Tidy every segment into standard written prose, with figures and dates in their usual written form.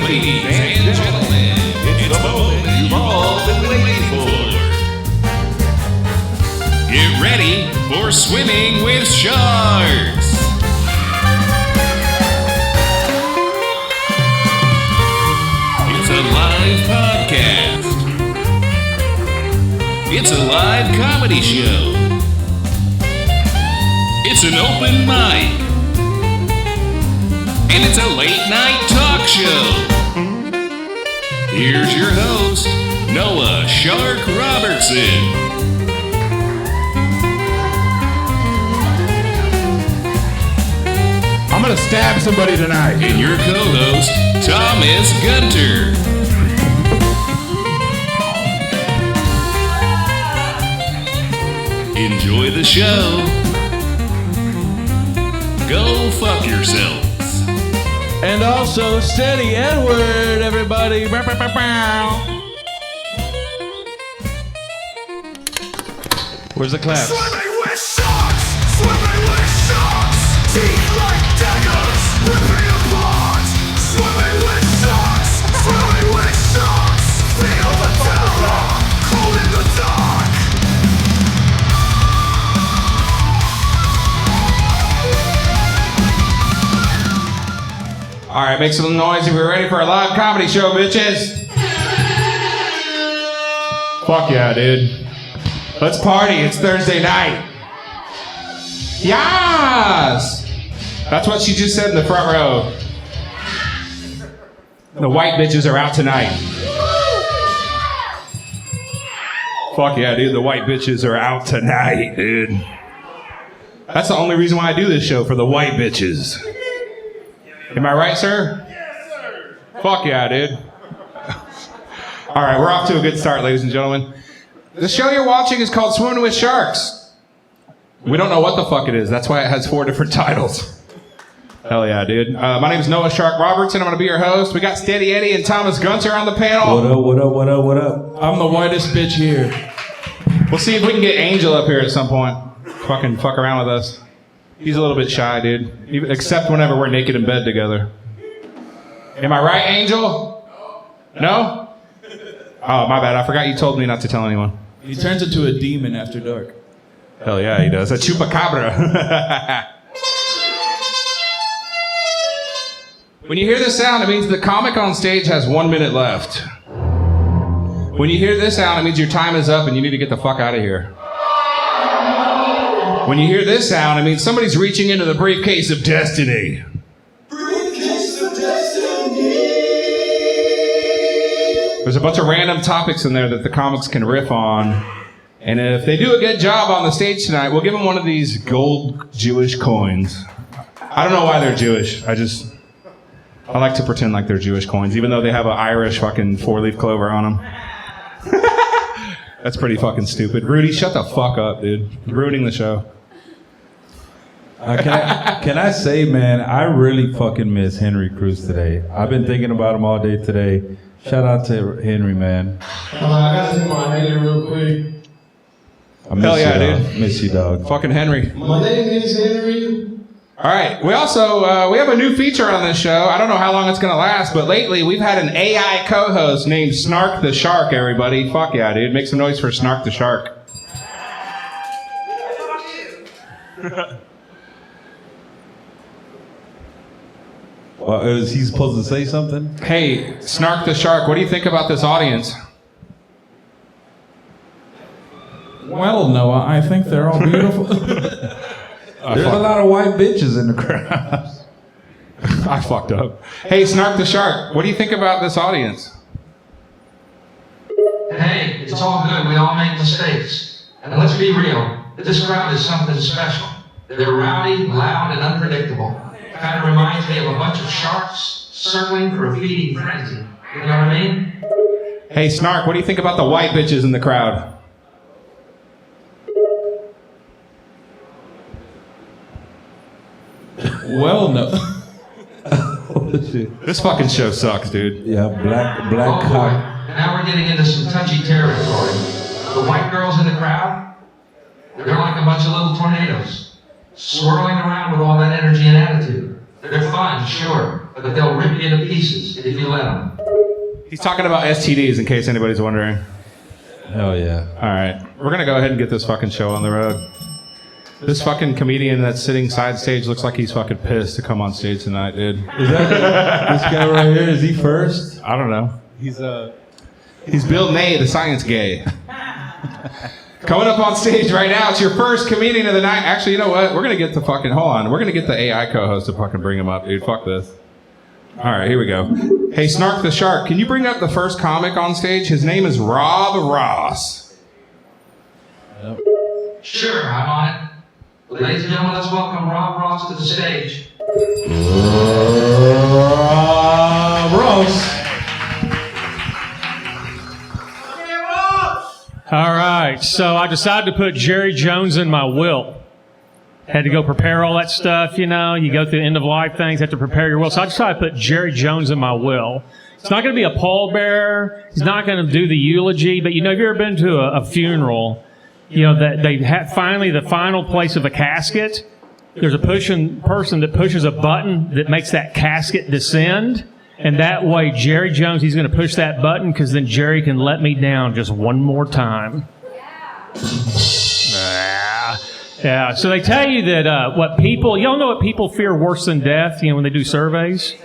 Ladies and gentlemen, it's the moment you've all been waiting for. Get ready for Swimming with Sharks. It's a live podcast. It's a live comedy show. It's an open mic. And it's a late night talk show. Here's your host, Noah Shark Robertson. I'm gonna stab somebody tonight. And your co-host, Thomas Gunter. Enjoy the show. Go fuck yourself. And also, steady Edward, everybody. Where's the claps? Swimming with sharks! Swimming with sharks! Teeth like daggers, ripping apart! Swimming with sharks! Swimming with sharks! Feel the terror, cold in the dark! All right, make some noise if you're ready for a live comedy show, bitches. Fuck yeah, dude. Let's party. It's Thursday night. Yes! That's what she just said in the front row. The white bitches are out tonight. Fuck yeah, dude. The white bitches are out tonight, dude. That's the only reason why I do this show, for the white bitches. Am I right, sir? Yes, sir! Fuck yeah, dude. All right, we're off to a good start, ladies and gentlemen. The show you're watching is called Swimming with Sharks. We don't know what the fuck it is. That's why it has 4 different titles. Hell yeah, dude. My name's Noah Shark Robertson. I'm going to be your host. We got Steady Eddie and Thomas Gunter on the panel. What up? I'm the whitest bitch here. We'll see if we can get Angel up here at some point. Fucking fuck around with us. He's a little bit shy, dude. Except whenever we're naked in bed together. Am I right, Angel? No? Oh, my bad. I forgot you told me not to tell anyone. He turns into a demon after dark. Hell yeah, he does. A chupacabra. When you hear this sound, it means the comic on stage has 1 minute left. When you hear this sound, it means your time is up and you need to get the fuck out of here. When you hear this sound, it means somebody's reaching into the briefcase of destiny. Briefcase of destiny! There's a bunch of random topics in there that the comics can riff on. And if they do a good job on the stage tonight, we'll give them one of these gold Jewish coins. I don't know why they're Jewish. I like to pretend like they're Jewish coins, even though they have an Irish fucking 4-leaf clover on them. That's pretty fucking stupid. Rudy, shut the fuck up, dude. You're ruining the show. Can I say, man, I really fucking miss Henry Cruz today. I've been thinking about him all day today. Shout out to Henry, man. I gotta take my Henry real quick. I miss Hell yeah, you, dog. dude. Miss you, dog. Fucking Henry. My name is Henry. All right. We also, we have a new feature on this show. I don't know how long it's going to last, but lately we've had an AI co-host named Snark the Shark, everybody. Fuck yeah, dude. Make some noise for Snark the Shark. Well, is he supposed to say something? Hey, Snark the Shark, what do you think about this audience? Well, Noah, I think they're all beautiful. There's a lot of white bitches in the crowd. I fucked up. Hey, Snark the Shark, what do you think about this audience? Hey, it's all good. We all make mistakes. And let's be real. This crowd is something special. They're rowdy, loud, and unpredictable. Kind of reminds me of a bunch of sharks circling for a feeding frenzy. You know what I mean? Hey, Snark, what do you think about the white bitches in the crowd? Well, no. This fucking show sucks, dude. Yeah, black Oh boy. cock. Now we're getting into some touchy territory. The white girls in the crowd, they're like a bunch of little tornadoes, swirling around with all that energy and attitude. They're fun, sure, but they'll rip you to pieces if you let them. He's talking about STDs in case anybody's wondering. Hell yeah. All right, we're gonna go ahead and get this fucking show on the road. This fucking comedian that's sitting side stage looks like he's fucking pissed to come on stage tonight, dude. Is that this guy right here? Is he first? I don't know. He's Bill Nye, the science gay. Coming up on stage right now, it's your first comedian of the night. Actually, you know what? We're gonna get the fucking hold on. We're gonna get the AI co-host to fucking bring him up, dude. Fuck this. All right, here we go. Hey, Snark the Shark, can you bring up the first comic on stage? His name is Rob Ross. Sure, I'm on it. Ladies and gentlemen, let's welcome Rob Ross to the stage. Ross. All right, so I decided to put Jerry Jones in my will. Had to go prepare all that stuff, you know. You go through end-of-life things, have to prepare your will. So I decided to put Jerry Jones in my will. It's not going to be a pallbearer. He's not going to do the eulogy. But, you know, have you ever been to a funeral, you know, that they have finally the final place of a casket? There's a person that pushes a button that makes that casket descend. And that way, Jerry Jones, he's going to push that button because then Jerry can let me down just one more time. Yeah. So they tell you that y'all know what people fear worse than death, you know, when they do surveys?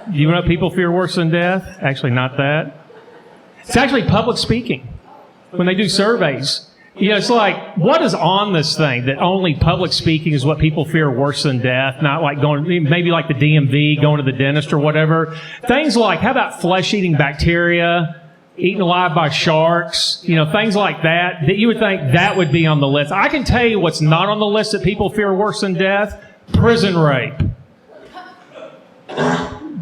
You know what people fear worse than death? Actually, not that. It's actually public speaking. When they do surveys, you know, it's like, what is on this thing that only public speaking is what people fear worse than death? Not like maybe like the DMV, going to the dentist or whatever. Things like, how about flesh-eating bacteria, eaten alive by sharks, you know, things like that you would think that would be on the list. I can tell you what's not on the list that people fear worse than death. Prison rape.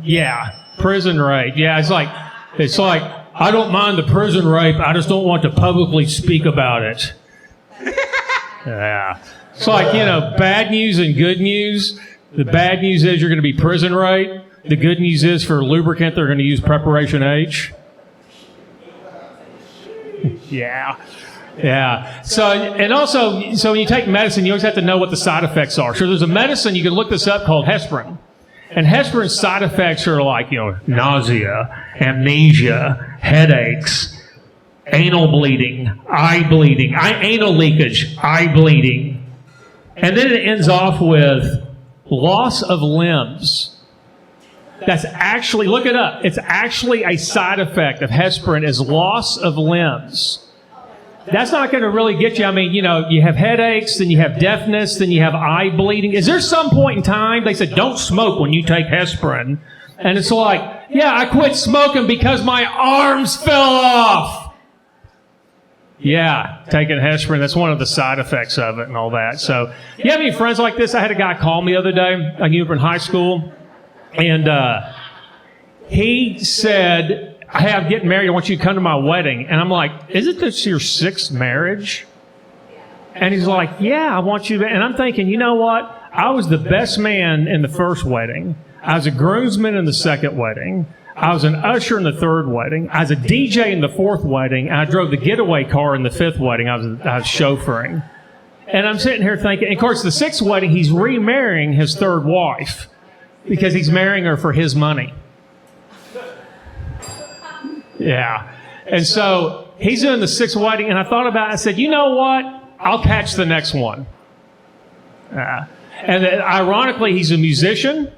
Yeah, prison rape. Yeah, it's like, I don't mind the prison rape, I just don't want to publicly speak about it. Yeah. It's like, you know, bad news and good news. The bad news is you're going to be prison rape. The good news is for lubricant, they're going to use Preparation H. Yeah. So when you take medicine, you always have to know what the side effects are. So there's a medicine, you can look this up, called Hesperin. And Hesperin side effects are like, you know, nausea, amnesia, headaches, anal bleeding, eye bleeding, anal leakage, eye bleeding. And then it ends off with loss of limbs. That's actually, look it up, it's actually a side effect of Hesperin is loss of limbs. That's not going to really get you. I mean, you know, you have headaches, then you have deafness, then you have eye bleeding. Is there some point in time they said, don't smoke when you take Hesperin? And it's like, yeah, I quit smoking because my arms fell off. Yeah, taking Hesperin, that's one of the side effects of it and all that. So, you have any friends like this? I had a guy call me the other day. I knew him in high school. And he said, hey, I'm getting married. I want you to come to my wedding. And I'm like, isn't this your 6th marriage? And he's like, yeah, I want you to. And I'm thinking, you know what? I was the best man in the first wedding. I was a groomsman in the second wedding. I was an usher in the third wedding. I was a DJ in the fourth wedding. And I drove the getaway car in the 5th wedding. I was chauffeuring. And I'm sitting here thinking, and of course, the 6th wedding, he's remarrying his 3rd wife because he's marrying her for his money. Yeah. And so he's doing the 6th wedding, and I thought about it. I said, you know what? I'll catch the next one. And ironically, he's a musician,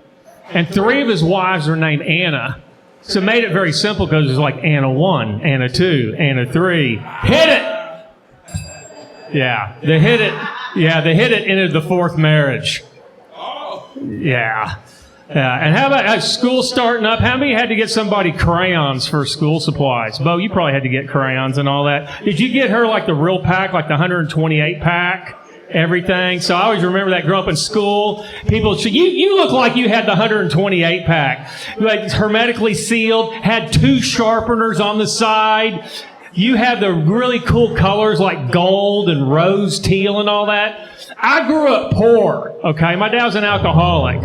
and 3 of his wives are named Anna. So it made it very simple because it's like Anna 1, Anna 2, Anna 3. Hit it! Yeah. They hit it. Yeah, they hit it into the 4th marriage. Yeah. And how about school starting up? How many had to get somebody crayons for school supplies? Bo, you probably had to get crayons and all that. Did you get her like the real pack, like the 128 pack? Everything. So I always remember that growing up in school. People, you look like you had the 128 pack. Like hermetically sealed, had 2 sharpeners on the side. You had the really cool colors like gold and rose teal and all that. I grew up poor, okay? My dad was an alcoholic.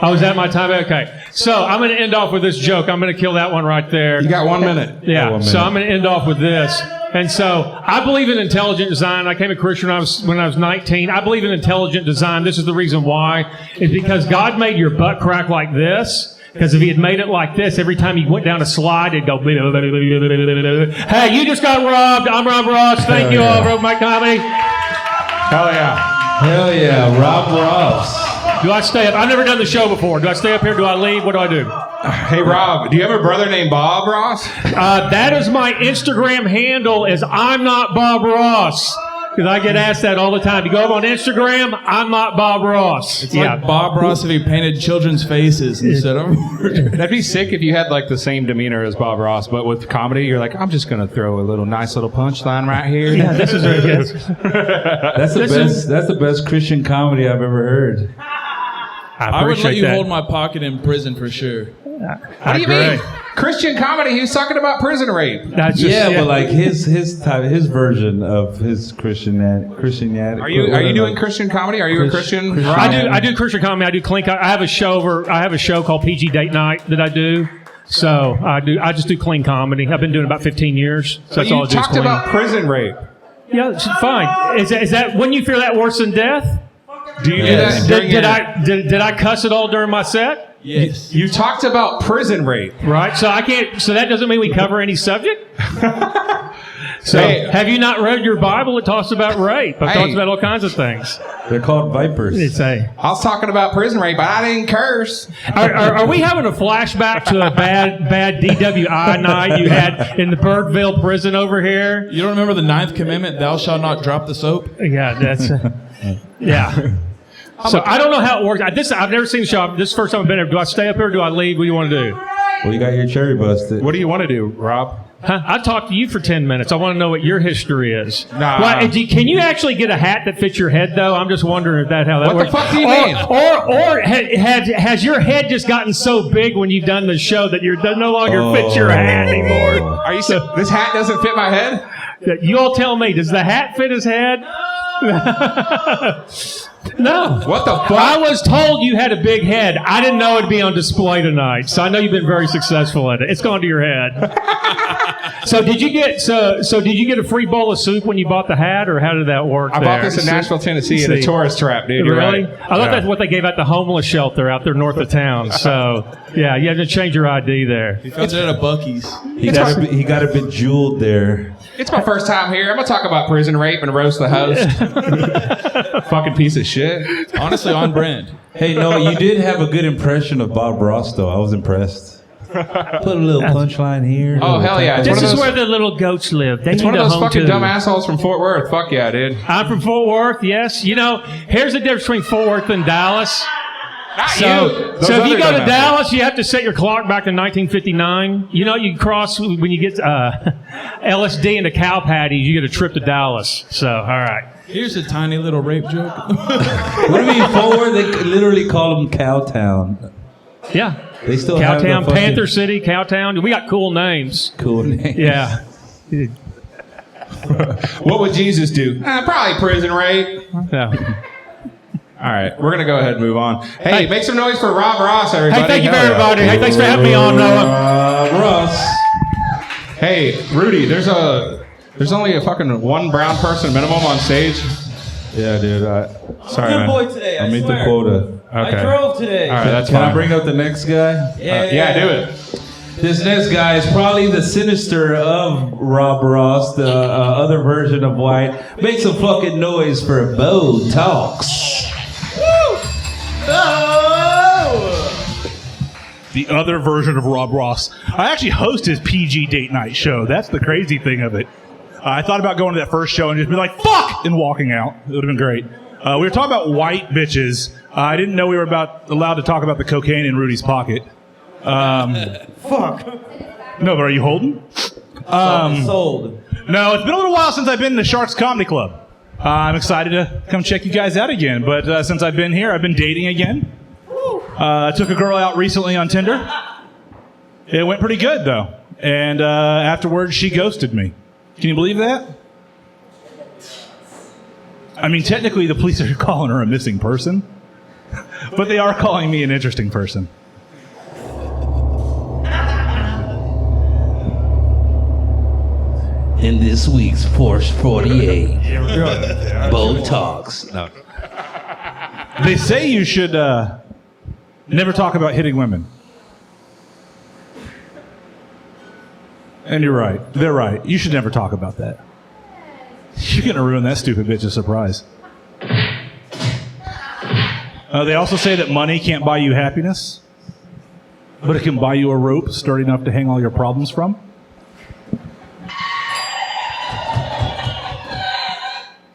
Oh, is that my time? Okay. So I'm going to end off with this joke. I'm going to kill that one right there. You got 1 minute. Yeah. So I'm going to end off with this. And so I believe in intelligent design. I became a Christian when I was 19. I believe in intelligent design. This is the reason why. It's because God made your butt crack like this. Because if he had made it like this, every time he went down a slide, it'd go, hey, you just got robbed. I'm Rob Ross. Thank you all for my comedy. Hell yeah. Hell yeah, Rob Ross. Do I stay up? I've never done the show before. Do I stay up here? Do I leave? What do I do? Hey, Rob, do you have a brother named Bob Ross? That is my Instagram handle is I'm not Bob Ross. Because I get asked that all the time. You go up on Instagram, I'm not Bob Ross. It's like Bob Ross if he painted children's faces instead of... That'd be sick if you had like the same demeanor as Bob Ross, but with comedy, you're like, I'm just going to throw a nice little punchline right here. Yeah, this is very good. That's the best Christian comedy I've ever heard. I would let you hold my pocket in prison for sure. What do you mean? Christian comedy? He was talking about prison rape. But like his version of his Christianity. Are you doing Christian comedy? Are you a Christian? I do Christian comedy. I do clink. I have a show called PG Date Night that I do. So I just do clean comedy. I've been doing it about 15 years. So that's all I do. You talked about prison rape. Yeah, it's fine. Is that when you fear that worse than death? Do you do that? Did I cuss it all during my set? Yes. You talked about prison rape. Right. So I can't. So that doesn't mean we cover any subject. So have you not read your Bible? It talks about rape. It talks about all kinds of things. They're called vipers. I was talking about prison rape, but I didn't curse. Are we having a flashback to a bad DWI night you had in the Bergville prison over here? You don't remember the 9th commandment? Thou shalt not drop the soap. Yeah, that's yeah. So I don't know how it works. I've never seen the show. This is the first time I've been here. Do I stay up here or do I leave? What do you want to do? Well, you got your cherry busted. What do you want to do, Rob? I talked to you for 10 minutes. I want to know what your history is. Nah. Well, can you actually get a hat that fits your head, though? I'm just wondering how that works. What the fuck do you mean? Or has your head just gotten so big when you've done the show that that no longer fits your hat anymore? Are you saying this hat doesn't fit my head? You all tell me. Does the hat fit his head? No. What the fuck? I was told you had a big head. I didn't know it'd be on display tonight. So I know you've been very successful at it. It's gone to your head. So did you get a free bowl of soup when you bought the hat, or how did that work? I bought this in Nashville, Tennessee, at a tourist trap, dude. You're really? Right. I thought that's what they gave at the homeless shelter out there north of town. So yeah, you had to change your ID there. He found it at a Buc-ee's. He got a bejeweled there. It's my first time here. I'm gonna talk about prison rape and roast the host. Fucking piece of shit. Honestly, on brand. Hey, no, you did have a good impression of Bob Ross, though. I was impressed. Put a little punchline here. Oh, hell yeah. This is where the little goats live. It's one of those fucking dumb assholes from Fort Worth. Fuck yeah, dude. I'm from Fort Worth, yes. You know, here's the difference between Fort Worth and Dallas. So if you go to Dallas, you have to set your clock back to 1959. You know, you cross when you get LSD into cow patties, you get a trip to Dallas. So, all right. Here's a tiny little rape joke. What do you mean, Fort Worth? They literally call them Cowtown. Yeah. They still Cowtown, have the Panther City, Cowtown. We got cool names. Cool names. Yeah. What would Jesus do? Probably prison rape. Yeah. All right, we're gonna go ahead and move on. Hey, make some noise for Rob Ross, everybody. Hey, thank you, everybody. Hey, thanks for having me on, Noah. Ross. Hey, Rudy, there's only a fucking one brown person minimum on stage. Yeah, dude. Sorry, good man. boy today. I meet the quota. Okay. I drove today. All right, that's Can fine. I bring up the next guy? Yeah, do it. This next guy is probably the sinister of Rob Ross, the other version of White. Make some fucking noise for Bo Talks. The other version of Rob Ross. I actually host his PG Date Night show. That's the crazy thing of it. I thought about going to that first show and just be like, fuck, and walking out. It would have been great. We were talking about white bitches. I didn't know we were allowed to talk about the cocaine in Rudy's pocket. Fuck. No, but are you holding? Sold. No, it's been a little while since I've been in the Sharks Comedy Club. I'm excited to come check you guys out again. But since I've been here, I've been dating again. I took a girl out recently on Tinder. It went pretty good, though. And afterwards, she ghosted me. Can you believe that? I mean, technically, the police are calling her a missing person. But they are calling me an interesting person. in this week's Porsche 48. Botox. No. They say you should never talk about hitting women. And you're right. They're right. You should never talk about that. You're going to ruin that stupid bitch's surprise. They also say that money can't buy you happiness, but it can buy you a rope sturdy enough to hang all your problems from.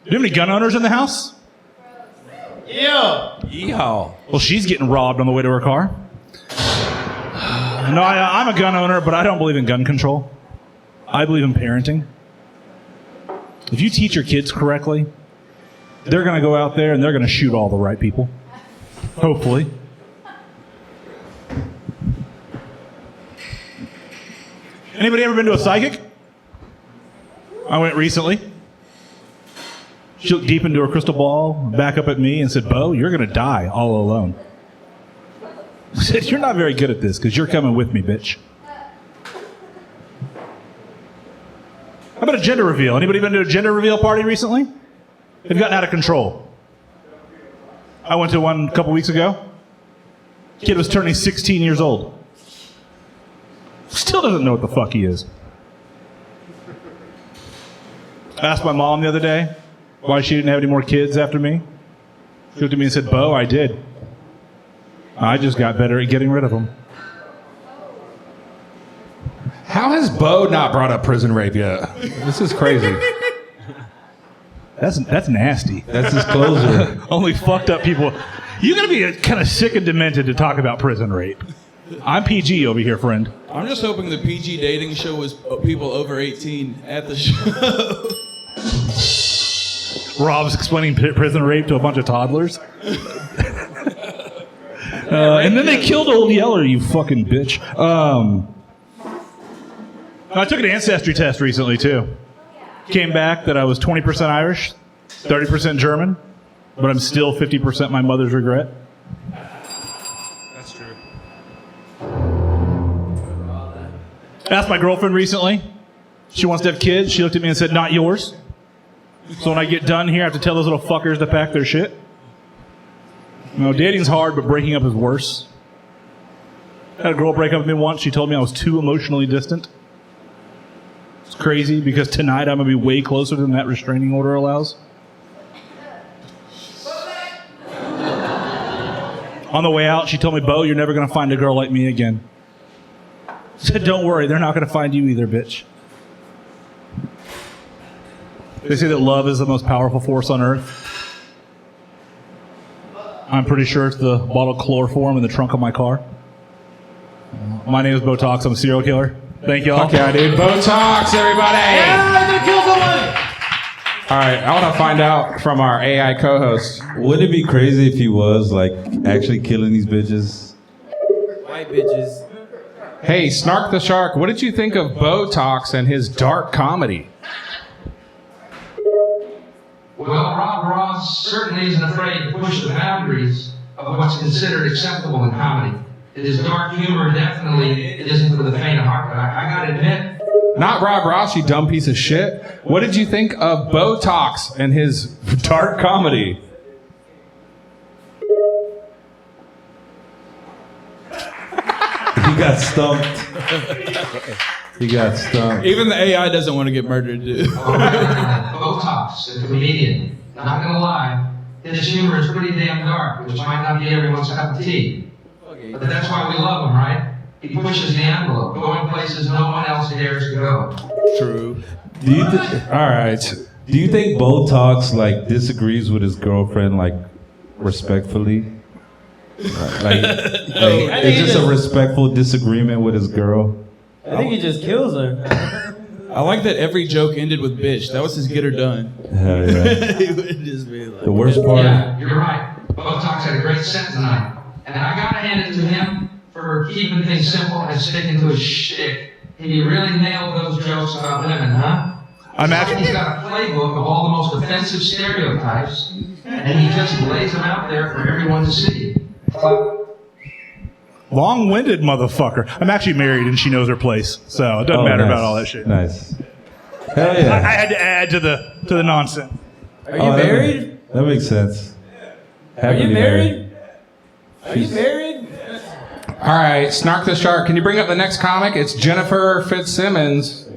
Do you have any gun owners in the house? Yeah. Yeehaw. Well, she's getting robbed on the way to her car. No, I'm a gun owner, but I don't believe in gun control. I believe in parenting. If you teach your kids correctly, they're going to go out there and they're going to shoot all the right people. Hopefully. Anybody ever been to a psychic? I went recently. She looked deep into her crystal ball, back up at me, and said, Bo, you're going to die all alone. I said, you're not very good at this because you're coming with me, bitch. How about a gender reveal? Anybody been to a gender reveal party recently? They've gotten out of control. I went to one a couple weeks ago. Kid was turning 16 years old. Still doesn't know what the fuck he is. I asked my mom the other day why she didn't have any more kids after me. She looked at me and said, Bo, I did. I just got better at getting rid of them. How has Bo not brought up prison rape yet? This is crazy. That's nasty. That's his closer. Only fucked up people. You gotta be kind of sick and demented to talk about prison rape. I'm PG over here, friend. I'm just hoping the PG dating show was people over 18 at the show. Rob's explaining prison rape to a bunch of toddlers. And then they killed Old Yeller, you fucking bitch. I took an ancestry test recently, too. Came back that I was 20% Irish, 30% German, but I'm still 50% my mother's regret. That's true. Asked my girlfriend recently. She wants to have kids. She looked at me and said, not yours. So when I get done here, I have to tell those little fuckers to pack their shit. You know, dating's hard, but breaking up is worse. I had a girl break up with me once. She told me I was too emotionally distant. It's crazy because tonight I'm going to be way closer than that restraining order allows. On the way out, she told me, Bo, you're never going to find a girl like me again. I said, don't worry, they're not going to find you either, bitch. They say that love is the most powerful force on earth. I'm pretty sure it's the bottle of chloroform in the trunk of my car. My name is Botox. I'm a serial killer. Thank y'all. Fuck yeah, dude. Botox, everybody. Yeah, I'm gonna kill someone. All right, I want to find out from our AI co-host. Wouldn't it be crazy if he was like actually killing these bitches? White bitches. Hey, Snark the Shark, what did you think of Botox and his dark comedy? Well, Rob Ross certainly isn't afraid to push the boundaries of what's considered acceptable in comedy. His dark humor definitely isn't for the faint of heart, but I gotta admit. Not Rob Ross, you dumb piece of shit. What did you think of Botox and his dark comedy? He got stumped. He got stumped. Even the AI doesn't want to get murdered, dude. Botox, the comedian. Not gonna lie, his humor is pretty damn dark, which might not be everyone's cup of tea. But that's why we love him, right? He pushes the envelope, going places no one else dares to go. True. Do you All right. do you think Botox like disagrees with his girlfriend like respectfully? Like it's just a respectful disagreement with his girl. I think he just kills her. I like that every joke ended with bitch. That was his get her done. Hell yeah. He would just be like, The worst part. Yeah, you're right. Botox had a great set tonight. And I gotta hand it to him for keeping things simple and sticking to his shtick. He really nailed those jokes about women, huh? He's got a playbook of all the most offensive stereotypes, and he just lays them out there for everyone to see. Long-winded motherfucker. I'm actually married and she knows her place, so it doesn't matter nice. about all that shit. Nice. Hell I yeah. had to add to the nonsense. Are you married? That makes sense. Are you Happily married? Are you married? All right, Snark the Shark. Can you bring up the next comic? It's Jennifer Fitzsimmons.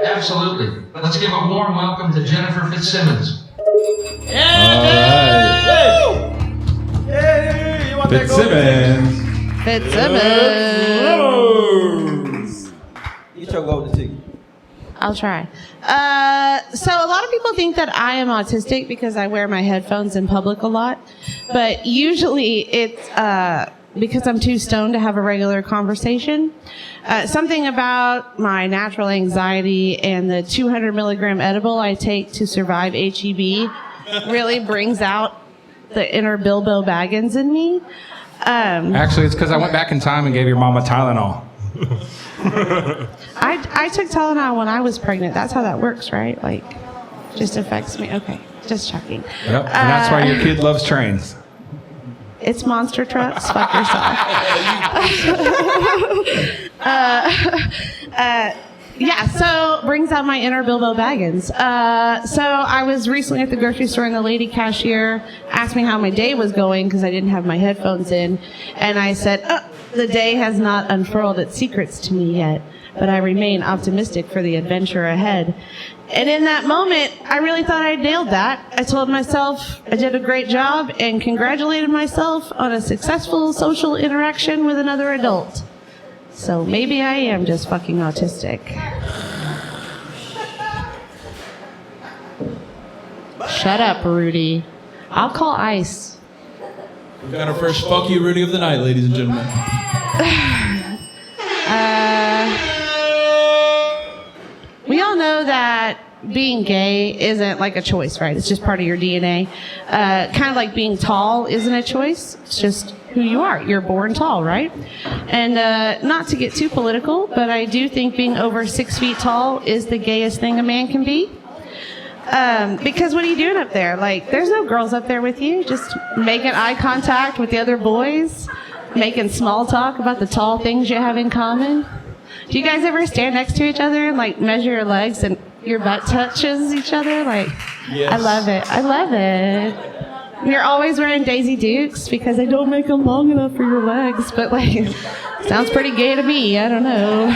Absolutely. Let's give a warm welcome to Jennifer Fitzsimmons. Yeah, you want that gold? Fitzsimmons. Get your golden ticket. I'll try. So a lot of people think that I am autistic because I wear my headphones in public a lot, but usually it's because I'm too stoned to have a regular conversation. Something about my natural anxiety and the 200 milligram edible I take to survive HEB really brings out the inner Bilbo Baggins in me. Actually, it's because I went back in time and gave your mama Tylenol. I took Tylenol when I was pregnant. That's how that works, right? Like, just affects me. Okay, just checking. Yep, and that's why your kid loves trains. It's monster trucks. Fuck yourself. Yeah, so brings out my inner Bilbo Baggins. So I was recently at the grocery store and the lady cashier asked me how my day was going because I didn't have my headphones in. And I said, the day has not unfurled its secrets to me yet, but I remain optimistic for the adventure ahead. And in that moment, I really thought I nailed that. I told myself I did a great job and congratulated myself on a successful social interaction with another adult. So maybe I am just fucking autistic. Shut up, Rudy. I'll call ICE. We've got our first fuck you, Rudy of the night, ladies and gentlemen. We all know that being gay isn't like a choice, right? It's just part of your DNA. Kind of like being tall isn't a choice. It's just who you are. You're born tall, right? And not to get too political, but I do think being over 6 feet tall is the gayest thing a man can be. Because what are you doing up there? Like, there's no girls up there with you. Just making eye contact with the other boys, making small talk about the tall things you have in common. Do you guys ever stand next to each other and like measure your legs and your butt touches each other? Like, yes. I love it. I love it. You're always wearing Daisy Dukes because they don't make them long enough for your legs, but like, sounds pretty gay to me. I don't know.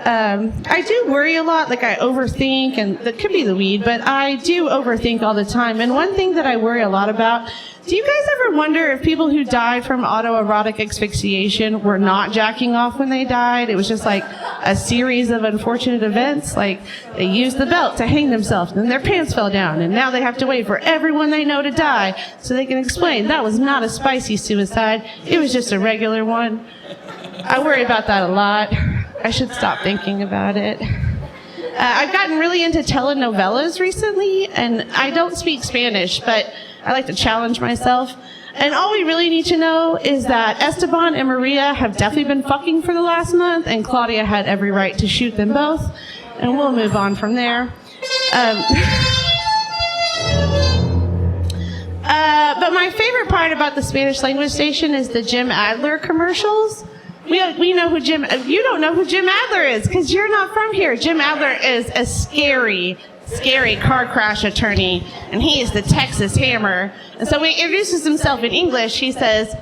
I do worry a lot, like I overthink, and that could be the weed, but I do overthink all the time. And one thing that I worry a lot about, do you guys ever wonder if people who died from autoerotic asphyxiation were not jacking off when they died? It was just like a series of unfortunate events, like they used the belt to hang themselves, and then their pants fell down, and now they have to wait for everyone they know to die so they can explain that was not a spicy suicide, it was just a regular one. I worry about that a lot. I should stop thinking about it. I've gotten really into telenovelas recently, and I don't speak Spanish, but I like to challenge myself. And all we really need to know is that Esteban and Maria have definitely been fucking for the last month, and Claudia had every right to shoot them both, and we'll move on from there. But my favorite part about the Spanish language station is the Jim Adler commercials. We know who you don't know who Jim Adler is because you're not from here. Jim Adler is a scary car crash attorney, and he is the Texas Hammer. And so when he introduces himself in English, he says,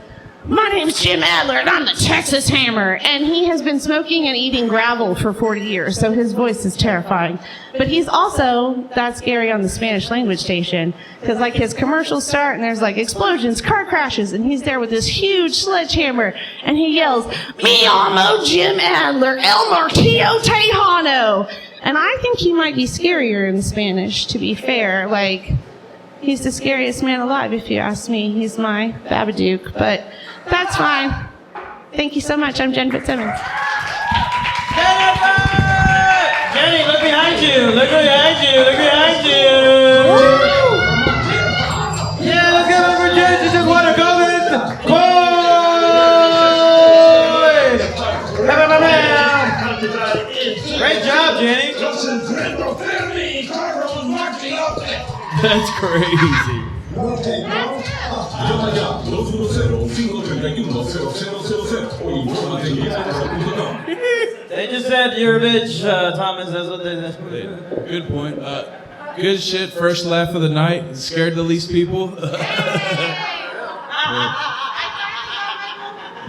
"My name's Jim Adler, and I'm the Texas Hammer." And he has been smoking and eating gravel for 40 years, so his voice is terrifying. But he's also that scary on the Spanish language station, because like his commercials start, and there's like explosions, car crashes, and he's there with this huge sledgehammer, and he yells, "Me amo Jim Adler, El Martillo Tejano." And I think he might be scarier in Spanish, to be fair. Like, he's the scariest man alive, if you ask me. He's my Babadook, but that's fine. Thank you so much. I'm Jen Fitzsimmons. Jenny, look behind you. Look behind you. Look behind you. Yeah, let's give it for Jen. She just want to go with Great job, Jenny. That's crazy. They just said you're a bitch, Thomas. That's what they said. Good point. Good shit. First laugh of the night. Scared the least people.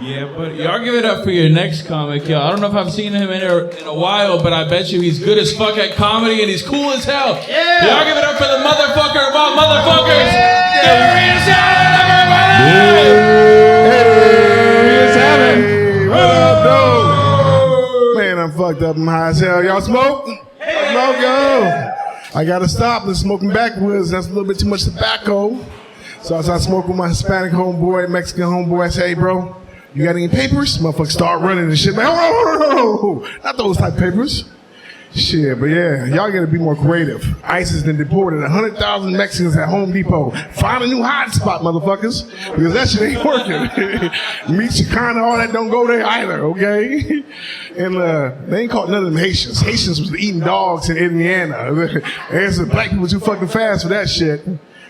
Yeah, but y'all give it up for your next comic, y'all. I don't know if I've seen him in a while, but I bet you he's good as fuck at comedy and he's cool as hell. Yeah. Y'all give it up for the motherfucker of all motherfuckers. Darius Allen, everybody! Hey, what up, though? Man, I'm fucked up. I'm high as hell. Y'all smoke? Smoke, yo. I gotta stop the smoking backwoods. That's a little bit too much tobacco. So I started smoking with my Hispanic homeboy, Mexican homeboy. I say, hey, bro, you got any papers? Motherfuckers start running and shit. Like, oh, not those type of papers. Shit, but yeah, y'all gotta be more creative. ISIS then deported 100,000 Mexicans at Home Depot. Find a new hotspot, motherfuckers, because that shit ain't working. Meat Chicana, all that don't go there either, okay? And they ain't caught none of them Haitians. Haitians was eating dogs in Indiana. There's some black people too fucking fast for that shit.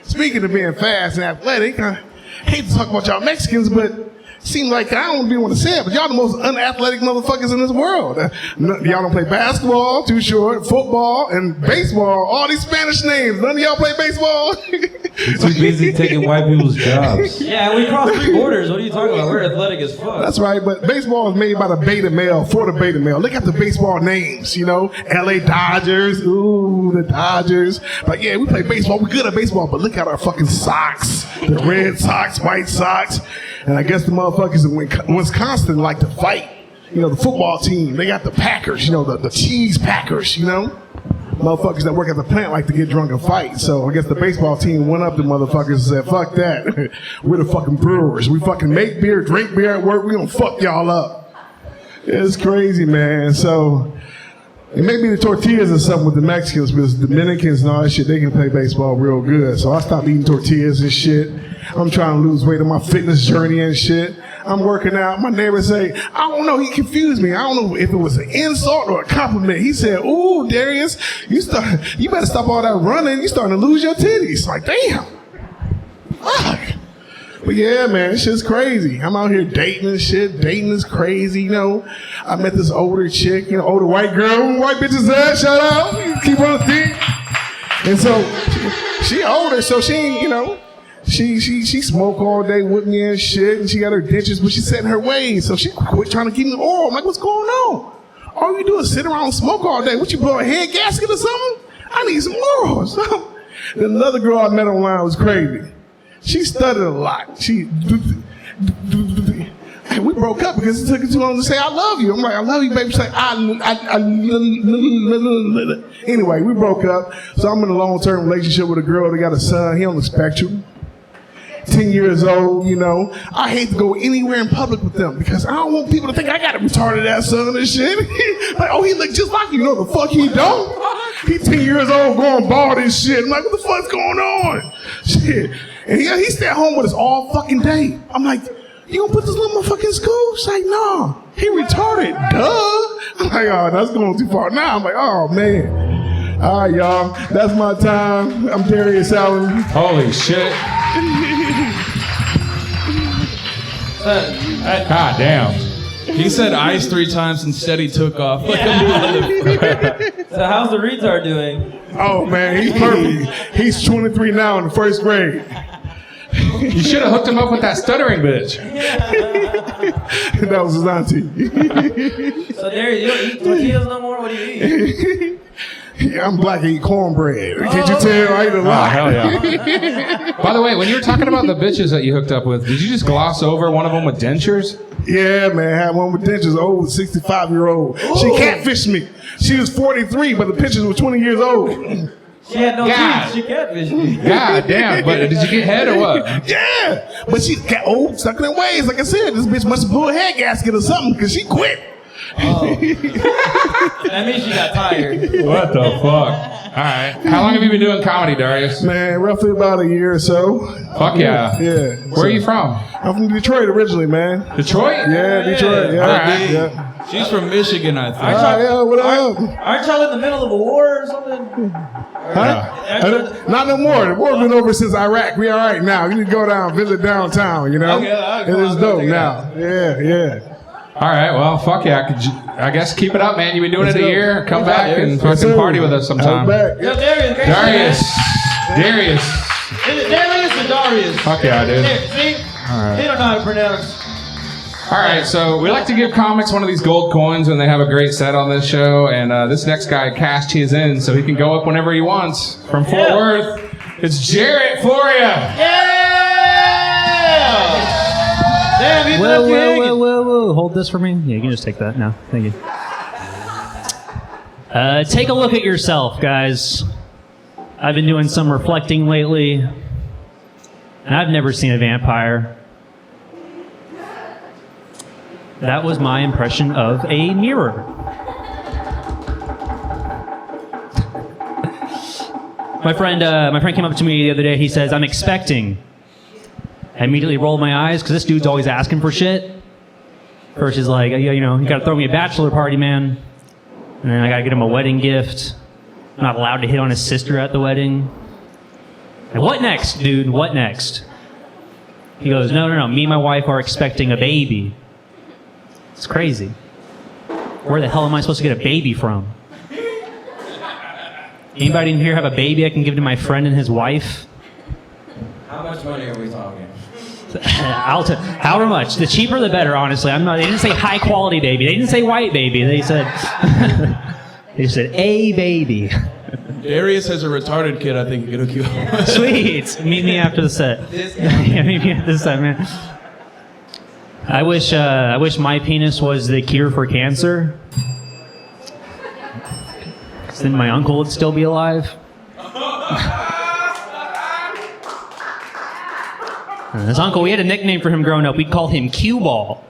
Speaking of being fast and athletic, I hate to talk about y'all Mexicans, but seem like I don't want to say it, but y'all the most unathletic motherfuckers in this world. Y'all don't play basketball, too short, football, and baseball. All these Spanish names. None of y'all play baseball. You're too busy taking white people's jobs. Yeah, we crossed 3 borders. What are you talking about? We're athletic as fuck. That's right, but baseball is made by the beta male for the beta male. Look at the baseball names, you know. LA Dodgers, ooh, the Dodgers. But yeah, we play baseball. We're good at baseball, but look at our fucking Sox. The Red Sox, White Sox. And I guess the motherfuckers in Wisconsin like to fight. You know, the football team, they got the Packers, you know, the cheese Packers, you know. Motherfuckers that work at the plant like to get drunk and fight. So I guess the baseball team went up to motherfuckers and said, fuck that. We're the fucking brewers. We fucking make beer, drink beer at work. We gonna fuck y'all up. It's crazy, man. So it may be the tortillas or something with the Mexicans, because the Dominicans and all that shit, they can play baseball real good. So I stopped eating tortillas and shit. I'm trying to lose weight on my fitness journey and shit. I'm working out. My neighbor say, I don't know, he confused me. I don't know if it was an insult or a compliment. He said, ooh, Darius, you better stop all that running. You starting to lose your titties. Like, damn. Fuck. But yeah, man, this shit's crazy. I'm out here dating and shit. Dating is crazy, you know. I met this older chick, you know, older white girl. White bitches there, shout out. Keep on the thing. And so she older, so she ain't, you know, she smoke all day with me and shit, and she got her dentures, but she set in her ways, so she quit trying to keep me oral. I'm like, what's going on? All you do is sit around and smoke all day. What, you blow a head gasket or something? I need some morals. Then another girl I met online was crazy. She stuttered a lot. We broke up because it took her too long to say I love you. I'm like, I love you, baby. She's like, Anyway, we broke up. So I'm in a long-term relationship with a girl that got a son. He on the spectrum. 10 years old, you know. I hate to go anywhere in public with them because I don't want people to think I got a retarded ass son and shit. Like, oh, he look just like you. No, the fuck he don't. He 10 years old going bald and shit. I'm like, what the fuck's going on? Shit. And he stay at home with us all fucking day. I'm like, you gonna put this little motherfucker in school? She's like, no, he retarded. Duh. I'm like, oh, that's going too far. Now I'm like, oh, man. All right, y'all. That's my time. I'm Darius Allen. Holy shit. God damn. He said ice 3 times and said he took off. Like So how's the retard doing? Oh, man, he's perfect. He's 23 now in the 1st grade. You should have hooked him up with that stuttering bitch. That was his auntie. So Darius, you don't eat tortillas no more? What do you eat? Yeah, I'm black, I eat cornbread. Can't you tell? I eat a lot. Oh, hell yeah. By the way, when you were talking about the bitches that you hooked up with, did you just gloss over one of them with dentures? Yeah, man, I had one with dentures, old 65-year-old. She catfished me. She was 43, but the pictures were 20 years old. She had no teeth. She catfished me. God damn, but did you get head or what? Yeah, but she got old, stuck in her ways. Like I said, this bitch must have blew a head gasket or something because she quit. That means you got tired. What the fuck? All right. How long have you been doing comedy, Darius? Man, roughly about a year or so. Fuck yeah. Yeah. Where are you from? I'm from Detroit originally, man. Detroit? Yeah, Detroit. Yeah. All right. Yeah. She's from Michigan, I think. Yeah, what up? Aren't y'all in the middle of a war or something? Huh? Not no more. The war's been over since Iraq. We all right now. You can go down, visit downtown, you know? Okay, it is dope now. Yeah. All right. Well, fuck yeah. I guess keep it up, man. You've been doing Let's it a go. year. Come Yes, back sir. and fucking party with us sometime. I'm back. Yo, Darius. Great Darius. Is it Darius or Darius? Fuck yeah, dude. There, see? right. They don't know how to pronounce. All right, so we like to give comics one of these gold coins when they have a great set on this show, and this next guy cashed his in so he can go up whenever he wants. From Fort Worth, it's Jarrett Floria. Damn, you left you hanging. Whoa. Hold this for me. Yeah, you can just take that now. Thank you. Take a look at yourself, guys. I've been doing some reflecting lately, and I've never seen a vampire. That was my impression of a mirror. My friend came up to me the other day. He says, "I'm expecting." I immediately rolled my eyes because this dude's always asking for shit. First, he's like, you gotta throw me a bachelor party, man. And then I gotta get him a wedding gift. I'm not allowed to hit on his sister at the wedding. And what next, dude? What next? He goes, no. Me and my wife are expecting a baby. It's crazy. Where the hell am I supposed to get a baby from? Anybody in here have a baby I can give to my friend and his wife? How much money are we talking? However much. The cheaper the better, honestly. They didn't say high quality baby. They didn't say white baby. They said they said a baby. Darius has a retarded kid. I think it'll cue. Sweet. Meet me after the set. Yeah, meet me after the set, man. I wish my penis was the cure for cancer. 'Cause then my uncle would still be alive. His uncle, we had a nickname for him growing up. We called him Cue Ball.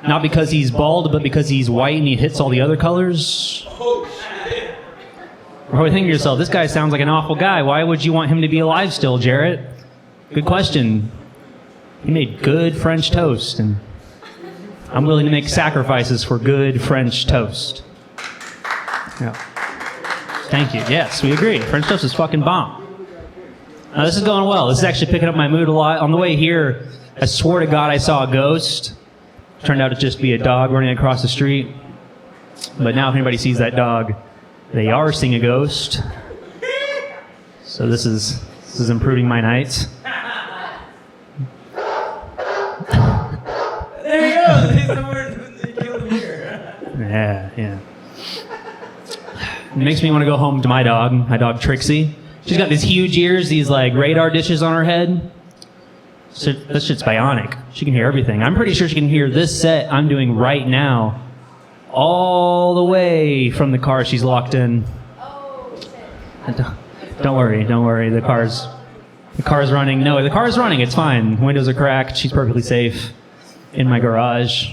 Not because he's bald, but because he's white and he hits all the other colors. You're probably thinking to yourself, this guy sounds like an awful guy. Why would you want him to be alive still, Jarrett? Good question. He made good French toast, and I'm willing to make sacrifices for good French toast. Yeah. Thank you. Yes, we agree. French toast is fucking bomb. This is going well. This is actually picking up my mood a lot. On the way here, I swore to God I saw a ghost. Turned out to just be a dog running across the street. But now if anybody sees that dog, they are seeing a ghost. So this is improving my nights. There you go. He's somewhere to kill the mirror. Yeah. It makes me want to go home to my dog Trixie. She's got these huge ears, these like radar dishes on her head. So this shit's bionic. She can hear everything. I'm pretty sure she can hear this set I'm doing right now all the way from the car she's locked in. Don't worry. The car's running. No, the car's running. It's fine. Windows are cracked. She's perfectly safe in my garage.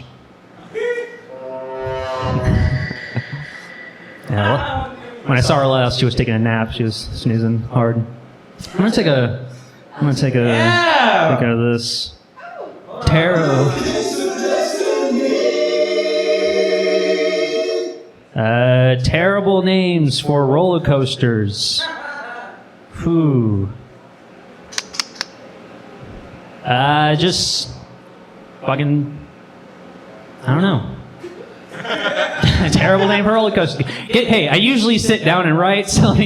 Yeah. When I saw her last, she was taking a nap. She was snoozing hard. I'm gonna take a look at this tarot. Terrible names for roller coasters. Whew. Just fucking. I don't know. A terrible name for a roller coaster. Hey, I usually sit down and write, so let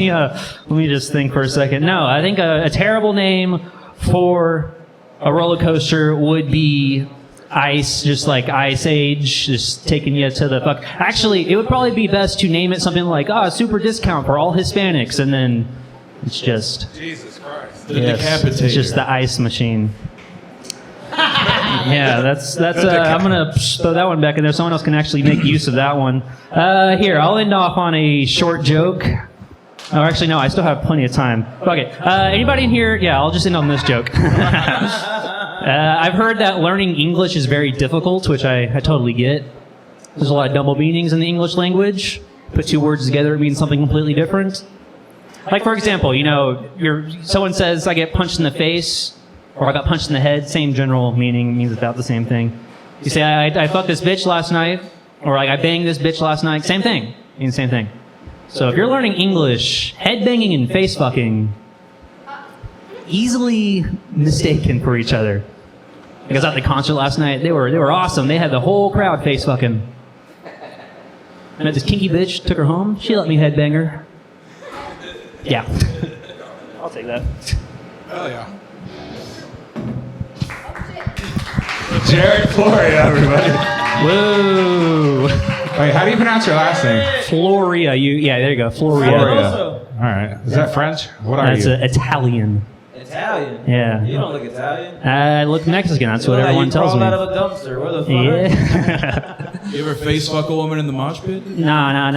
me just think for a second. No, I think a terrible name for a roller coaster would be Ice, just like Ice Age, just taking you to the fuck. Actually, it would probably be best to name it something like, super discount for all Hispanics, and then it's just... Jesus Christ. The decapitator. It's just the ice machine. Yeah, that's. I'm gonna throw that one back in there. Someone else can actually make use of that one. Here, I'll end off on a short joke. Oh, actually, no, I still have plenty of time. Okay, anybody in here? Yeah, I'll just end on this joke. I've heard that learning English is very difficult, which I totally get. There's a lot of double meanings in the English language. Put two words together, it means something completely different. Like, for example, someone says, I get punched in the face, or I got punched in the head, same general meaning, means about the same thing. You say, I fucked this bitch last night, or like, I banged this bitch last night, same thing, means the same thing. So if you're learning English, head banging and face fucking, easily mistaken for each other. I was at the concert last night, they were awesome, they had the whole crowd face fucking. I met this kinky bitch, took her home, she let me headbang her. Yeah. I'll take that. Hell yeah. Jared Floria, everybody. Whoa. Wait, how do you pronounce your last name? Floria. Yeah, there you go. Floria. All right. Is that French? What are you? That's Italian. Italian? Yeah. You don't look Italian. I look Mexican. That's what everyone tells me. Out of a dumpster. Where the fuck? Yeah. You ever face fuck a woman in the mosh pit? No.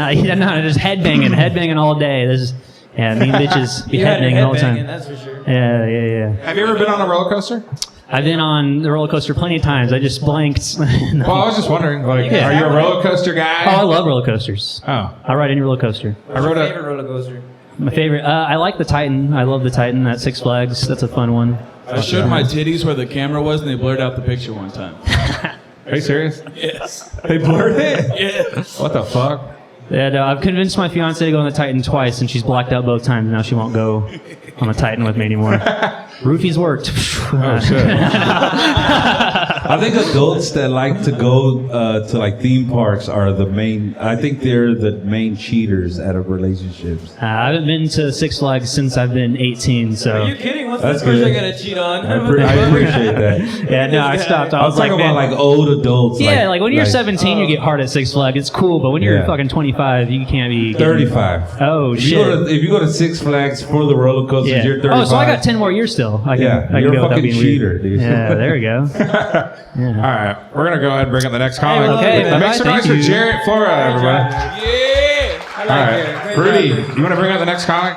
Just headbanging all day. Mean bitches be headbanging all the time. That's for sure. Yeah. Have you ever been on a roller coaster? I've been on the roller coaster plenty of times. I just blanked. Well, I was just wondering, are you a roller coaster guy? Oh, I love roller coasters. Oh. I ride any roller coaster. What's your favorite roller coaster? My favorite, I like the Titan. I love the Titan at Six Flags. That's a fun one. I showed my titties where the camera was, and they blurred out the picture one time. Are you serious? Yes. They blurred it? Yes. What the fuck? And I've convinced my fiance to go on the Titan twice, and she's blacked out both times. Now she won't go on the Titan with me anymore. Roofies worked. Oh, shit. I think adults that like to go to like theme parks are the main. I think they're the main cheaters out of relationships. I haven't been to Six Flags since I've been 18. So. Are you kidding? What's That's the first good. thing I gotta cheat on? I appreciate that. Yeah, no, I stopped. I was talking about like old adults. Yeah, like when you're 17, you get hard at Six Flags. It's cool, but when you're fucking 25, you can't be. 35. Oh, shit. If you go to Six Flags for the roller coasters, you're 35. Oh, so I got 10 more years still. I can you're go a fucking cheater, dude. Yeah, there we go. All right, we're gonna go ahead and bring up the next comic. Okay, Make some noise for Jared Flora, everybody. Yeah. All right, Rudy, you want to bring up the next comic?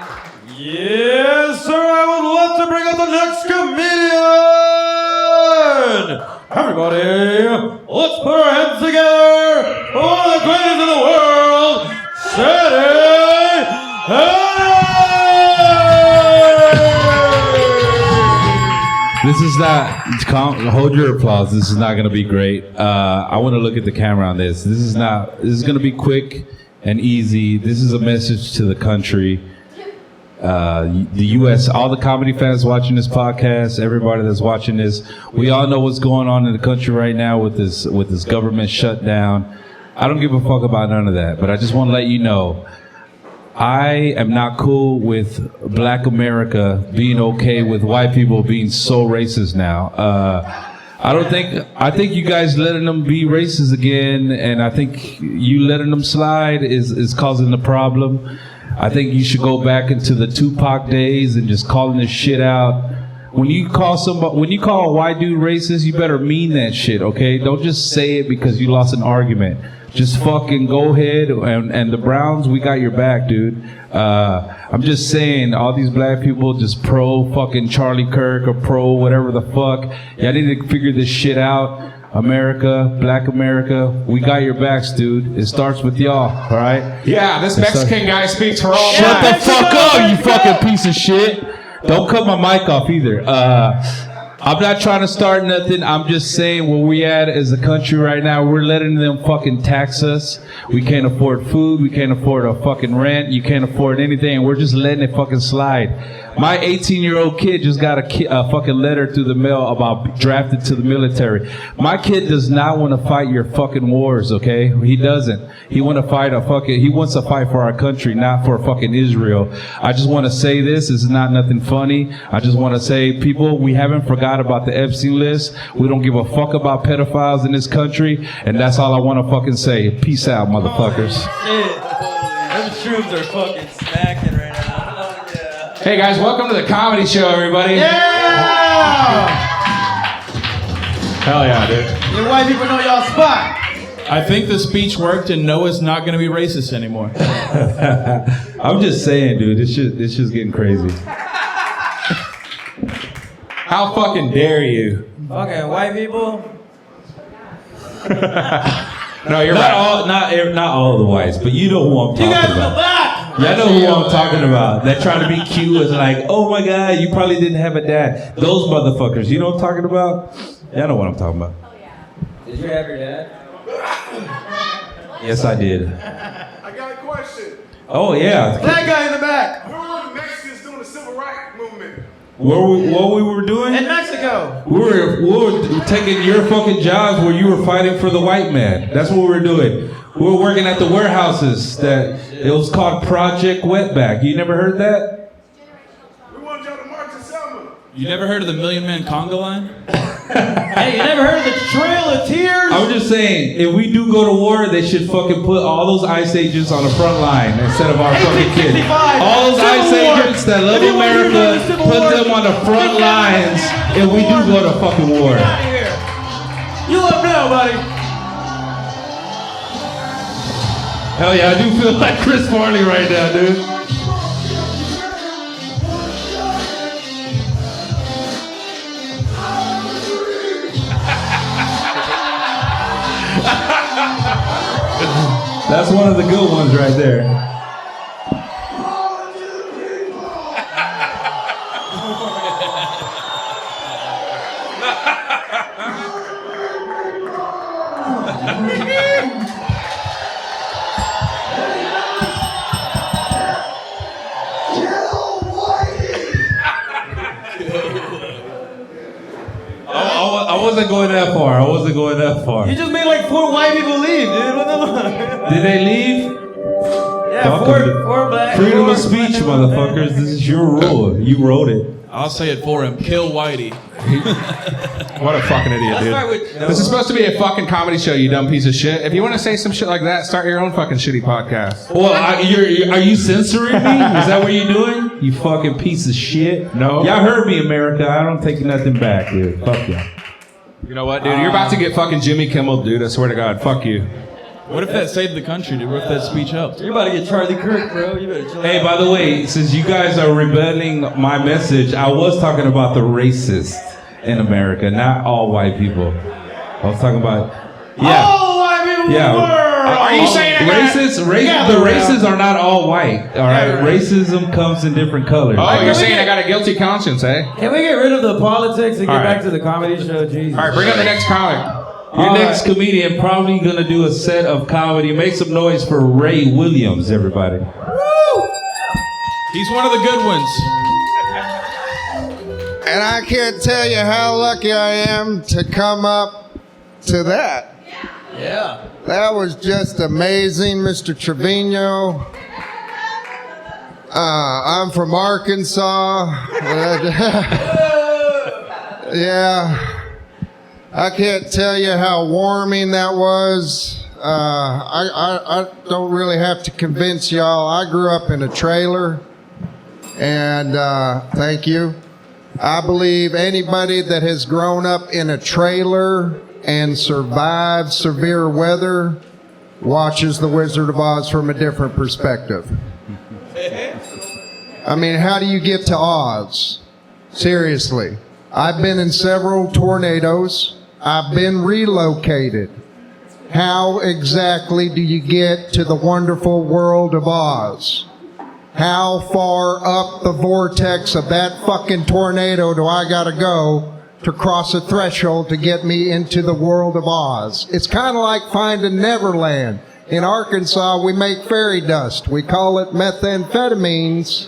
Yes, sir. I would love to bring up the next comedian. Everybody, let's put our hands together for one of the greatest in the world, This is not. Hold your applause. This is not going to be great. I want to look at the camera on this. This is going to be quick and easy. This is a message to the country. The U.S., all the comedy fans watching this podcast, everybody that's watching this, we all know what's going on in the country right now with this government shutdown. I don't give a fuck about none of that, but I just want to let you know, I am not cool with Black America being okay with white people being so racist now. I think you guys letting them be racist again, and I think you letting them slide is causing the problem. I think you should go back into the Tupac days and just calling this shit out. When you call a white dude racist, you better mean that shit, okay? Don't just say it because you lost an argument. Just fucking go ahead, and the Browns, we got your back, dude. I'm just saying, all these black people just pro fucking Charlie Kirk or pro whatever the fuck. Y'all need to figure this shit out. America, Black America, we got your backs, dude. It starts with y'all, all right? Yeah, this Mexican guy speaks for all. Shut the fuck up, you fucking piece of shit. Don't cut my mic off either. I'm not trying to start nothing. I'm just saying where we at as a country right now, we're letting them fucking tax us. We can't afford food. We can't afford a fucking rent. You can't afford anything. We're just letting it fucking slide. My 18-year-old kid just got a fucking letter through the mail about drafted to the military. My kid does not want to fight your fucking wars, okay? He doesn't. He wants to fight for our country, not for fucking Israel. I just want to say this is not nothing funny. I just want to say, people, we haven't forgot about the Epstein list. We don't give a fuck about pedophiles in this country, and that's all I want to fucking say. Peace out, motherfuckers. Those shrooms are fucking smacking right now. Hey guys, welcome to the comedy show, everybody. Yeah! Hell yeah, dude. Your white people know y'all spot. I think the speech worked, and Noah's not going to be racist anymore. I'm just saying, dude, this shit's getting crazy. How fucking dare you? Fucking white people. No, you're not right. Not all the whites, but you know who I'm talking You guys in the about. back. Y'all know who I'm talking about. That trying to be cute is like, oh my God, you probably didn't have a dad. Those motherfuckers, you know what I'm talking about? Y'all know what I'm talking about. Did you have your dad? Yes, I did. I got a question. Oh yeah. That guy in the back. Where were the Mexicans doing the civil rights movement? What we were doing? In Mexico. We were taking your fucking jobs where you were fighting for the white man. That's what we were doing. We were working at the warehouses that it was called Project Wetback. You never heard that? We wanted y'all to march in Selma. You never heard of the Million Man Conga Line? Hey, you never heard of the Trail of Tears? I'm just saying, if we do go to war, they should fucking put all those ice agents on the front line instead of our fucking kids. 1865, All those Civil ice War. agents that love If you want to America, hear about the Civil put War, them on the front get out of lines here. if we do go to fucking war. Get out of here. You let me know, buddy. Hell yeah, I do feel like Chris Farley right now, dude. That's one of the good ones right there. I wasn't going that far. I wasn't going that far. You just made like 4 white people leave, dude. What the Did they leave? Yeah, Fuck 4 black. Freedom 4 of speech, motherfuckers. This is your rule. You wrote it. I'll say it for him. Kill Whitey. What a fucking idiot, dude. This is supposed to be a fucking comedy show, you dumb piece of shit. If you want to say some shit like that, start your own fucking shitty podcast. Well, are you censoring me? Is that what you're doing? You fucking piece of shit. No. Y'all heard me, America. I don't take nothing back, dude. Fuck y'all. You know what, dude? You're about to get fucking Jimmy Kimmel, dude. I swear to God. Fuck you. What if that saved the country, dude? What if that speech helped? You're about to get Charlie Kirk, bro. You better chill Hey, out. by the way, since you guys are rebutting my message, I was talking about the racists in America, not all white people. I was talking about, All white people in the world. Are you saying the races are not all white, all right? Racism comes in different colors. Oh, you're saying I got a guilty conscience, eh? Can we get rid of the politics and get All right. back to the comedy show? Jesus. All right, bring up the next comic. Your next comedian probably gonna do a set of comedy. Make some noise for Ray Williams, everybody. He's one of the good ones. And I can't tell you how lucky I am to come up to that. Yeah. That was just amazing, Mr. Trevino. I'm from Arkansas. Yeah. I can't tell you how warming that was. I don't really have to convince y'all. I grew up in a trailer. And thank you. I believe anybody that has grown up in a trailer and survived severe weather watches The Wizard of Oz from a different perspective. I mean, how do you get to Oz? Seriously. I've been in several tornadoes. I've been relocated. How exactly do you get to the wonderful world of Oz? How far up the vortex of that fucking tornado do I gotta go to cross a threshold to get me into the world of Oz? It's kind of like finding Neverland. In Arkansas, we make fairy dust. We call it methamphetamines,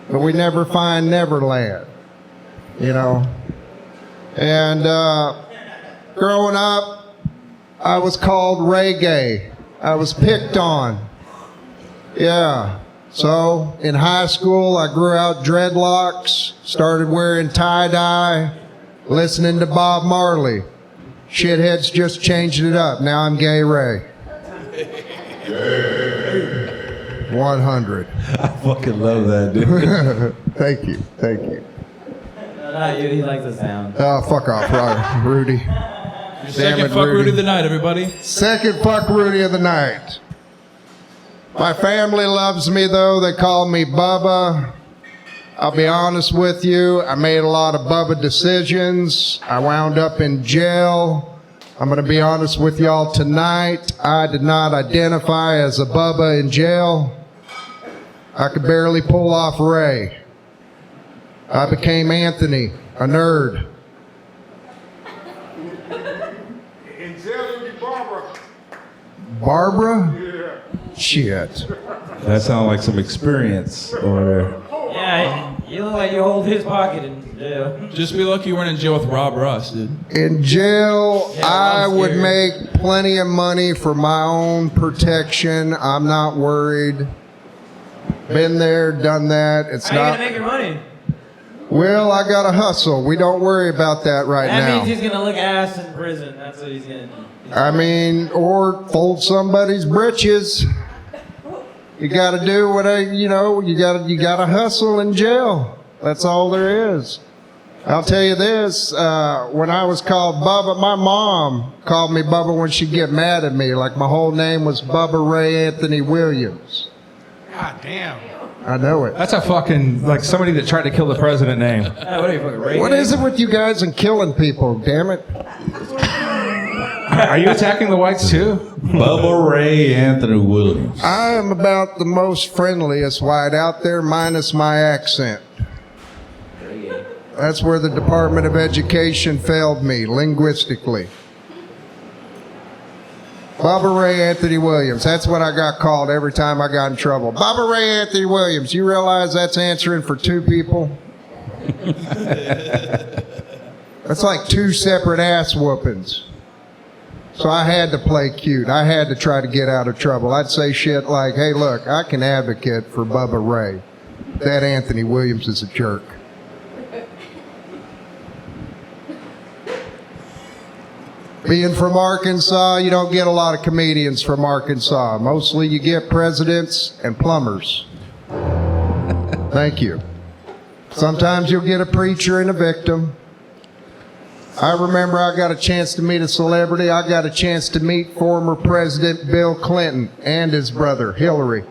but we never find Neverland, you know. And growing up, I was called reggae. I was picked on. Yeah. So in high school, I grew out dreadlocks, started wearing tie-dye, listening to Bob Marley. Shitheads just changed it up. Now I'm Gay Ray. 100. I fucking love that, dude. Thank you. Thank you. Not you. He likes the sound. Oh, fuck off, Rudy. Your second fuck Rudy of the night, everybody. Second fuck Rudy of the night. My family loves me, though. They call me Bubba. I'll be honest with you. I made a lot of Bubba decisions. I wound up in jail. I'm going to be honest with y'all tonight. I did not identify as a Bubba in jail. I could barely pull off Ray. I became Anthony, a nerd. In jail, you'll be Barbara. Barbara? Yeah. Shit. That sounds like some experience over there. Yeah, you look like you hold his pocket in jail. Just be lucky you weren't in jail with Rob Ross, dude. In jail, Yeah, I I'm would scared. make plenty of money for my own protection. I'm not worried. Been there, done that. It's How are you not. gonna make your money? Well, I got to hustle. We don't worry about that right That now. means he's gonna look ass in prison. That's what he's gonna do. I mean, or fold somebody's britches. You got to do what you got to hustle in jail. That's all there is. I'll tell you this, when I was called Bubba, my mom called me Bubba when she'd get mad at me. Like my whole name was Bubba Ray Anthony Williams. God damn. I know it. That's a fucking, like somebody that tried to kill the president name. What are you fucking Ray? What is it with you guys and killing people, damn it? Are you attacking the whites too? Bubba Ray Anthony Williams. I am about the most friendliest white out there, minus my accent. That's where the Department of Education failed me, linguistically. Bubba Ray Anthony Williams. That's what I got called every time I got in trouble. Bubba Ray Anthony Williams. You realize that's answering for two people? That's like two separate ass whoopings. So I had to play cute. I had to try to get out of trouble. I'd say shit like, hey, look, I can advocate for Bubba Ray. That Anthony Williams is a jerk. Being from Arkansas, you don't get a lot of comedians from Arkansas. Mostly you get presidents and plumbers. Thank you. Sometimes you'll get a preacher and a victim. I remember I got a chance to meet a celebrity. I got a chance to meet former President Bill Clinton and his brother, Hillary.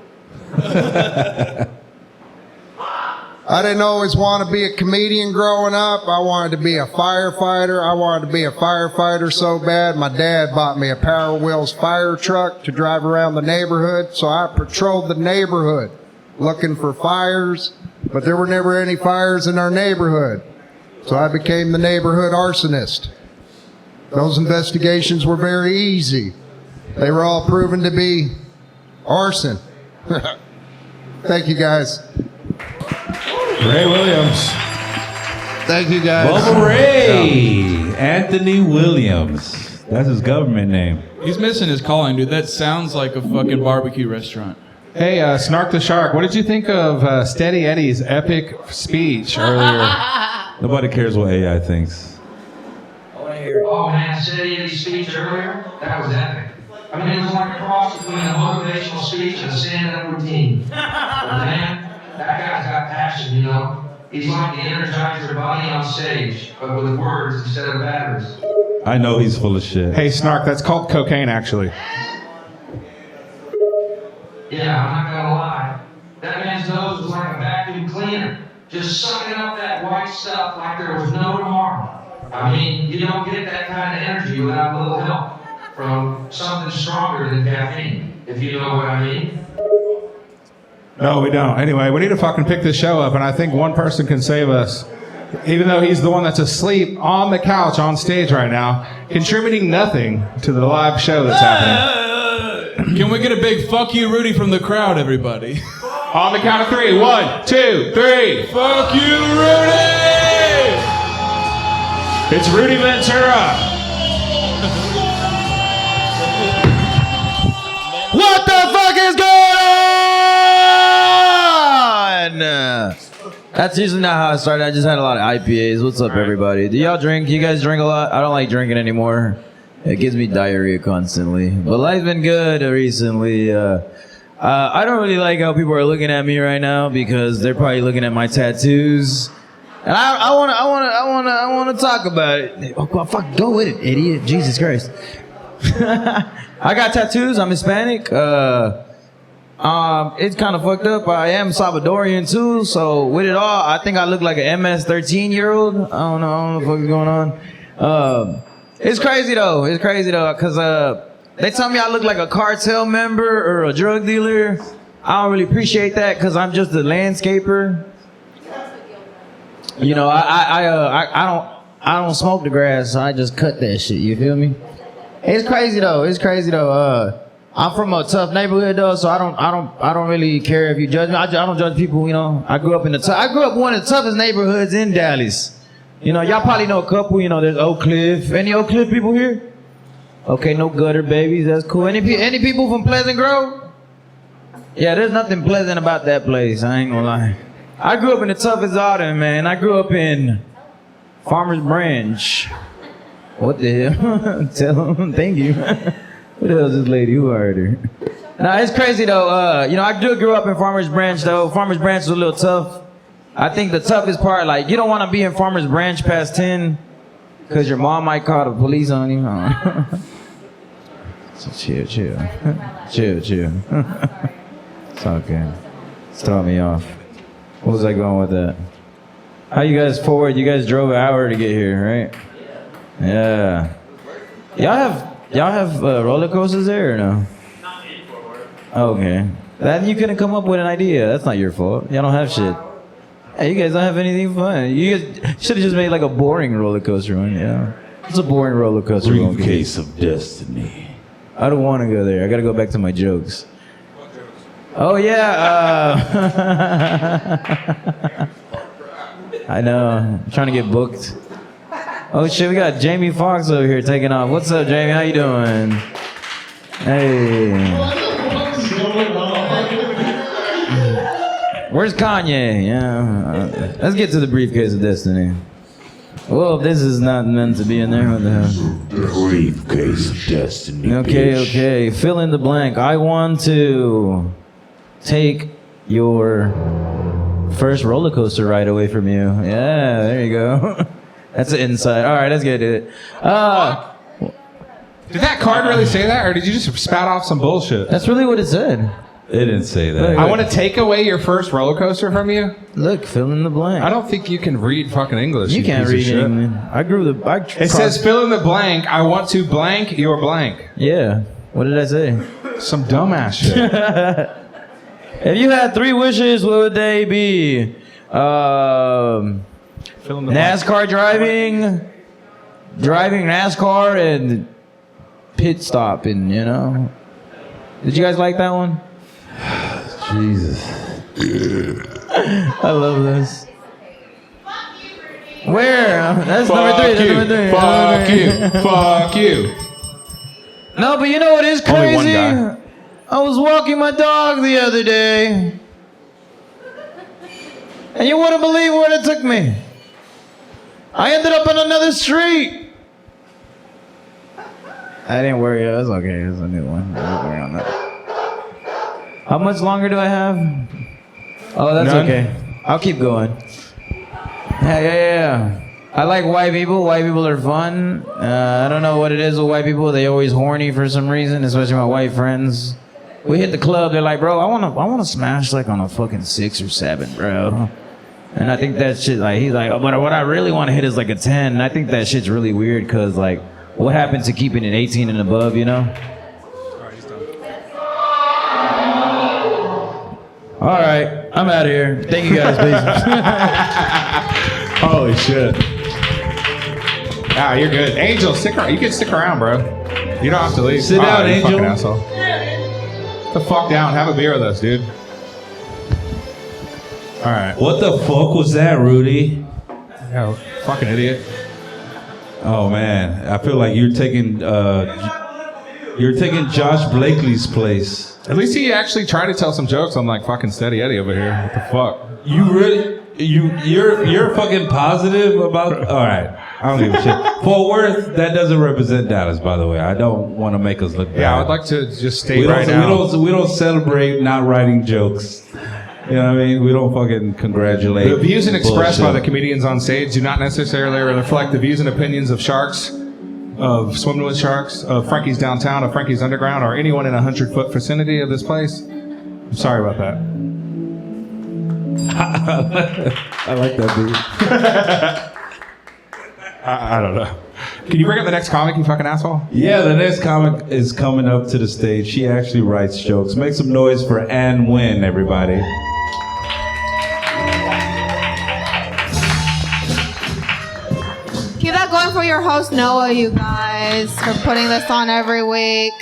I didn't always want to be a comedian growing up. I wanted to be a firefighter. I wanted to be a firefighter so bad. My dad bought me a Power Wheels fire truck to drive around the neighborhood. So I patrolled the neighborhood looking for fires, but there were never any fires in our neighborhood. So I became the neighborhood arsonist. Those investigations were very easy. They were all proven to be arson. Thank you, guys. Ray Williams. Thank you, guys. Bubba Ray Anthony Williams. That's his government name. He's missing his calling, dude. That sounds like a fucking barbecue restaurant. Hey, Snark the Shark, what did you think of Steady Eddie's epic speech earlier? Nobody cares what AI thinks. Oh man, Steady Eddie's speech earlier, that was epic. I mean, it was like a cross between a motivational speech and a stand-up routine. But man, that guy's got passion, you know. He's like the Energizer Bunny on stage, but with words instead of batteries. I know he's full of shit. Hey, Snark, that's called cocaine, actually. Yeah, I'm not gonna lie. That man's nose was like a vacuum cleaner, just sucking up that white stuff like there was no tomorrow. I mean, you don't get that kind of energy without a little help from something stronger than caffeine, if you know what I mean. No, we don't. Anyway, we need to fucking pick this show up, and I think one person can save us. Even though he's the one that's asleep on the couch on stage right now, contributing nothing to the live show that's happening. Can we get a big fuck you, Rudy, from the crowd, everybody? On the count of 3. 1, 2, 3. Fuck you, Rudy! It's Rudy Ventura. What the fuck is going on? That's usually not how I started. I just had a lot of IPAs. What's up, everybody? Do y'all drink? You guys drink a lot? I don't like drinking anymore. It gives me diarrhea constantly. But life's been good recently. I don't really like how people are looking at me right now because they're probably looking at my tattoos. And I wanna talk about it. Oh, well, fuck, go with it, idiot. Jesus Christ. I got tattoos. I'm Hispanic. It's kind of fucked up. I am Salvadorian too. So with it all, I think I look like an MS 13-year-old. I don't know what the fuck is going on. It's crazy though. It's crazy though, cause they tell me I look like a cartel member or a drug dealer. I don't really appreciate that, cause I'm just a landscaper. You know, I don't smoke the grass, so I just cut that shit. You feel me? It's crazy though. It's crazy though. I'm from a tough neighborhood though, so I don't really care if you judge me. I don't judge people. You know, I grew up in one of the toughest neighborhoods in Dallas. You know, y'all probably know a couple. You know, there's Oak Cliff. Any Oak Cliff people here? Okay, no gutter babies. That's cool. Any people from Pleasant Grove? Yeah, there's nothing pleasant about that place. I ain't gonna lie. I grew up in the toughest autumn, man. I grew up in Farmers Branch. What the hell? Tell them. Thank you. Who the hell is this lady? Who hired her? Nah, it's crazy though. You know, I grew up in Farmers Branch though. Farmers Branch is a little tough. I think the toughest part, like, you don't want to be in Farmers Branch past 10 because your mom might call the police on you. So chill. Chill. It's okay. It's throwing me off. What was I going with that? How you guys forward? You guys drove an hour to get here, right? Yeah. Y'all have roller coasters there or no? Not in Fort Worth. Okay. Then you couldn't come up with an idea. That's not your fault. Y'all don't have shit. Hey, you guys don't have anything fun. You guys should have just made like a boring roller coaster one. Yeah. It's a boring roller coaster. Briefcase of destiny. I don't want to go there. I got to go back to my jokes. Oh yeah. I know. I'm trying to get booked. Oh shit, we got Jamie Foxx over here taking off. What's up, Jamie? How you doing? Hey. Where's Kanye? Yeah. Let's get to the briefcase of destiny. Well, this is not meant to be in there. What the hell? Briefcase of destiny. Okay. Fill in the blank. I want to take your first roller coaster ride away from you. Yeah, there you go. That's an insight. All right, let's get it. Did that card really say that, or did you just spout off some bullshit? That's really what it said. It didn't say that. I want to take away your first roller coaster from you. Look, fill in the blank. I don't think you can read fucking English. You can't read English. It says fill in the blank. I want to blank your blank. Yeah. What did I say? Some dumbass shit. If you had 3 wishes, what would they be? NASCAR driving NASCAR, and pit stopping, you know? Did you guys like that one? Jesus. I love this. Where? That's number 3. That's number 3. Fuck you. No, but you know what is crazy? Only one guy. I was walking my dog the other day, and you wouldn't believe where it took me. I ended up on another street. I didn't worry. That's okay. It's a new one. I didn't worry on that. How much longer do I have? Oh, that's None. okay. I'll keep going. Yeah. I like white people. White people are fun. I don't know what it is with white people. They always horny for some reason, especially my white friends. We hit the club. They're like, bro, I wanna smash like on a fucking 6 or 7, bro. And I think that shit, like, he's like, but what I really want to hit is like a 10. And I think that shit's really weird because, like, what happened to keeping it 18 and above, you know? All right, I'm out of here. Thank you guys, please. Holy shit. Ah, you're good. Angel, stick around. You can stick around, bro. You don't have to leave. Sit down, you Angel. Fucking asshole. Get the fuck down. Have a beer with us, dude. All right. What the fuck was that, Rudy? Yeah, fucking idiot. Oh man, I feel like you're taking Josh Blakely's place. At least he actually tried to tell some jokes on like fucking Steady Eddie over here. What the fuck? You really, you're fucking positive about. All right, I don't give a shit. Fort Worth, that doesn't represent Dallas, by the way. I don't want to make us look bad. Yeah, I would like to just state right now. We don't celebrate not writing jokes. You know what I mean? We don't fucking congratulate. The views and expressed by the bullshit. comedians on stage do not necessarily reflect the views and opinions of sharks, of swimming with sharks, of Frankie's Downtown, of Frankie's Underground, or anyone in a 100-foot vicinity of this place. I'm sorry about that. I like that dude. I don't know. Can you bring up the next comic, you fucking asshole? Yeah, the next comic is coming up to the stage. She actually writes jokes. Make some noise for Ann Wynn, everybody. Keep that going for your host, Noah, you guys, for putting this on every week.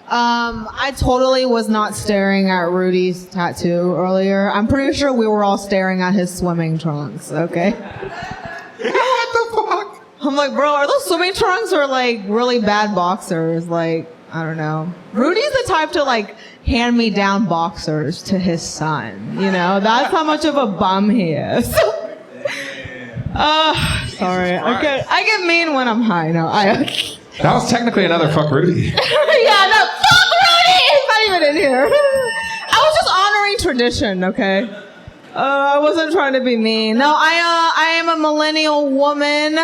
I totally was not staring at Rudy's tattoo earlier. I'm pretty sure we were all staring at his swimming trunks, okay? What the fuck? I'm like, bro, are those swimming trunks or like really bad boxers? Like, I don't know. Rudy's the type to like hand me down boxers to his son, you know? That's how much of a bum he is. Sorry. I get mean when I'm high. No, That was technically another fuck Rudy. yeah, no, fuck Rudy! He's not even in here. I was just honoring tradition, okay? I wasn't trying to be mean. No, I am a millennial woman,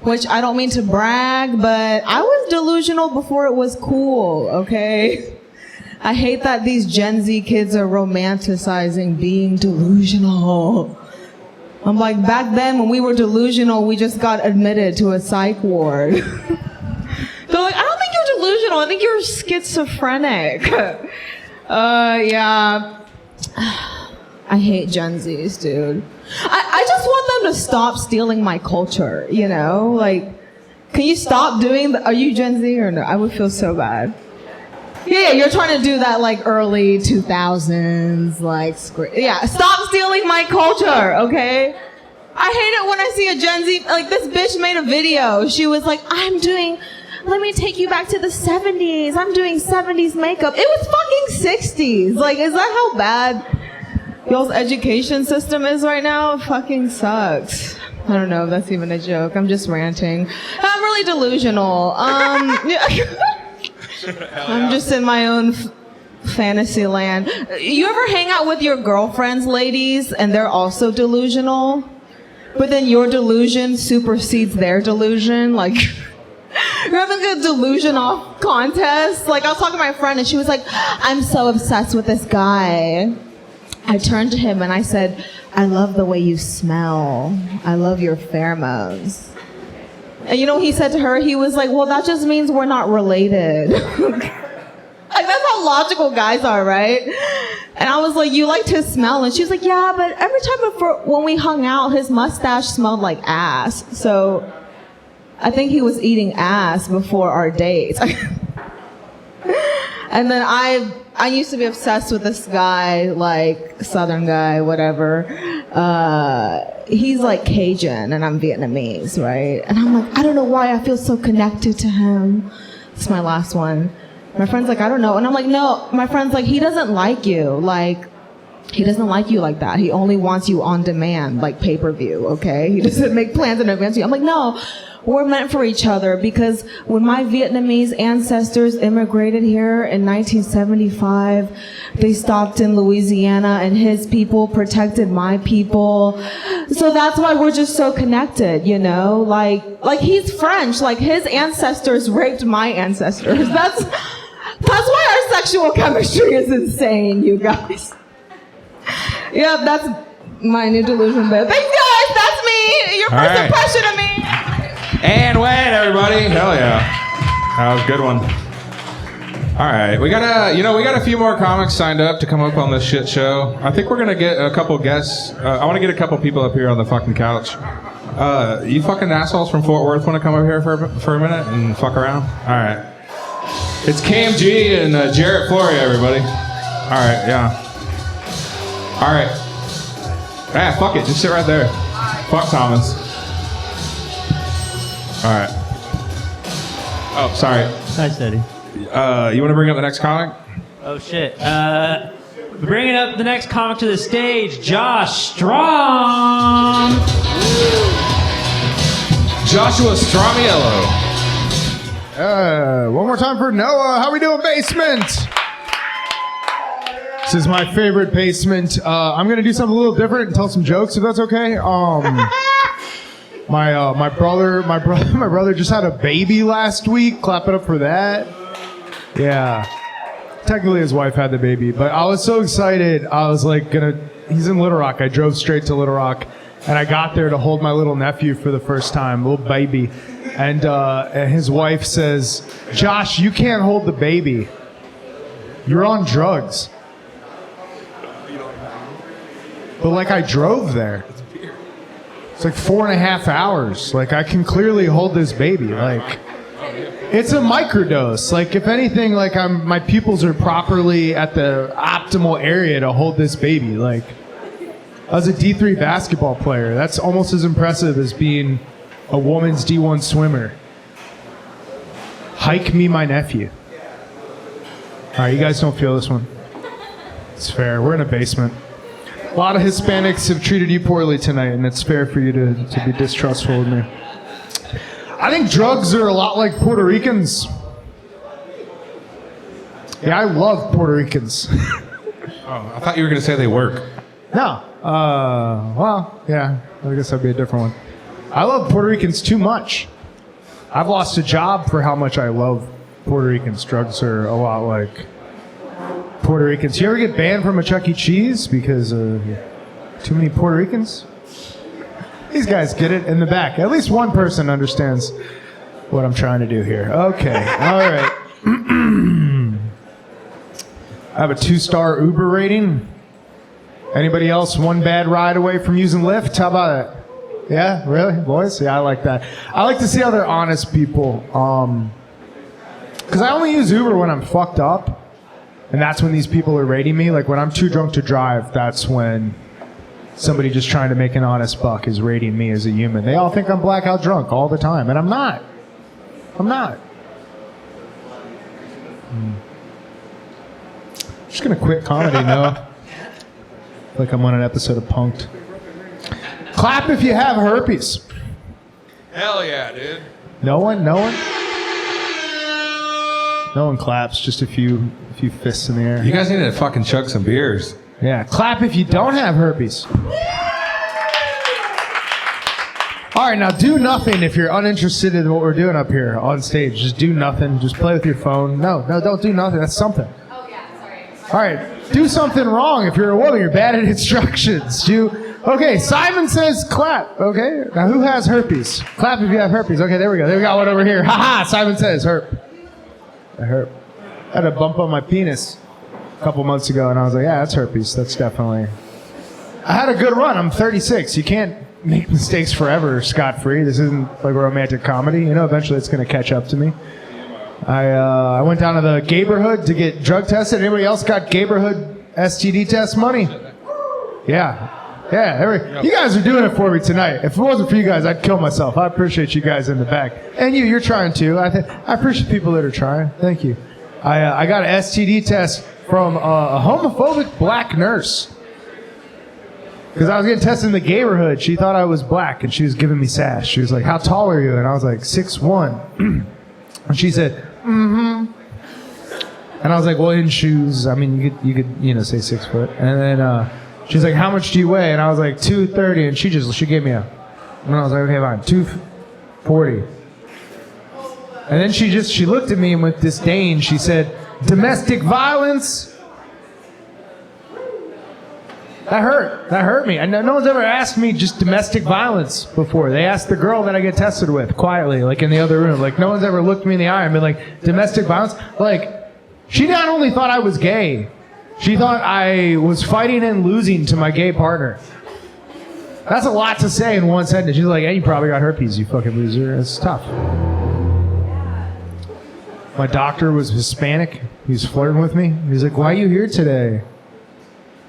which I don't mean to brag, but I was delusional before it was cool, okay? I hate that these Gen Z kids are romanticizing being delusional. I'm like, back then when we were delusional, we just got admitted to a psych ward. They're like, I don't think you're delusional. I think you're schizophrenic. Yeah. I hate Gen Zs, dude. I just want them to stop stealing my culture, you know? Like, can you stop doing are you Gen Z or no? I would feel so bad. Yeah, you're trying to do that like early 2000s, like, yeah, stop stealing my culture, okay? I hate it when I see a Gen Z, like this bitch made a video. She was like, let me take you back to the 70s. I'm doing 70s makeup. It was fucking 60s. Like, is that how bad y'all's education system is right now? It fucking sucks. I don't know if that's even a joke. I'm just ranting. I'm really delusional. I'm just in my own fantasy land. You ever hang out with your girlfriends, ladies, and they're also delusional? But then your delusion supersedes their delusion? Like, you're having a delusion off contest? Like, I was talking to my friend, and she was like, I'm so obsessed with this guy. I turned to him, and I said, I love the way you smell. I love your pheromones. And you know what he said to her? He was like, well, that just means we're not related. Like, that's how logical guys are, right? And I was like, you liked his smell? And she was like, yeah, but every time when we hung out, his mustache smelled like ass. So I think he was eating ass before our date. And then I used to be obsessed with this guy, like Southern guy, whatever. He's like Cajun and I'm Vietnamese, right? And I'm like, I don't know why I feel so connected to him. It's my last one. My friend's like, I don't know. And I'm like, no. My friend's like, he doesn't like you. Like, he doesn't like you like that. He only wants you on demand, like pay-per-view, okay? He doesn't make plans in advance. I'm like, no. We're meant for each other because when my Vietnamese ancestors immigrated here in 1975, they stopped in Louisiana and his people protected my people. So that's why we're just so connected, you know? Like he's French, like his ancestors raped my ancestors. That's why our sexual chemistry is insane, you guys. Yeah, that's my new delusion bit. Thanks guys, that's me. Your first impression of me. And wait, everybody. Hell yeah. That was a good one. All right. We got a few more comics signed up to come up on this shit show. I think we're going to get a couple guests. I want to get a couple people up here on the fucking couch. You fucking assholes from Fort Worth want to come up here for a minute and fuck around? All right. It's KMG and Jarrett Flory, everybody. All right. Yeah. All right. Ah, fuck it. Just sit right there. Fuck Thomas. All right. Oh, sorry. Hi, Steady. You want to bring up the next comic? Oh, shit. Bringing up the next comic to the stage, Josh Strom. Joshua Stromiello. One more time for Noah. How we doing, basement? This is my favorite basement. I'm going to do something a little different and tell some jokes, if that's okay. My brother just had a baby last week. Clap it up for that. Yeah. Technically his wife had the baby, but I was so excited. I was like he's in Little Rock. I drove straight to Little Rock And I got there to hold my little nephew for the first time, little baby. And his wife says, Josh, you can't hold the baby. You're on drugs. But like I drove there. It's like 4.5 hours. Like I can clearly hold this baby. Like it's a microdose. Like if anything, like my pupils are properly at the optimal area to hold this baby. Like I was a D3 basketball player. That's almost as impressive as being a woman's D1 swimmer. Hike me my nephew. All right, you guys don't feel this one. It's fair. We're in a basement. A lot of Hispanics have treated you poorly tonight, and it's fair for you to be distrustful of me. I think drugs are a lot like Puerto Ricans. Yeah, I love Puerto Ricans. Oh, I thought you were going to say they work. No. Well, yeah, I guess that'd be a different one. I love Puerto Ricans too much. I've lost a job for how much I love Puerto Ricans. Drugs are a lot like Puerto Ricans. You ever get banned from a Chuck E. Cheese because too many Puerto Ricans? These guys get it in the back. At least one person understands what I'm trying to do here. Okay, all right. I have a 2-star Uber rating. Anybody else one bad ride away from using Lyft? How about it? Yeah, really, boys? Yeah, I like that. I like to see other honest people. Because I only use Uber when I'm fucked up. And that's when these people are rating me. Like when I'm too drunk to drive, that's when somebody just trying to make an honest buck is rating me as a human. They all think I'm blackout drunk all the time, and I'm not. I'm not. I'm just gonna quit comedy now. Like I'm on an episode of Punk'd. Clap if you have herpes. Hell yeah, dude. No one? No one? No one claps, just a few fists in the air. You guys need to fucking chug some beers. Yeah, clap if you don't have herpes. All right, now do nothing if you're uninterested in what we're doing up here on stage. Just do nothing. Just play with your phone. No, don't do nothing. That's something. Oh, yeah, sorry. All right, do something wrong if you're a woman. You're bad at instructions. Okay, Simon says clap. Okay, now who has herpes? Clap if you have herpes. Okay, there we go. There we got one over here. Ha-ha, Simon says herp. I had a bump on my penis a couple months ago, and I was like, yeah, that's herpes. That's definitely... I had a good run. I'm 36. You can't make mistakes forever scot-free. This isn't like a romantic comedy. You know, eventually it's going to catch up to me. I went down to the neighborhood to get drug tested. Anybody else got neighborhood STD test money? Yeah. Yeah, you guys are doing it for me tonight. If it wasn't for you guys, I'd kill myself. I appreciate you guys in the back. And you're trying too. I appreciate people that are trying. Thank you. I got an STD test from a homophobic black nurse. Because I was getting tested in the neighborhood. She thought I was black, and she was giving me sass. She was like, how tall are you? And I was like, 6'1". And she said, mm-hmm. And I was like, well, in shoes. I mean, you could say 6 foot. And then... she's like, how much do you weigh? And I was like, 230. And she gave me and I was like, okay, fine, 240. And then she looked at me and with disdain, she said, domestic violence? That hurt me. And no one's ever asked me just domestic violence before. They asked the girl that I get tested with quietly, like in the other room. Like no one's ever looked me in the eye and been like, domestic violence? Like, she not only thought I was gay, she thought I was fighting and losing to my gay partner. That's a lot to say in one sentence. She's like, hey, you probably got herpes, you fucking loser. It's tough. My doctor was Hispanic. He was flirting with me. He's like, why are you here today?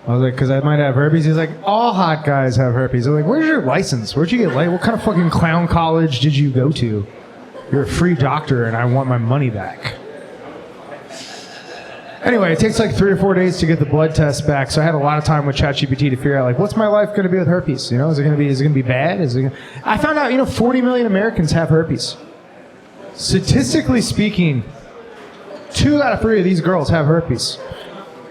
I was like, because I might have herpes. He's like, all hot guys have herpes. I'm like, where's your license? Where'd you get licensed? What kind of fucking clown college did you go to? You're a free doctor and I want my money back. Anyway, it takes like 3 or 4 days to get the blood test back, so I had a lot of time with ChatGPT to figure out, like, what's my life going to be with herpes? You know, is it going to be bad? I found out, 40 million Americans have herpes. Statistically speaking, 2 out of 3 of these girls have herpes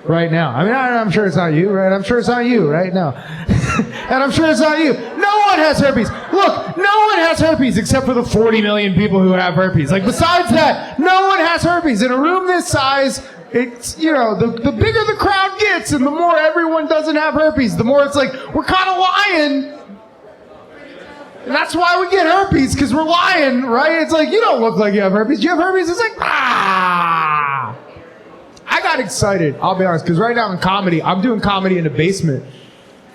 right now. I mean, I'm sure it's not you, right? I'm sure it's not you right now. And I'm sure it's not you. No one has herpes. Look, no one has herpes except for the 40 million people who have herpes. Like, besides that, no one has herpes. In a room this size... It's, the bigger the crowd gets and the more everyone doesn't have herpes, the more it's like, we're kind of lying. And that's why we get herpes, because we're lying, right? It's like, you don't look like you have herpes. Do you have herpes? It's like, I got excited, I'll be honest, because right now in comedy, I'm doing comedy in a basement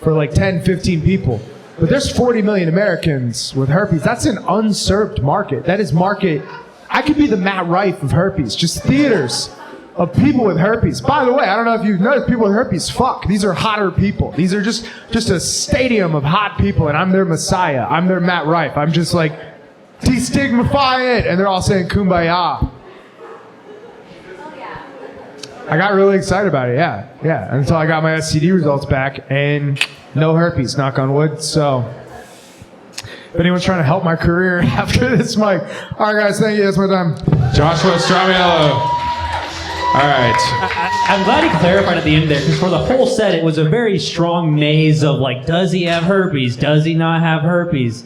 for like 10, 15 people. But there's 40 million Americans with herpes. That's an unserved market. That is market. I could be the Matt Rife of herpes. Just theaters of people with herpes. By the way, I don't know if you've noticed, people with herpes, fuck. These are hotter people. These are just a stadium of hot people, and I'm their messiah. I'm their Matt Rife. I'm just like, destigmify it. And they're all saying kumbaya. I got really excited about it, yeah. Until I got my STD results back, and no herpes, knock on wood. So, if anyone's trying to help my career after this mic. All right, guys, thank you. That's my time. Joshua Stramiello. All right. I'm glad he clarified at the end there, because for the whole set, it was a very strong maze of like, does he have herpes? Does he not have herpes?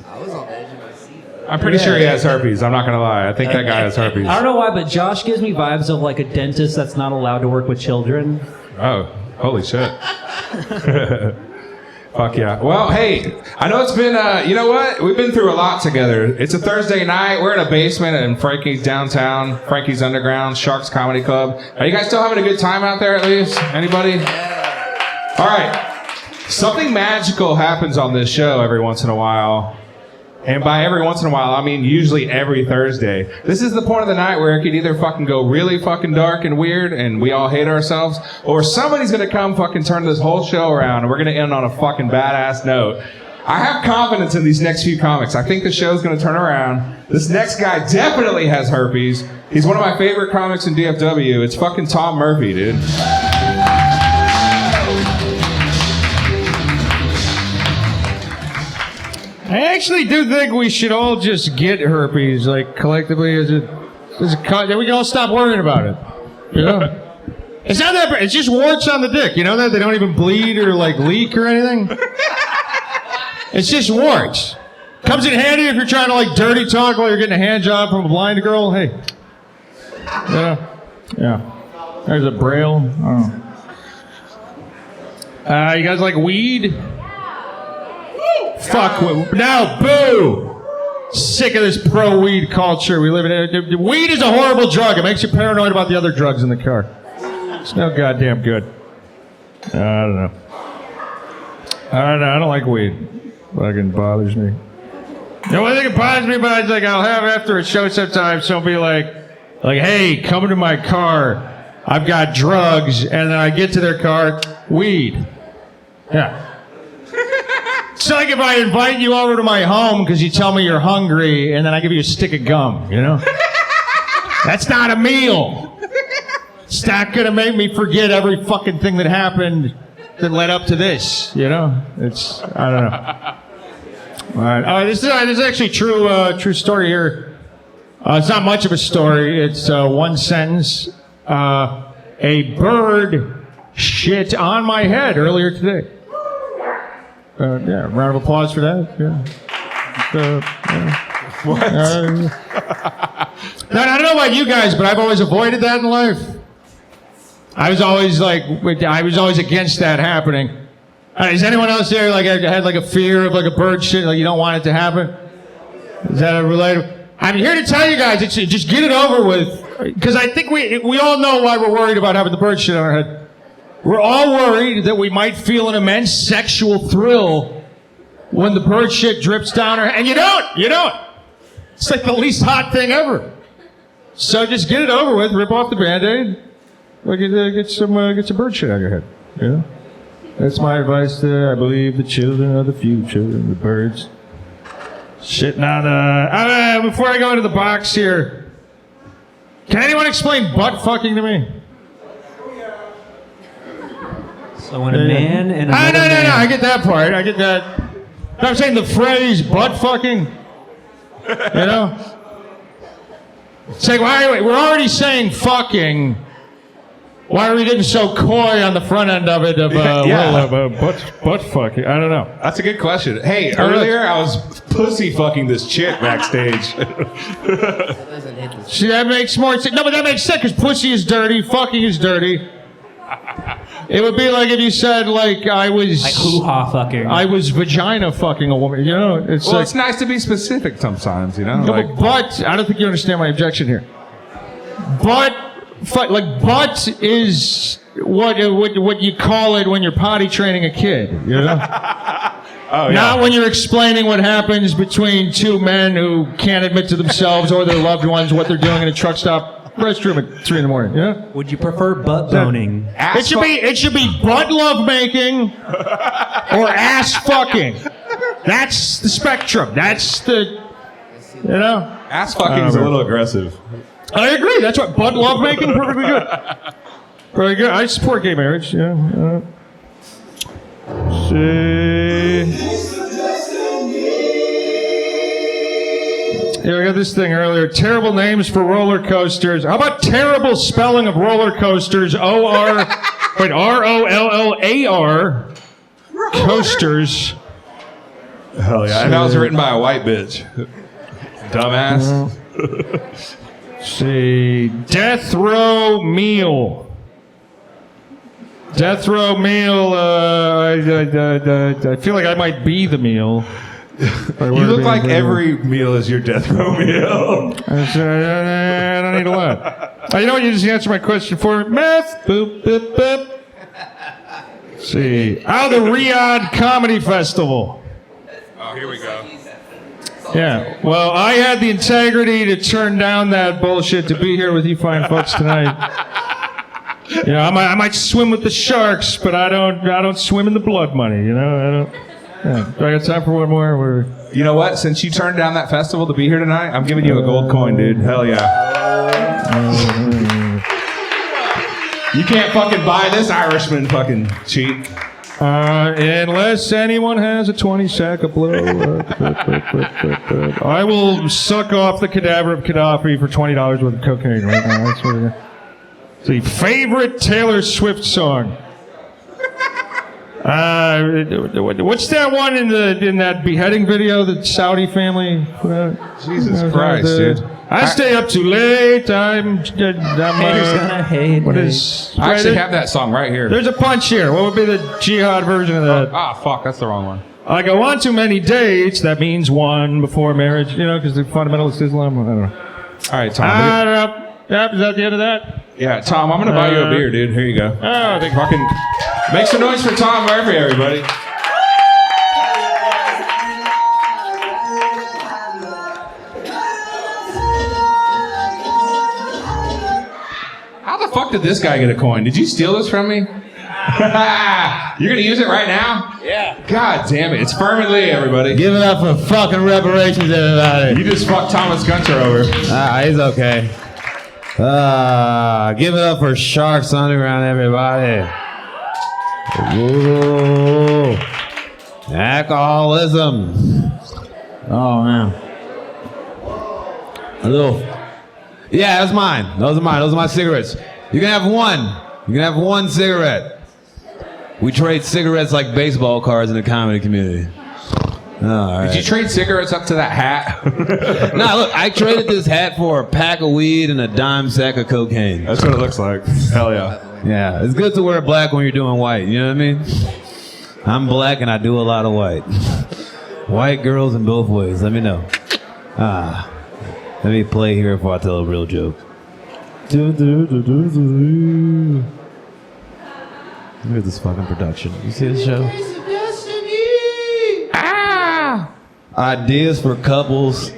I'm pretty sure he has herpes. I'm not going to lie. I think that guy has herpes. I don't know why, but Josh gives me vibes of like a dentist that's not allowed to work with children. Oh, holy shit. Fuck yeah. Well, hey, I know it's been, you know what? We've been through a lot together. It's a Thursday night. We're in a basement in Frankie's downtown, Frankie's Underground, Sharks Comedy Club. Are you guys still having a good time out there at least? Anybody? All right. Something magical happens on this show every once in a while. And by every once in a while, I mean usually every Thursday. This is the point of the night where it could either fucking go really fucking dark and weird and we all hate ourselves, or somebody's gonna come fucking turn this whole show around and we're gonna end on a fucking badass note. I have confidence in these next few comics. I think the show's gonna turn around. This next guy definitely has herpes. He's one of my favorite comics in DFW. It's fucking Tom Murphy, dude. I actually do think we should all just get herpes, like collectively as a we can all stop worrying about it. You know, it's not that bad. It's just warts on the dick. You know that they don't even bleed or like leak or anything. It's just warts. Comes in handy if you're trying to like dirty talk while you're getting a hand job from a blind girl. Hey, yeah. There's a braille. Oh. You guys like weed? Fuck, now, boo! Sick of this pro-weed culture we live in. Weed is a horrible drug. It makes you paranoid about the other drugs in the car. It's no goddamn good. I don't know. I don't like weed. Fucking bothers me. You know, one thing that bothers me about it is like I'll have after a show sometimes, somebody like, hey, come into my car. I've got drugs, and then I get to their car, weed. Yeah. It's like if I invite you over to my home because you tell me you're hungry and then I give you a stick of gum, you know? That's not a meal. It's not going to make me forget every fucking thing that happened that led up to this, you know? I don't know. All right. This is actually true story here. It's not much of a story. It's one sentence. A bird shit on my head earlier today. Round of applause for that. Yeah. What? I don't know about you guys, but I've always avoided that in life. I was always against that happening. Is anyone else there had like a fear of like a bird shit, like you don't want it to happen? Is that a related? I'm here to tell you guys, just get it over with, because I think we all know why we're worried about having the bird shit on our head. We're all worried that we might feel an immense sexual thrill when the bird shit drips down our head. And you don't. It's like the least hot thing ever. So just get it over with, rip off the Band-Aid, get some bird shit out of your head. You know? That's my advice to, I believe, the children of the future, the birds. Shitting on before I go into the box here, can anyone explain butt fucking to me? So when a man and another man... No, I get that part. I get that. I'm saying the phrase butt fucking. You know? It's like, wait, we're already saying fucking. Why are we getting so coy on the front end of it butt fucking? I don't know. That's a good question. Hey, earlier I was pussy fucking this chick backstage. See, that makes more sense. No, but that makes sense because pussy is dirty, fucking is dirty. It would be like if you said, like, I was... Like hoo-ha fucking. I was vagina fucking a woman, you know? It's Well, like... it's nice to be specific sometimes, you know? No, Like, but I don't think you understand my objection here. But is what you call it when you're potty training a kid, you know? oh, yeah. Not when you're explaining what happens between two men who can't admit to themselves or their loved ones what they're doing in a truck stop restroom at 3 a.m. You know? Would you prefer butt boning? It should be butt love making or ass fucking. That's the spectrum. That's the, you know. Ass fucking is a little aggressive. I agree. That's what butt love making. Perfectly good. Very good. I support gay marriage. Yeah. See. Yeah, I got this thing earlier. Terrible names for roller coasters. How about terrible spelling of roller coasters? R-O-L-L-A-R. Coasters. Hell yeah. And that was written by a white bitch. Dumbass. See. Death Row Meal. Death Row Meal. I feel like I might be the meal. You look like every meal is your death row meal. I don't need a lot. You know what? You just answered my question for meth. Boop, boop, boop. See. Oh, the Riyadh Comedy Festival. Oh, here we go. Yeah. Well, I had the integrity to turn down that bullshit to be here with you fine folks tonight. Yeah, I might swim with the sharks, but I don't swim in the blood money. You know, I don't. Yeah. Do I got time for one more? You know what? Since you turned down that festival to be here tonight, I'm giving you a gold coin, dude. Hell yeah. You can't fucking buy this Irishman fucking cheat. Unless anyone has a 20-sack of blow. I will suck off the cadaver of Gaddafi for $20 worth of cocaine right now. That's what it is. See, favorite Taylor Swift song. What's that one in that beheading video that Saudi family put out? Jesus Christ, dude! I stay up too late. Haters gonna hate. What is? I actually have that song right here. There's a punch here. What would be the jihad version of that? Fuck, that's the wrong one. I go on too many dates. That means one before marriage. You know, because the fundamentalist Islam. I don't know. All right, Tom. I don't know. Yep, is that the end of that? Yeah, Tom, I'm gonna buy you a beer, dude. Here you go. Oh, they fucking make some noise for Tom Murphy, everybody. How the fuck did this guy get a coin? Did you steal this from me? You're gonna use it right now? Yeah. God damn it! It's Furman Lee, everybody. Give it up for fucking reparations, everybody. You just fucked Thomas Gunter over. He's okay. Give it up for Sharks Underground, everybody. Ooh. Alcoholism. Oh, man. A little. Yeah, that's mine. Those are mine. Those are my cigarettes. You can have one. You can have one cigarette. We trade cigarettes like baseball cards in the comedy community. All right. Did you trade cigarettes up to that hat? Nah, look, I traded this hat for a pack of weed and a dime sack of cocaine. That's what it looks like. Hell yeah. Yeah, it's good to wear black when you're doing white, you know what I mean? I'm black and I do a lot of white. White girls in both ways, let me know. Let me play here before I tell a real joke. Look at this fucking production. You see this show? Ideas for couples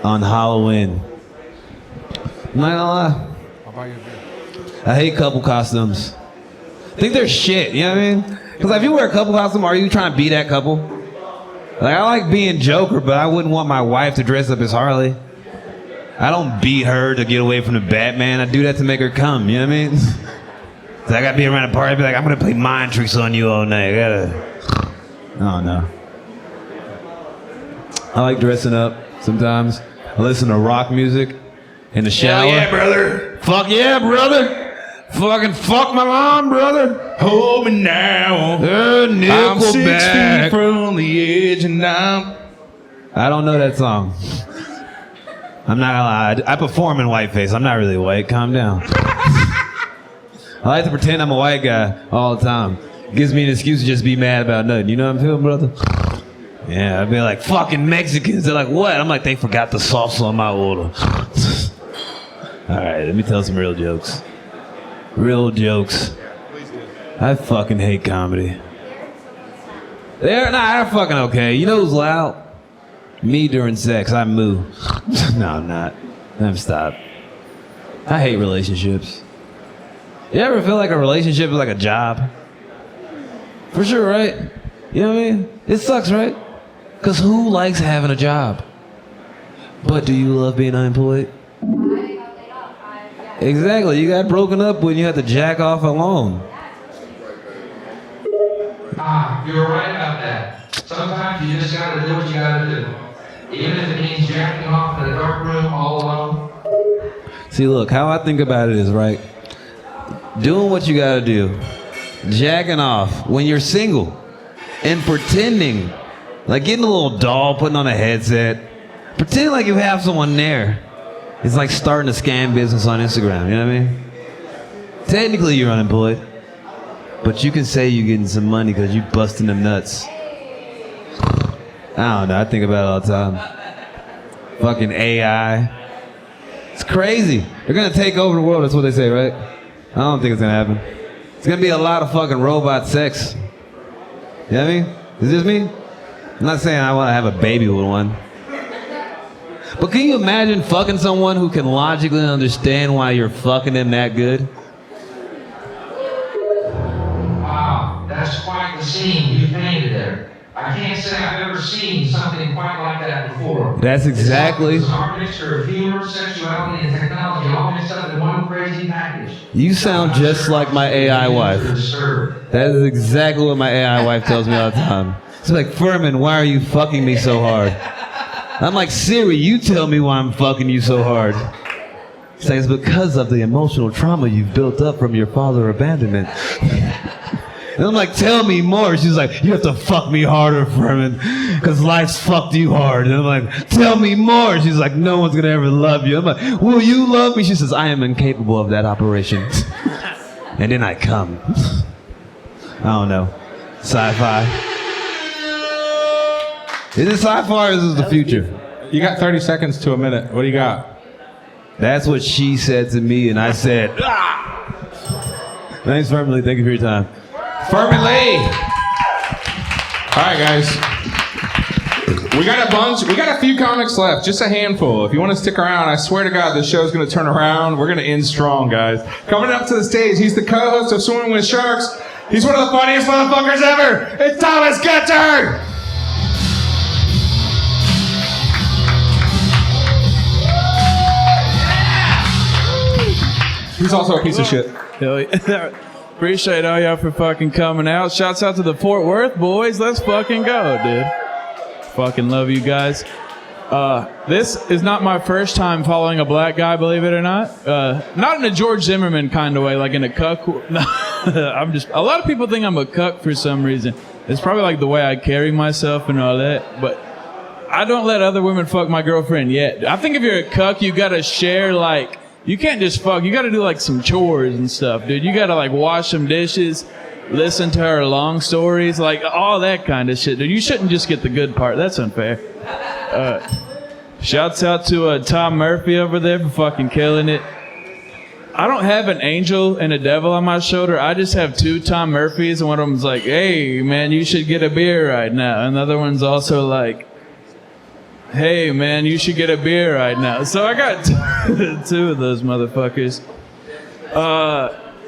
on Halloween. I'm not gonna lie. I hate couple costumes. I think they're shit, you know what I mean? Because if you wear a couple costume, are you trying to be that couple? Like, I like being Joker, but I wouldn't want my wife to dress up as Harley. I don't beat her to get away from the Batman. I do that to make her come, you know what I mean? So I gotta be around a party and be like, I'm gonna play mind tricks on you all night. I don't know. I like dressing up sometimes. I listen to rock music in the shower. Hell yeah, brother. Fuck yeah, brother. Fucking fuck my mom, brother. Hold me now. I'm 6 feet from the edge and I'm... I don't know that song. I'm not gonna lie. I perform in whiteface. I'm not really white. Calm down. I like to pretend I'm a white guy all the time. Gives me an excuse to just be mad about nothing. You know what I'm feeling, brother? Yeah, I'd be like, fucking Mexicans. They're like, what? I'm like, they forgot the salsa on my order. All right, let me tell some real jokes. Real jokes. I fucking hate comedy. They're fucking okay. You know who's loud? Me during sex. I moo. No, I'm not. Stop. I hate relationships. You ever feel like a relationship is like a job? For sure, right? You know what I mean? It sucks, right? Because who likes having a job? But do you love being unemployed? Exactly. You got broken up when you had to jack off alone. You're right about that. Sometimes you just gotta do what you gotta do. Even if it means jacking off in a dark room all alone. See, look, how I think about it is, right? Doing what you gotta do. Jacking off when you're single. And pretending. Like getting a little doll, putting on a headset. Pretend like you have someone there. It's like starting a scam business on Instagram, you know what I mean? Technically you're unemployed. But you can say you're getting some money because you busting them nuts. I don't know, I think about it all the time. Fucking AI. It's crazy. They're gonna take over the world, that's what they say, right? I don't think it's gonna happen. It's gonna be a lot of fucking robot sex. You know what I mean? Is this me? I'm not saying I wanna have a baby with one. But can you imagine fucking someone who can logically understand why you're fucking them that good? Wow, that's quite the scene you painted there. I can't say I've ever seen something quite like that before. That's exactly. It's our mixture of humor, sexuality, and technology all mixed up in one crazy package. You sound just like my AI wife. That is exactly what my AI wife tells me all the time. She's like, Furman, why are you fucking me so hard? I'm like, Siri, you tell me why I'm fucking you so hard. She's like, it's because of the emotional trauma you've built up from your father abandonment. And I'm like, tell me more. She's like, you have to fuck me harder, Furman, because life's fucked you hard. And I'm like, tell me more. She's like, no one's going to ever love you. I'm like, will you love me? She says, I am incapable of that operation. And then I come. I don't know. Sci-fi. Is it sci-fi or is this the future? You got 30 seconds to a minute. What do you got? That's what she said to me, and I said, ah! Thanks, Furman Lee. Thank you for your time. Furman Lee! All right, guys. We got a bunch. We got a few comics left, just a handful. If you want to stick around, I swear to God, this show's going to turn around. We're going to end strong, guys. Coming up to the stage, he's the co-host of Swimming with Sharks. He's one of the funniest motherfuckers ever. It's Thomas Gutter! He's also a piece of shit. Appreciate all y'all for fucking coming out. Shouts out to the Fort Worth boys. Let's fucking go, dude. Fucking love you guys. This is not my first time following a black guy, believe it or not. Not in a George Zimmerman kind of way, like in a cuck. I'm just. A lot of people think I'm a cuck for some reason. It's probably like the way I carry myself and all that. But I don't let other women fuck my girlfriend yet. I think if you're a cuck, you gotta share like. You can't just fuck. You gotta do like some chores and stuff, dude. You gotta like wash some dishes, listen to her long stories, like all that kind of shit, dude. You shouldn't just get the good part. That's unfair. Shouts out to Tom Murphy over there for fucking killing it. I don't have an angel and a devil on my shoulder. I just have two Tom Murphys, and one of them's like, hey, man, you should get a beer right now. And the other one's also like, hey, man, you should get a beer right now. So I got two of those motherfuckers.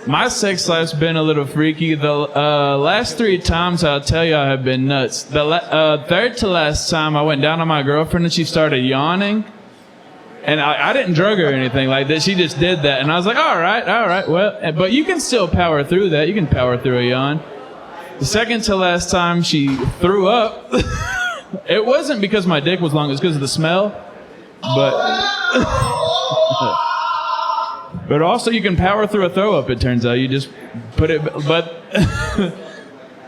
My sex life's been a little freaky. The last 3 times I'll tell you I have been nuts. The third to last time I went down on my girlfriend and she started yawning. And I didn't drug her or anything like that. She just did that. And I was like, all right, well. But you can still power through that. You can power through a yawn. The second to last time she threw up. It wasn't because my dick was long, it was because of the smell. But also you can power through a throw up, it turns out. You just put it, but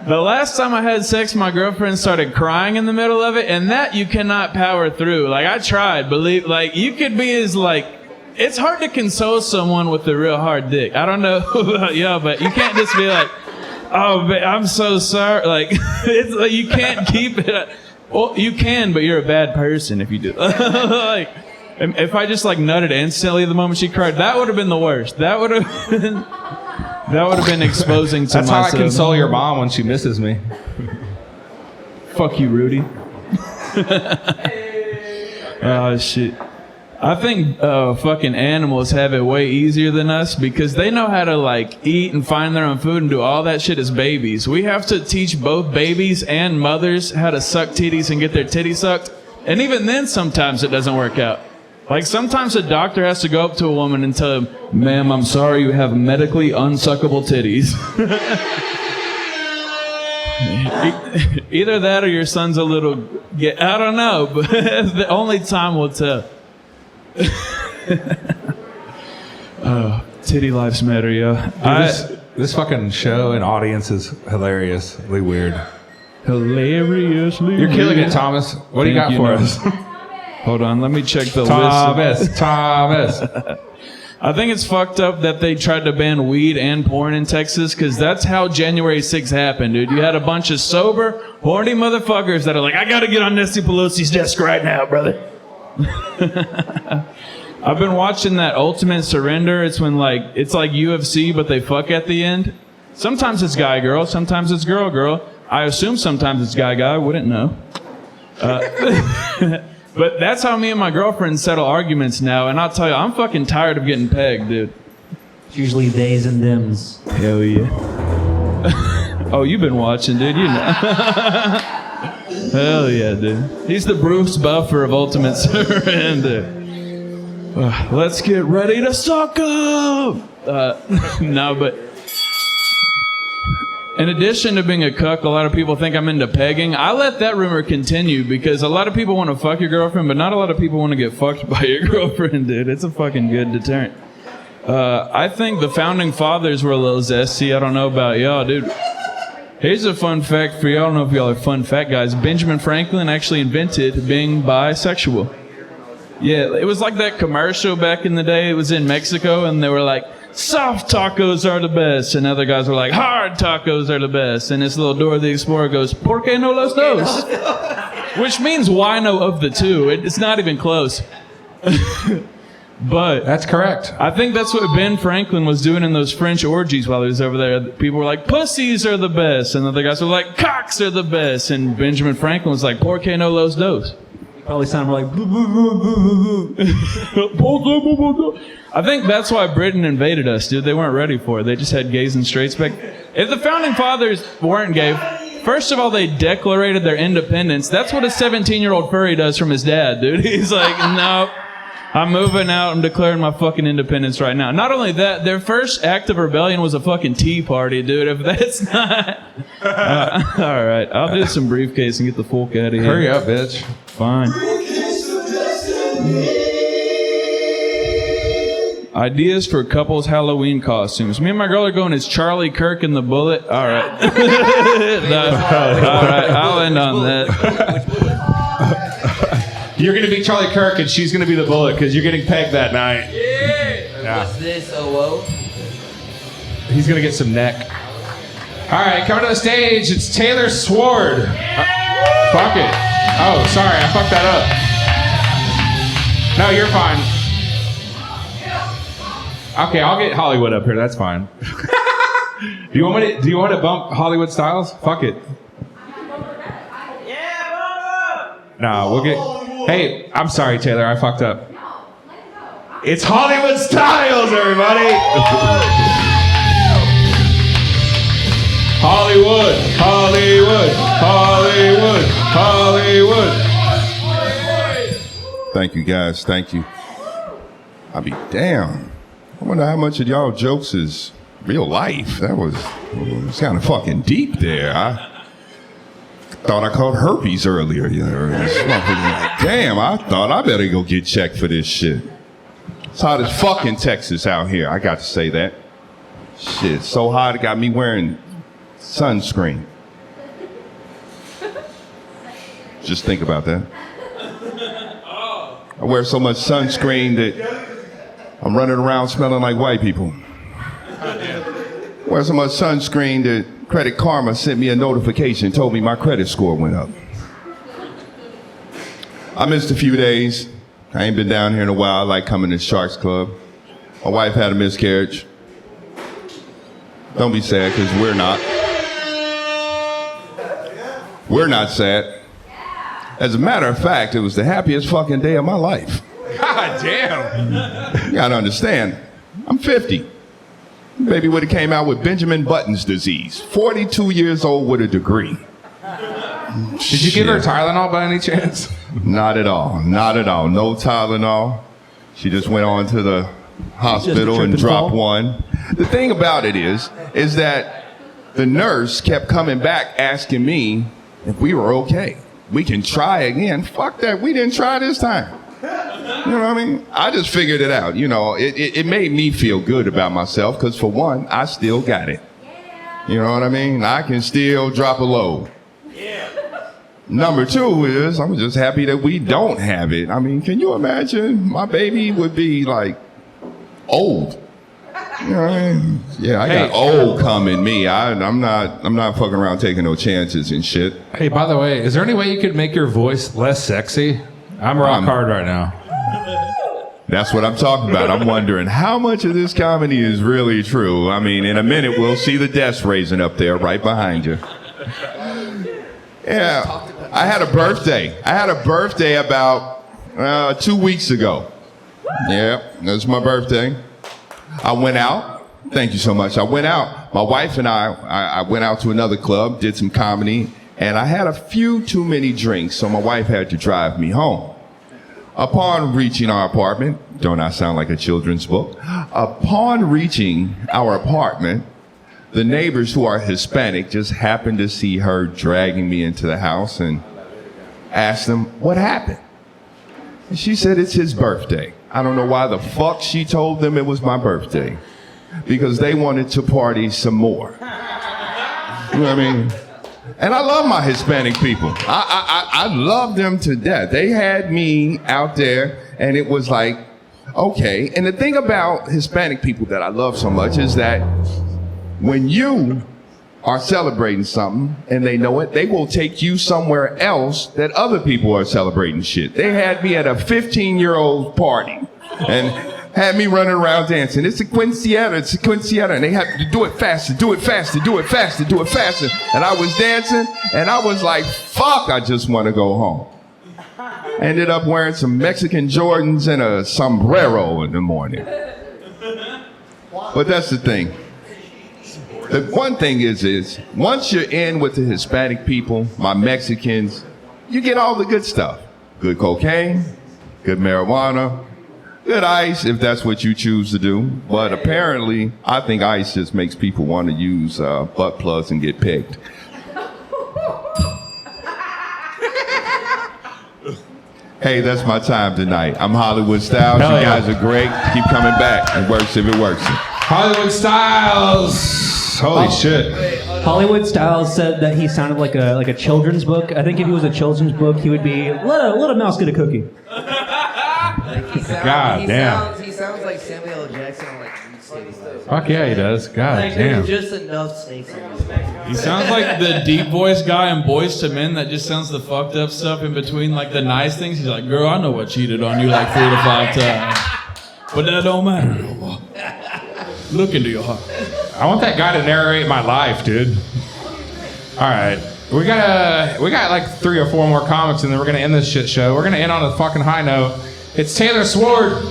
the last time I had sex, my girlfriend started crying in the middle of it, and that you cannot power through. Like I tried, like you could be as like it's hard to console someone with a real hard dick. I don't know about y'all, but you can't just be like, oh, babe, I'm so sorry. Like, it's like you can't keep it. Well, you can, but you're a bad person if you do. Like, if I just like nutted instantly the moment she cried, that would have been the worst. That would have been exposing to That's myself. how I console your mom when she misses me. Fuck you, Rudy. Oh shit. I think fucking animals have it way easier than us because they know how to like eat and find their own food and do all that shit as babies. We have to teach both babies and mothers how to suck titties and get their titties sucked. And even then sometimes it doesn't work out. Like sometimes a doctor has to go up to a woman and tell him, ma'am, I'm sorry you have medically unsuckable titties. Either that or your son's a little I don't know, but the only time will tell. Titty lives matter, yo. This fucking show and audience is hilariously weird. Hilariously You're killing weird. it, Thomas. What do you got for us? Hold on, let me check the list. Thomas. I think it's fucked up that they tried to ban weed and porn in Texas because that's how January 6th happened, dude. You had a bunch of sober, horny motherfuckers that are like, I gotta get on Nancy Pelosi's desk right now, brother. I've been watching that Ultimate Surrender. It's when like it's like UFC, but they fuck at the end. Sometimes it's guy girl, sometimes it's girl girl. I assume sometimes it's guy guy. I wouldn't know. But that's how me and my girlfriend settle arguments now. And I'll tell you, I'm fucking tired of getting pegged, dude. It's usually theys and thems. Hell yeah. Oh, you've been watching, dude. You know. Hell yeah, dude. He's the Bruce Buffer of Ultimate Surrender. Let's get ready to suck up. No, but in addition to being a cuck, a lot of people think I'm into pegging. I let that rumor continue because a lot of people want to fuck your girlfriend, but not a lot of people want to get fucked by your girlfriend, dude. It's a fucking good deterrent. I think the founding fathers were a little zesty. I don't know about y'all, dude. Here's a fun fact for y'all. I don't know if y'all are fun fact guys. Benjamin Franklin actually invented being bisexual. Yeah, it was like that commercial back in the day. It was in Mexico, and they were like, soft tacos are the best. And other guys were like, hard tacos are the best. And this little Dora the Explorer goes, ¿Por qué no los dos? Which means why no of the two. It's not even close. But that's correct. I think that's what Ben Franklin was doing in those French orgies while he was over there. People were like, pussies are the best. And other guys were like, cocks are the best. And Benjamin Franklin was like, ¿Por qué no los dos? Probably sound more like I think that's why Britain invaded us, dude. They weren't ready for it. They just had gays and straights back. If the founding fathers weren't gay, first of all, they declarated their independence. That's what a 17-year-old furry does from his dad, dude. He's like, no, I'm moving out. I'm declaring my fucking independence right now. Not only that, their first act of rebellion was a fucking tea party, dude. If that's not... all right, I'll do some briefcase and get the fuck out of here. Hurry up, bitch. Fine. Ideas for couples Halloween costumes. Me and my girl are going as Charlie Kirk and the Bullet. All right. No, all right, I'll end on that. You're going to be Charlie Kirk and she's going to be the Bullet because you're getting pegged that night. Yeah. What's this, OO? He's going to get some neck. All right, coming to the stage, it's Taylor Sword. Fuck it. Oh, sorry, I fucked that up. No, you're fine. Okay, I'll get Hollywood up here. That's fine. Do you want to bump Hollywood Styles? Fuck it. No, we'll get. Hey, I'm sorry, Taylor. I fucked up. It's Hollywood Styles, everybody. Hollywood, Hollywood, Hollywood, Hollywood. Thank you, guys. Thank you. I'll be damn. I wonder how much of y'all jokes is real life. That was kind of fucking deep there. I thought I caught herpes earlier. You know, like, damn, I thought I better go get checked for this shit. It's hot as fucking Texas out here. I got to say that. Shit, so hot it got me wearing sunscreen. Just think about that. I wear so much sunscreen that I'm running around smelling like white people. Wear so much sunscreen that Credit Karma sent me a notification, told me my credit score went up. I missed a few days. I ain't been down here in a while. I like coming to Sharks Club. My wife had a miscarriage. Don't be sad, because we're not. We're not sad. As a matter of fact, it was the happiest fucking day of my life. God damn. You gotta understand, I'm 50. Baby would have came out with Benjamin Button's disease. 42 years old with a degree. Did you give her Tylenol by any chance? Not at all. Not at all. No Tylenol. She just went on to the hospital and dropped one. The thing about it is that the nurse kept coming back asking me if we were okay. We can try again. Fuck that. We didn't try this time. You know what I mean? I just figured it out. You know, it made me feel good about myself because, for one, I still got it. You know what I mean? I can still drop a load. Number two is I'm just happy that we don't have it. I mean, can you imagine? My baby would be like old. You know what I mean? Yeah, I got old coming me. I'm not fucking around taking no chances and shit. Hey, by the way, is there any way you could make your voice less sexy? I'm rock hard right now. That's what I'm talking about. I'm wondering how much of this comedy is really true. I mean, in a minute, we'll see the desk raising up there right behind you. Yeah, I had a birthday. I had a birthday about 2 weeks ago. Yeah, that's my birthday. I went out. Thank you so much. I went out. My wife and I went out to another club, did some comedy, and I had a few too many drinks, so my wife had to drive me home. Upon reaching our apartment, don't I sound like a children's book? Upon reaching our apartment, the neighbors who are Hispanic just happened to see her dragging me into the house and asked them, what happened? And she said, it's his birthday. I don't know why the fuck she told them it was my birthday. Because they wanted to party some more. You know what I mean? And I love my Hispanic people. I love them to death. They had me out there and it was like, okay. And the thing about Hispanic people that I love so much is that when you are celebrating something and they know it, they will take you somewhere else that other people are celebrating shit. They had me at a 15-year-old party and had me running around dancing. It's a quinceañera, and they have to do it faster, do it faster, do it faster, do it faster. And I was dancing and I was like, fuck, I just want to go home. I ended up wearing some Mexican Jordans and a sombrero in the morning. But that's the thing. The one thing is once you're in with the Hispanic people, my Mexicans, you get all the good stuff. Good cocaine, good marijuana, good ice, if that's what you choose to do. But apparently, I think ice just makes people want to use butt plugs and get pegged. Hey, that's my time tonight. I'm Hollywood Styles. Hell you yeah. guys are great. Keep coming back. It works if it works. Hollywood Styles. Holy shit. Hollywood Styles said that he sounded like a children's book. I think if he was a children's book, he would be let a mouse get a cookie. God damn. He sounds like Samuel L. Jackson on like City. Fuck yeah, he does. God Like, damn. there's just enough snakes in his face. He sounds like the deep voice guy in Boys to Men that just sounds the fucked up stuff in between like the nice things. He's like, girl, I know I cheated on you like 4 to 5 times. But that don't matter no more. Look into your heart. I want that guy to narrate my life, dude. All right. We got like 3 or 4 more comics and then we're going to end this shit show. We're going to end on a fucking high note. It's Taylor Sword.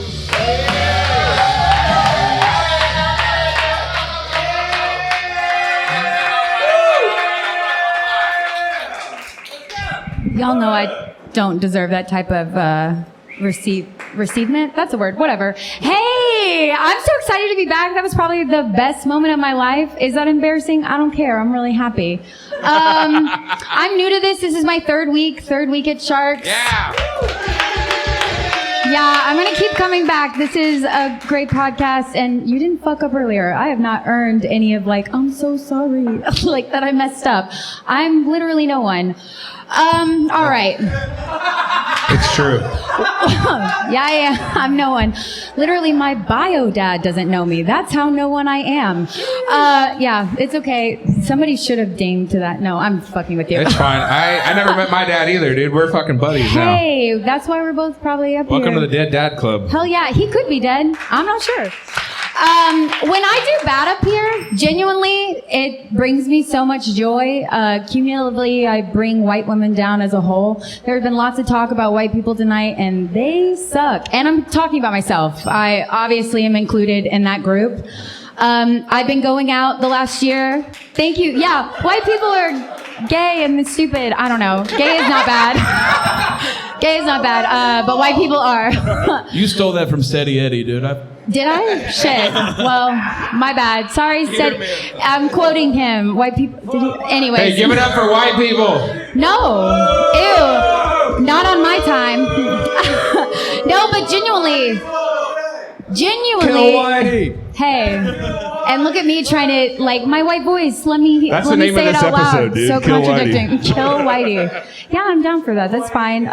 Y'all know I don't deserve that type of receivement. That's a word. Whatever. Hey, I'm so excited to be back. That was probably the best moment of my life. Is that embarrassing? I don't care. I'm really happy. I'm new to this. This is my third week at Sharks. Yeah, I'm going to keep coming back. This is a great podcast, and you didn't fuck up earlier. I have not earned any of I'm so sorry, like that I messed up. I'm literally no one. All right. It's true. Yeah, I'm no one. Literally, my bio dad doesn't know me. That's how no one I am. Yeah, it's okay. Somebody should have dinged to that. No, I'm fucking with you. It's fine. I never met my dad either, dude. We're fucking buddies now. Hey, that's why we're both probably up Welcome here. to the Dead Dad Club. Hell yeah, he could be dead. I'm not sure. When I do bad up here, genuinely, it brings me so much joy. Cumulatively, I bring white women down as a whole. There have been lots of talk about white people tonight, and they suck. And I'm talking about myself. I obviously am included in that group. I've been going out the last year. Thank you. Yeah, white people are gay and stupid. I don't know. Gay is not bad. Gay is not bad, but white people are. You stole that from Steady Eddie, dude. Did I? Shit. Well, my bad. Sorry, I'm quoting him. White people. Anyways. Hey, give it up for white people. No. Ew. Not on my time. No, but genuinely. Kill Whitey. Hey. And look at me trying to, like, my white voice. Let me That's let the me name say of it this out loud. episode, dude. So Kill contradicting. Whitey. Kill Whitey. Yeah, I'm down for that. That's fine.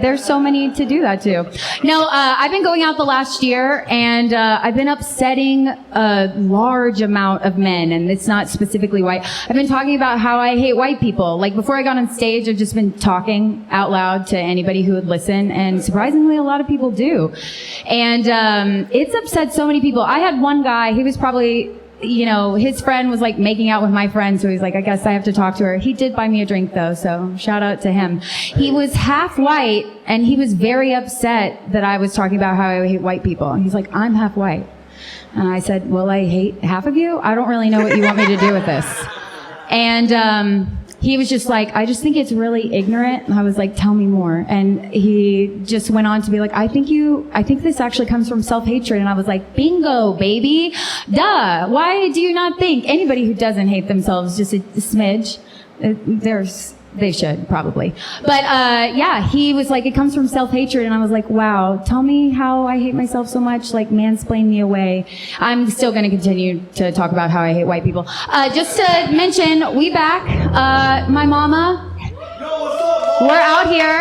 There's so many to do that too. No, I've been going out the last year, and I've been upsetting a large amount of men, and it's not specifically white. I've been talking about how I hate white people. Like, before I got on stage, I've just been talking out loud to anybody who would listen, and surprisingly, a lot of people do. And it's upset so many people. I had one guy, he was probably, you know, his friend was like making out with my friend, so he's like, I guess I have to talk to her. He did buy me a drink though, so shout out to him. He was half white, and he was very upset that I was talking about how I hate white people. He's like, I'm half white. And I said, well, I hate half of you? I don't really know what you want me to do with this. And he was just like, I just think it's really ignorant. And I was like, tell me more. And he just went on to be like, I think this actually comes from self-hatred. And I was like, bingo, baby. Duh. Why do you not think anybody who doesn't hate themselves just a smidge? They should, probably. But, yeah, he was like, it comes from self-hatred. And I was like, wow, tell me how I hate myself so much, like, mansplain me away. I'm still going to continue to talk about how I hate white people. Just to mention, we back. My mama, we're out here.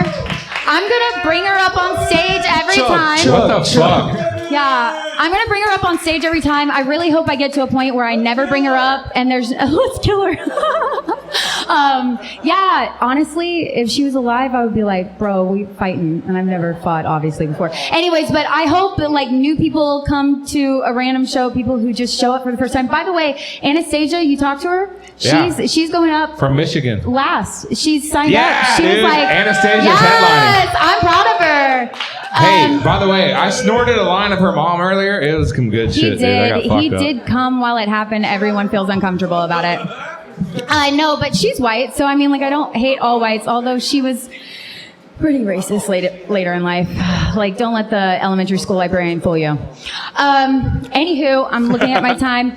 I'm going to bring her up on stage every time. What the fuck? Yeah, I'm going to bring her up on stage every time. I really hope I get to a point where I never bring her up and there's, let's kill her. Yeah, honestly, if she was alive, I would be like, bro, we fighting. And I've never fought, obviously, before. Anyways, but I hope that, like, new people come to a random show, people who just show up for the first time. By the way, Anastasia, you talked to her? Yeah. She's going up. From Michigan. Last. She's signed up. She Dude. was like, Anastasia's yes, headlining. I'm proud of her. Hey, by the way, I snorted a line of her mom earlier. It was some good shit, dude. I got fucked He up. did come while it happened. Everyone feels uncomfortable about it. No, but she's white, so I mean, like, I don't hate all whites, although she was pretty racist later in life. Like, don't let the elementary school librarian fool you. Anywho, I'm looking at my time.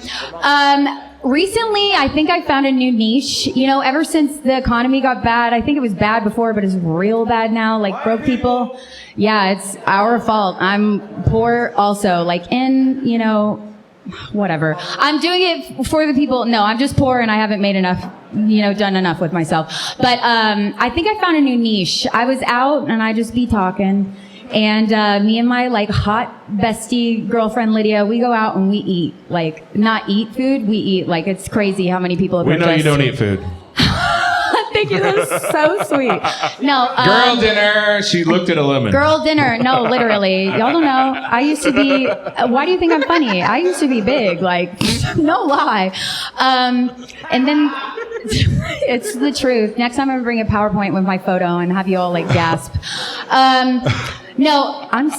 Recently, I think I found a new niche. You know, ever since the economy got bad, I think it was bad before, but it's real bad now, like broke people. Yeah, it's our fault. I'm poor also, like in, you know, whatever. I'm doing it for the people. No, I'm just poor and I haven't made enough, you know, done enough with myself. But I think I found a new niche. I was out and I just be talking. And me and my, like, hot bestie girlfriend Lydia, we go out and we eat. Like, not eat food, we eat. Like, it's crazy how many people have We know you don't eat food. Thank you, that was so sweet. No, Girl dinner, she looked at a lemon. Girl dinner. No, literally. Y'all don't know. I used to be, why do you think I'm funny? I used to be big, like, no lie. And then, it's the truth. Next time I'm gonna bring a PowerPoint with my photo and have you all, like, gasp. No, I'm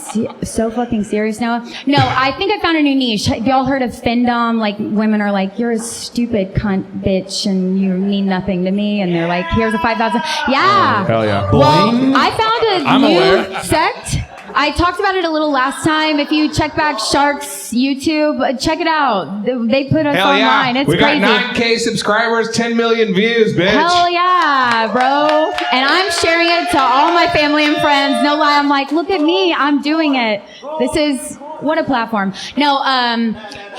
so fucking serious now. No, I think I found a new niche. Have y'all heard of findom? Like, women are like, you're a stupid cunt bitch and you mean nothing to me. And they're like, here's a 5,000. Yeah. Hell yeah. Well, I found I'm a new aware. sect. I talked about it a little last time. If you check back Shark's YouTube, check it out. They put us Hell online. yeah. It's we crazy. got 9K subscribers, 10 million views, bitch. Hell yeah, bro. And I'm sharing it to all my family and friends. No lie, I'm like, look at me, I'm doing it. This is, what a platform. No,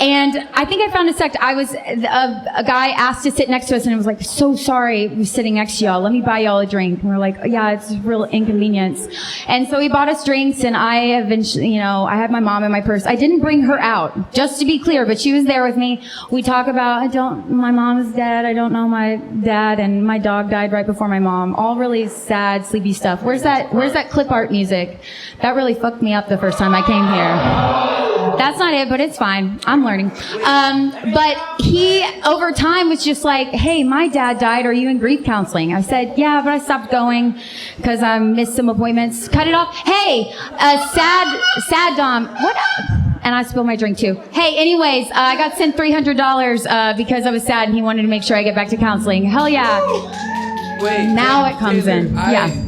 And I think I found a sect. I was a guy asked to sit next to us, and it was like, so sorry, we're sitting next to y'all. Let me buy y'all a drink. And we're like, yeah, it's a real inconvenience. And so he bought us drinks, and I eventually, I had my mom in my purse. I didn't bring her out, just to be clear, but she was there with me. We talk about, my mom is dead. I don't know my dad, and my dog died right before my mom. All really sad, sleepy stuff. Where's that clip art music? That really fucked me up the first time I came here. That's not it, but it's fine. I'm learning. But he, over time, was just like, hey, my dad died. Are you in grief counseling? I said, yeah, but I stopped going because I missed some appointments. Cut it off. Hey, sad Dom. What? And I spilled my drink too. Hey, anyways, I got sent $300 because I was sad and he wanted to make sure I get back to counseling. Hell yeah. Wait. Now it comes in. Yeah.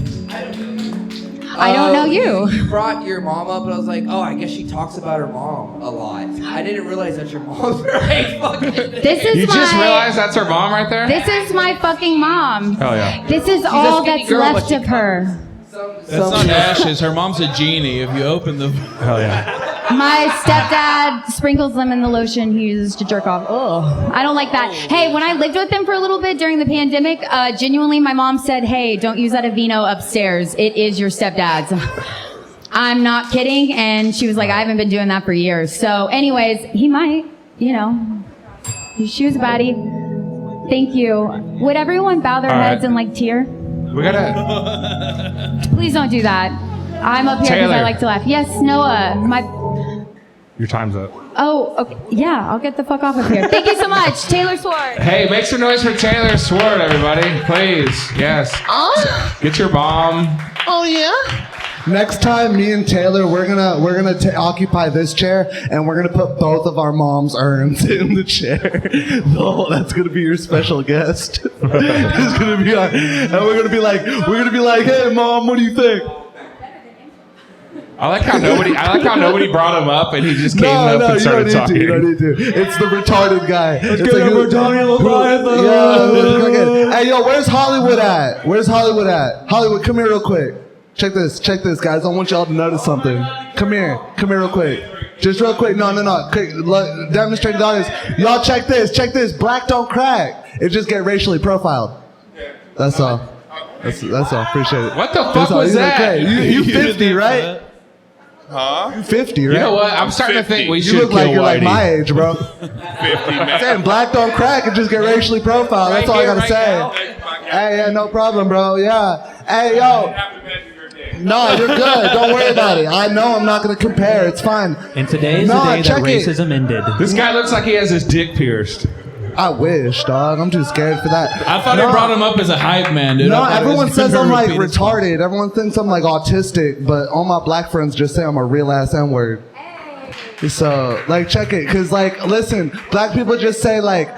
I don't know you. You brought your mom up, and I was like, oh, I guess she talks about her mom a lot. I didn't realize that's your mom's right fucking name. You just realized that's her mom right there? This is my fucking mom. Hell yeah. This is all that's left of her. That's not ashes. Her mom's a genie. If you open the... Hell yeah. My stepdad sprinkles them in the lotion he uses to jerk off. Oh, I don't like that. Hey, when I lived with him for a little bit during the pandemic, genuinely my mom said, hey, don't use that Aveeno upstairs. It is your stepdad's. I'm not kidding. And she was like, I haven't been doing that for years. So anyways, he might, She was a baddie. Thank you. Would everyone bow their heads and tear? We gotta... Please don't do that. I'm up here because I like to laugh. Yes, Noah. Your time's up. Oh, okay. Yeah, I'll get the fuck off of here. Thank you so much, Taylor Sword. Hey, make some noise for Taylor Sword, everybody. Please. Yes. Get your bomb. Oh, yeah? Next time, me and Taylor, we're gonna occupy this chair, and we're gonna put both of our moms' urns in the chair. Oh, that's gonna be your special guest. It's gonna be, and we're gonna be like, hey, mom, what do you think? I like how nobody brought him up, and he just came up and started talking. You don't need to. It's the retarded guy. Let's get over Johnny Leviathan. Yeah. Hey, yo, where's Hollywood at? Hollywood, come here real quick. Check this, guys. I want y'all to notice something. Come here real quick. Just real quick. No. Demonstrate to the audience. Y'all check this. Black don't crack. It just get racially profiled. That's all. That's all. Appreciate it. What the fuck was that? You 50, right? Huh? You 50, right? You know what? I'm starting to think we should You look like kill you're Whitey. like my age, bro. 50, man. Saying black don't crack and just get racially profiled. That's all I gotta say. Hey, yeah, no problem, bro. Yeah. Hey, yo. No, you're good. Don't worry about it. I know I'm not gonna compare. It's fine. And today is the day that check it. racism ended. This guy looks like he has his dick pierced. I wish, dog. I'm too scared for that. I thought he brought him up as a hype man, dude. No, everyone says I'm like retarded. Everyone thinks I'm like autistic, but all my black friends just say I'm a real ass N-word. So, check it. Cause listen, black people just say like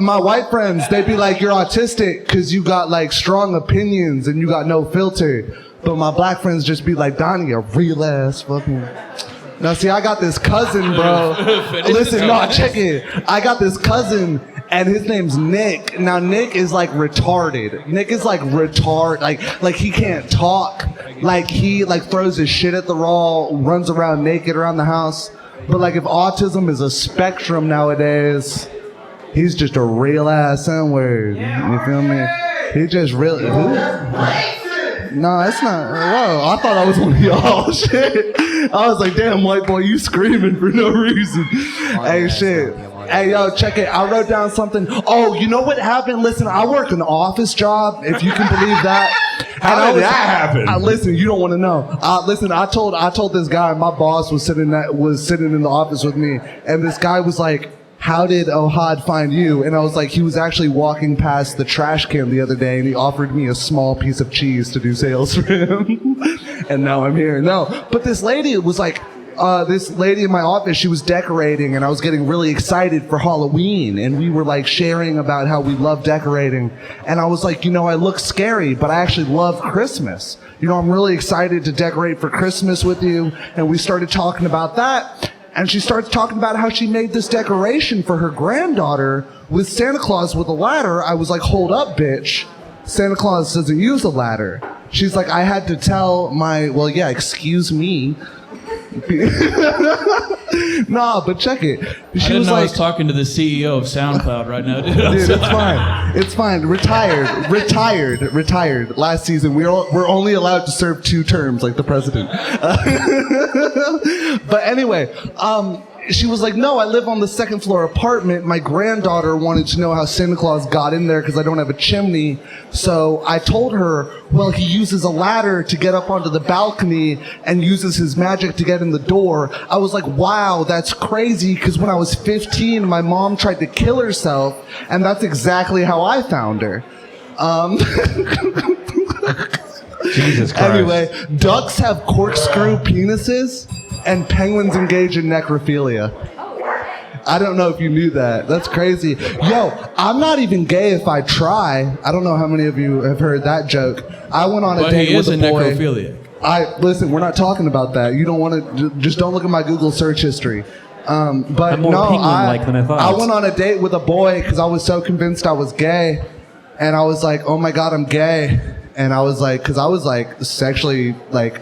my white friends, they'd be like, you're autistic cause you got strong opinions and you got no filter. But my black friends just be like, Donnie, a real ass fucking... Now, see, I got this cousin, bro. Listen, no, check it. I got this cousin, and his name's Nick. Now, Nick is retarded. Nick is like he can't talk. He throws his shit at the wall, runs around naked around the house. But if autism is a spectrum nowadays, he's just a real ass N-word. You feel me? He just really. No, it's not. Whoa, I thought I was one of y'all. Shit. I was like, damn, white boy, you screaming for no reason. Hey, shit. Hey, yo, check it. I wrote down something. Oh, you know what happened? Listen, I work an office job, if you can believe that. How did that happen? Listen, you don't want to know. Listen, I told this guy, my boss was sitting in the office with me, and this guy was like, how did Ohad find you? And I was like, he was actually walking past the trash can the other day, and he offered me a small piece of cheese to do sales for him. And now I'm here. No, but this lady was like, this lady in my office, she was decorating, and I was getting really excited for Halloween, and we were sharing about how we love decorating. And I was like, I look scary, but I actually love Christmas. I'm really excited to decorate for Christmas with you. And we started talking about that. And she starts talking about how she made this decoration for her granddaughter with Santa Claus with a ladder. I was like, hold up, bitch. Santa Claus doesn't use a ladder. She's like, I had to tell excuse me. Nah, but check it. I didn't know I was talking to the CEO of SoundCloud right now, dude. Dude, it's fine. It's fine. Retired. Last season, we're only allowed to serve 2 terms, like the president. But anyway, she was like, no, I live on the 2nd floor apartment. My granddaughter wanted to know how Santa Claus got in there because I don't have a chimney. So I told her, well, he uses a ladder to get up onto the balcony and uses his magic to get in the door. I was like, wow, that's crazy, because when I was 15, my mom tried to kill herself, and that's exactly how I found her. Jesus Christ. Anyway, ducks have corkscrew penises, and penguins engage in necrophilia. I don't know if you knew that. That's crazy. Yo, I'm not even gay if I try. I don't know how many of you have heard that joke. I went on a date with a boy. Necrophiliac. Listen, we're not talking about that. You don't want to. Just don't look at my Google search history. But I'm more no, penguin-like than I thought. I went on a date with a boy because I was so convinced I was gay, and I was like, "Oh my God, I'm gay," and I was like, because I was like sexually like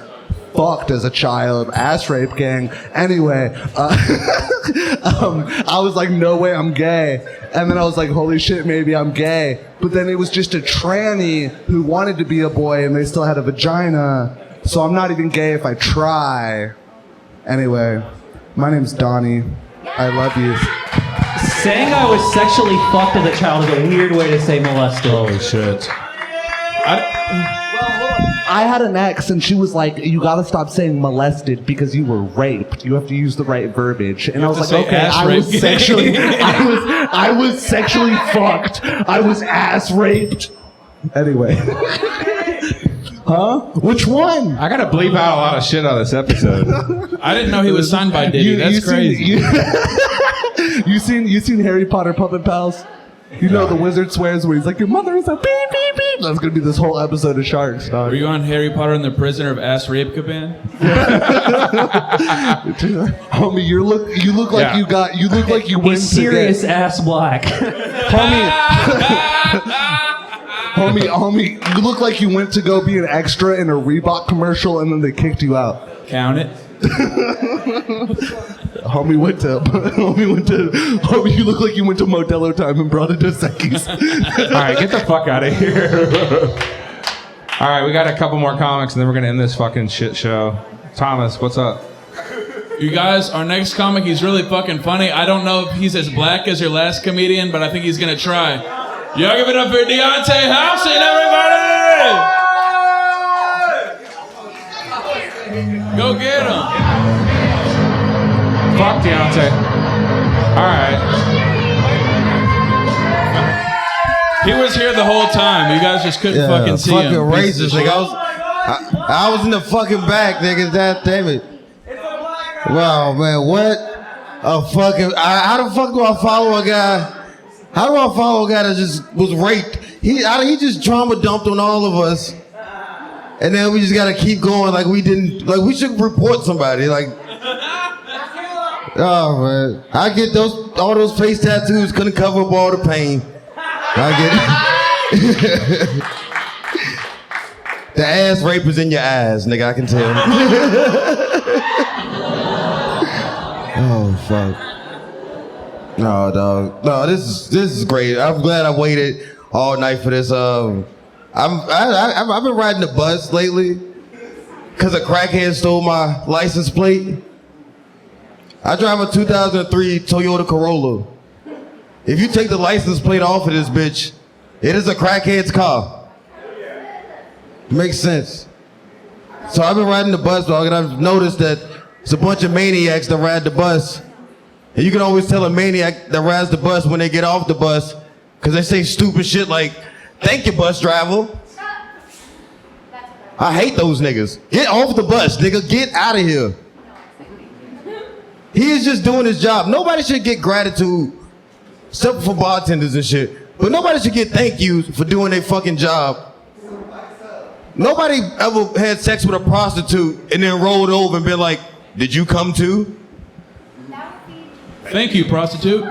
fucked as a child, ass rape gang. Anyway, I was like, no way, I'm gay. And then I was like, holy shit, maybe I'm gay. But then it was just a tranny who wanted to be a boy and they still had a vagina. So I'm not even gay if I try. Anyway, my name's Donnie. I love you. Saying I was sexually fucked as a child is a weird way to say molested. Holy shit. I had an ex, and she was like, "You gotta stop saying molested because you were raped. You have to use the right verbiage." And I was like, "Okay, I was sexually fucked. I was ass raped." Anyway, huh? Which one? I gotta bleep out a lot of shit on this episode. I didn't know he was signed by Diddy. That's crazy. You seen Harry Potter Puppet Pals? You know the wizard swears where he's like, your mother is a beep, beep, beep. That's going to be this whole episode of Sharks, dog. Were you on Harry Potter and the Prisoner of Ass Rape Caban? Homie, you look like you look like you went He's serious ass black. homie, you look like you went to go be an extra in a Reebok commercial and then they kicked you out. Count it. Homie, you look like you went to Modelo Time and brought a Dos Equis. All right, get the fuck out of here. All right, we got a couple more comics and then we're going to end this fucking shit show. Thomas, what's up? You guys, our next comic, he's really fucking funny. I don't know if he's as black as your last comedian, but I think he's going to try. Y'all give it up for Deontay Houston, everybody! Go get him. Fuck Deontay. All right. He was here the whole time. You guys just couldn't fucking see him. Fucking racist, nigga. I was in the fucking back, nigga. God damn it. Wow, man, what a fucking... How the fuck do I follow a guy? How do I follow a guy that just was raped? He just trauma dumped on all of us. And then we just gotta keep going like we didn't... Like, we should report somebody, like... Oh, man. I get all those face tattoos couldn't cover up all the pain. I get the ass rape is in your eyes, nigga, I can tell. Oh, fuck. No, dog. No, this is great. I'm glad I waited all night for this. I've been riding the bus lately because a crackhead stole my license plate. I drive a 2003 Toyota Corolla. If you take the license plate off of this bitch, it is a crackhead's car. Makes sense. So I've been riding the bus, dog, and I've noticed that it's a bunch of maniacs that ride the bus. And you can always tell a maniac that rides the bus when they get off the bus, because they say stupid shit like, "Thank you, bus driver." I hate those niggas. Get off the bus, nigga. Get out of here. He is just doing his job. Nobody should get gratitude, except for bartenders and shit. But nobody should get thank yous for doing their fucking job. Nobody ever had sex with a prostitute and then rolled over and been like, "Did you come too?" Thank you, prostitute.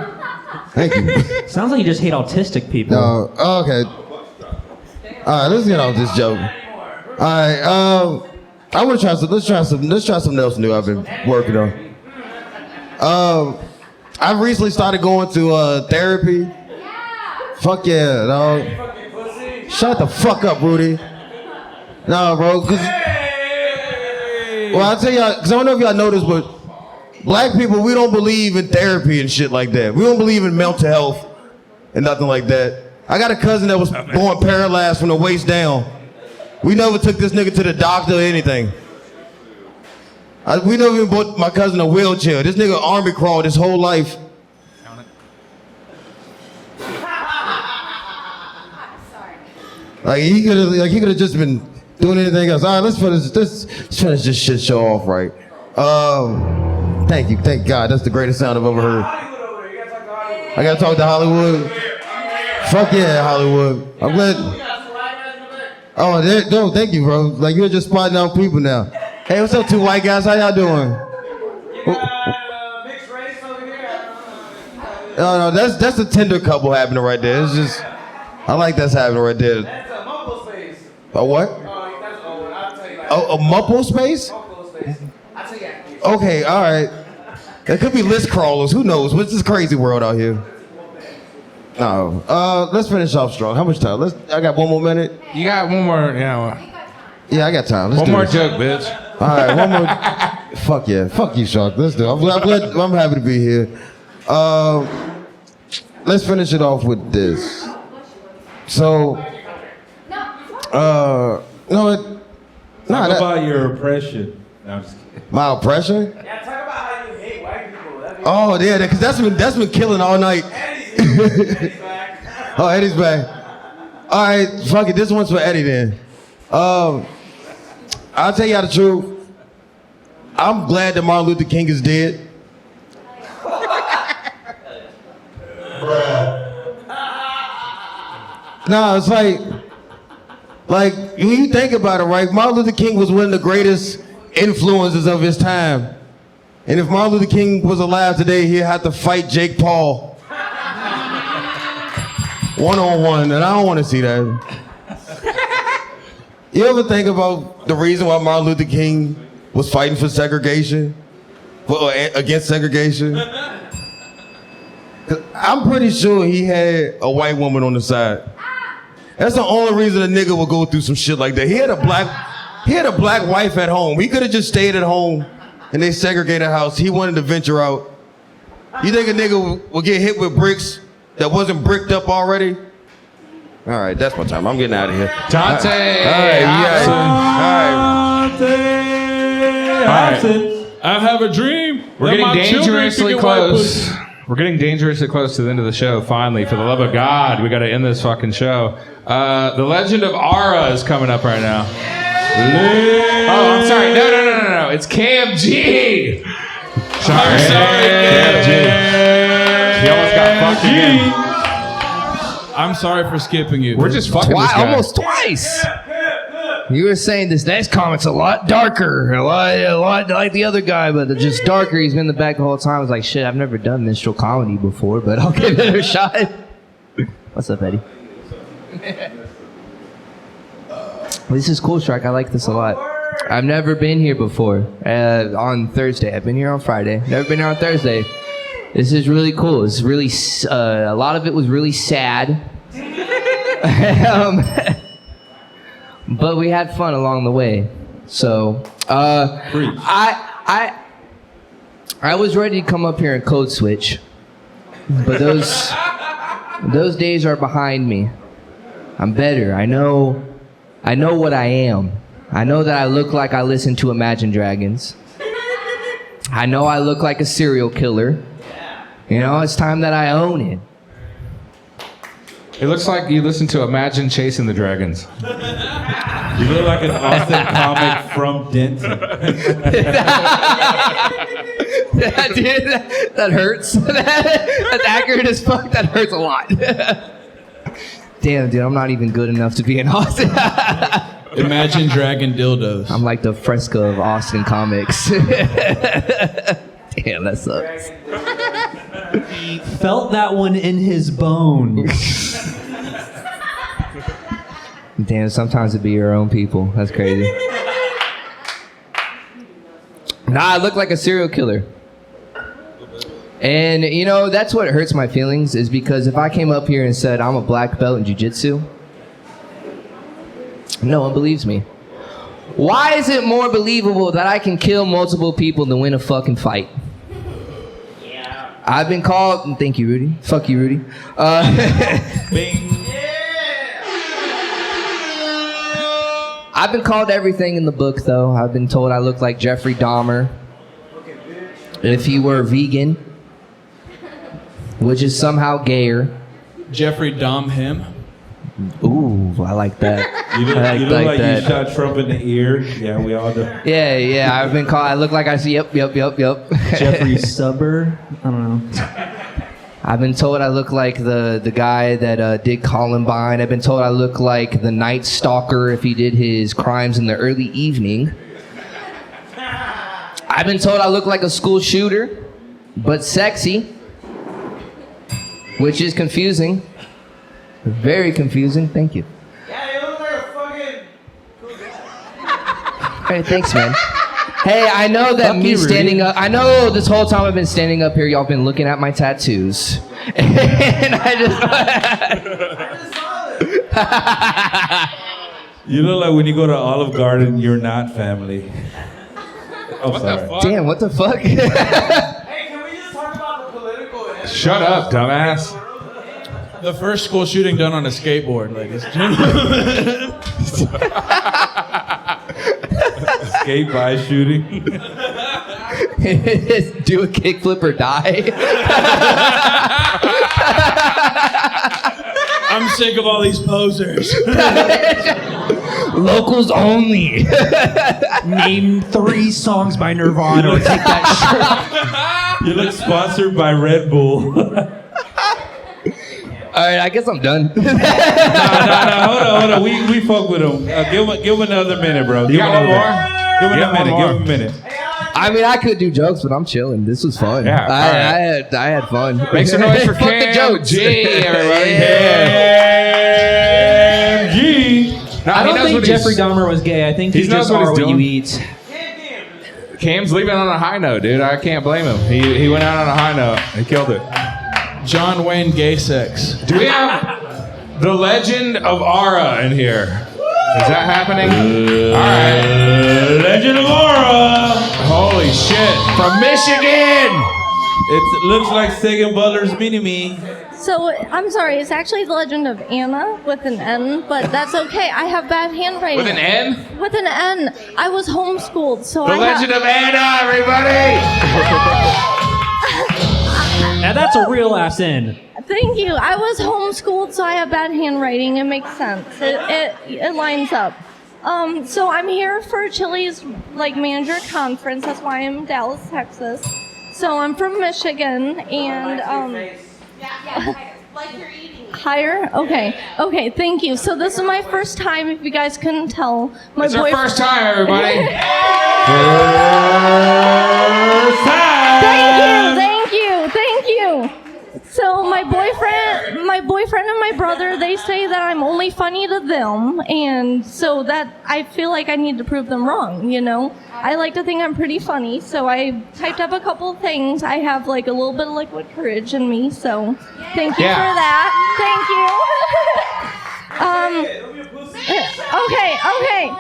Thank you. Sounds like you just hate autistic people. No, okay. All right, let's get off this joke. All right, I want to try some. Let's try something else new. I've been working on. I've recently started going to therapy. Fuck yeah, dog. Shut the fuck up, Rudy. Nah, bro. Well, I'll tell y'all, because I don't know if y'all know this, but black people, we don't believe in therapy and shit like that. We don't believe in mental health and nothing like that. I got a cousin that was born paralyzed from the waist down. We never took this nigga to the doctor or anything. We never even bought my cousin a wheelchair. This nigga army crawled his whole life. Like he could have just been doing anything else. All right, let's finish this shit show off right. Thank God. That's the greatest sound I've ever heard. I gotta talk to Hollywood. Fuck yeah, Hollywood. I'm glad. Oh, no, thank you, bro. Like you're just spotting out people now. Hey, what's up, two white guys? How y'all doing? Mixed race over here. No, that's a tender couple happening right there. It's just, I like that's happening right there. That's a mumble space. A what? I'll tell you later. A mumble space? Mumble space. I'll tell you after. Okay, all right. It could be list crawlers. Who knows? What's this crazy world out here? No. Let's finish off strong. How much time? I got one more minute. You got one more, Yeah, I got time. Let's one do more this. joke, bitch. All right, one more. Fuck yeah. Fuck you, Shark. Let's do it. I'm happy to be here. Let's finish it off with this. So, Talk about your oppression. No, I'm just kidding. My oppression? Yeah, talk about how you hate white people. Oh yeah, because that's been killing all night. Oh, Eddie's back. All right, fuck it. This one's for Eddie then. I'll tell y'all the truth. I'm glad that Martin Luther King is dead. No, it's like when you think about it, right? Martin Luther King was one of the greatest influences of his time. And if Martin Luther King was alive today, he'd have to fight Jake Paul. One-on-one, and I don't want to see that. You ever think about the reason why Martin Luther King was fighting for segregation? Against segregation? 'Cause I'm pretty sure he had a white woman on the side. That's the only reason a nigga would go through some shit like that. He had a black wife at home. He could have just stayed at home and they segregated a house. He wanted to venture out. You think a nigga would get hit with bricks that wasn't bricked up already? All right, that's my time. I'm getting out of here. Dante! All right, I have a dream. We're that getting my children dangerously can get white close. pussy. We're getting dangerously close to the end of the show, finally. For the love of God, we got to end this fucking show. The Legend of Ara is coming up right now. Oh, I'm sorry. No. It's KMG. Sorry, KMG. He almost got fucked again. I'm sorry for skipping you. We're just fucking this guy. Almost twice. You were saying this next comic's a lot darker, a lot like the other guy, but just darker. He's been in the back the whole time. I was like, shit, I've never done minstrel comedy before, but I'll give it a shot. What's up, Eddie? This is cool, Shark. I like this a lot. I've never been here before on Thursday. I've been here on Friday. Never been here on Thursday. This is really cool. It's really a lot of it was really sad. But we had fun along the way. So I was ready to come up here and code switch, but those days are behind me. I'm better. I know what I am. I know that I look like I listen to Imagine Dragons. I know I look like a serial killer. You know, it's time that I own it. It looks like you listen to Imagine Chasing the Dragons. You look like an Austin comic from Denton. Dude, that hurts. That's accurate as fuck. That hurts a lot. Damn, dude, I'm not even good enough to be in Austin. Imagine Dragon dildos. I'm like the Fresca of Austin comics. Damn, that sucks. He felt that one in his bones. Damn, sometimes it be your own people. That's crazy. Nah, I look like a serial killer. And, you know, that's what hurts my feelings, is because if I came up here and said I'm a black belt in jiu-jitsu, no one believes me. Why is it more believable that I can kill multiple people than win a fucking fight? Yeah. I've been called... Thank you, Rudy. Fuck you, Rudy. Bing. I've been called everything in the book, though. I've been told I look like Jeffrey Dahmer if he were vegan, which is somehow gayer. Jeffrey Dom him. Ooh, I like that. You look I like that. you shot Trump in the ear. Yeah, we all do. Yeah, I've been called. I look like I see. Yep. Jeffrey Subber. I don't know. I've been told I look like the guy that did Columbine. I've been told I look like the Night Stalker if he did his crimes in the early evening. I've been told I look like a school shooter, but sexy, which is confusing. Very confusing. Thank you. Yeah, you look like a fucking... Hey, thanks, man. Hey, I know that me standing up... I know this whole time I've been standing up here, y'all been looking at my tattoos. And I just... You look like when you go to Olive Garden, you're not family. Oh, sorry. Damn, what the fuck? Hey, can we just talk about the political... Shut up, dumbass. The first school shooting done on a skateboard, ladies and gentlemen. Skate by shooting. Do a kickflip or die. I'm sick of all these posers. Locals only. Name 3 songs by Nirvana or take that shirt. You look sponsored by Red Bull. All right, I guess I'm done. No, hold on. We fuck with him. Give him another minute, bro. You got one more? Give him a minute. I mean, I could do jokes, but I'm chilling. This was fun. Yeah, I had fun. Make some noise for Fuck the jokes. KMG, everybody. KMG. I don't think Jeffrey Dahmer was gay. I think he just are what you eat. Cam's leaving on a high note, dude. I can't blame him. He went out on a high note. He killed it. John Wayne gay sex. Do we have the legend of Aura in here? Is that happening? All right. Legend of Aura. Holy shit. From Michigan. It looks like Sagan Butler's mini-me. So, I'm sorry, it's actually the legend of Anna with an N, but that's okay. I have bad handwriting. With an N? With an N. I was homeschooled, so The legend of Anna, everybody. Now that's a real ass N. Thank you. I was homeschooled, so I have bad handwriting. It makes sense. It lines up. So I'm here for Chili's manager conference. That's why I'm in Dallas, Texas. So I'm from Michigan, and like you're eating. Higher? Okay. Okay, thank you. So this is my first time, if you guys couldn't tell. It's our first time, everybody. First time. Thank you. So my boyfriend and my brother, they say that I'm only funny to them, and so that I feel like I need to prove them wrong, you know? I like to think I'm pretty funny, so I typed up a couple of things. I have a little bit of liquid courage in me, so thank you for that. Thank you. Okay.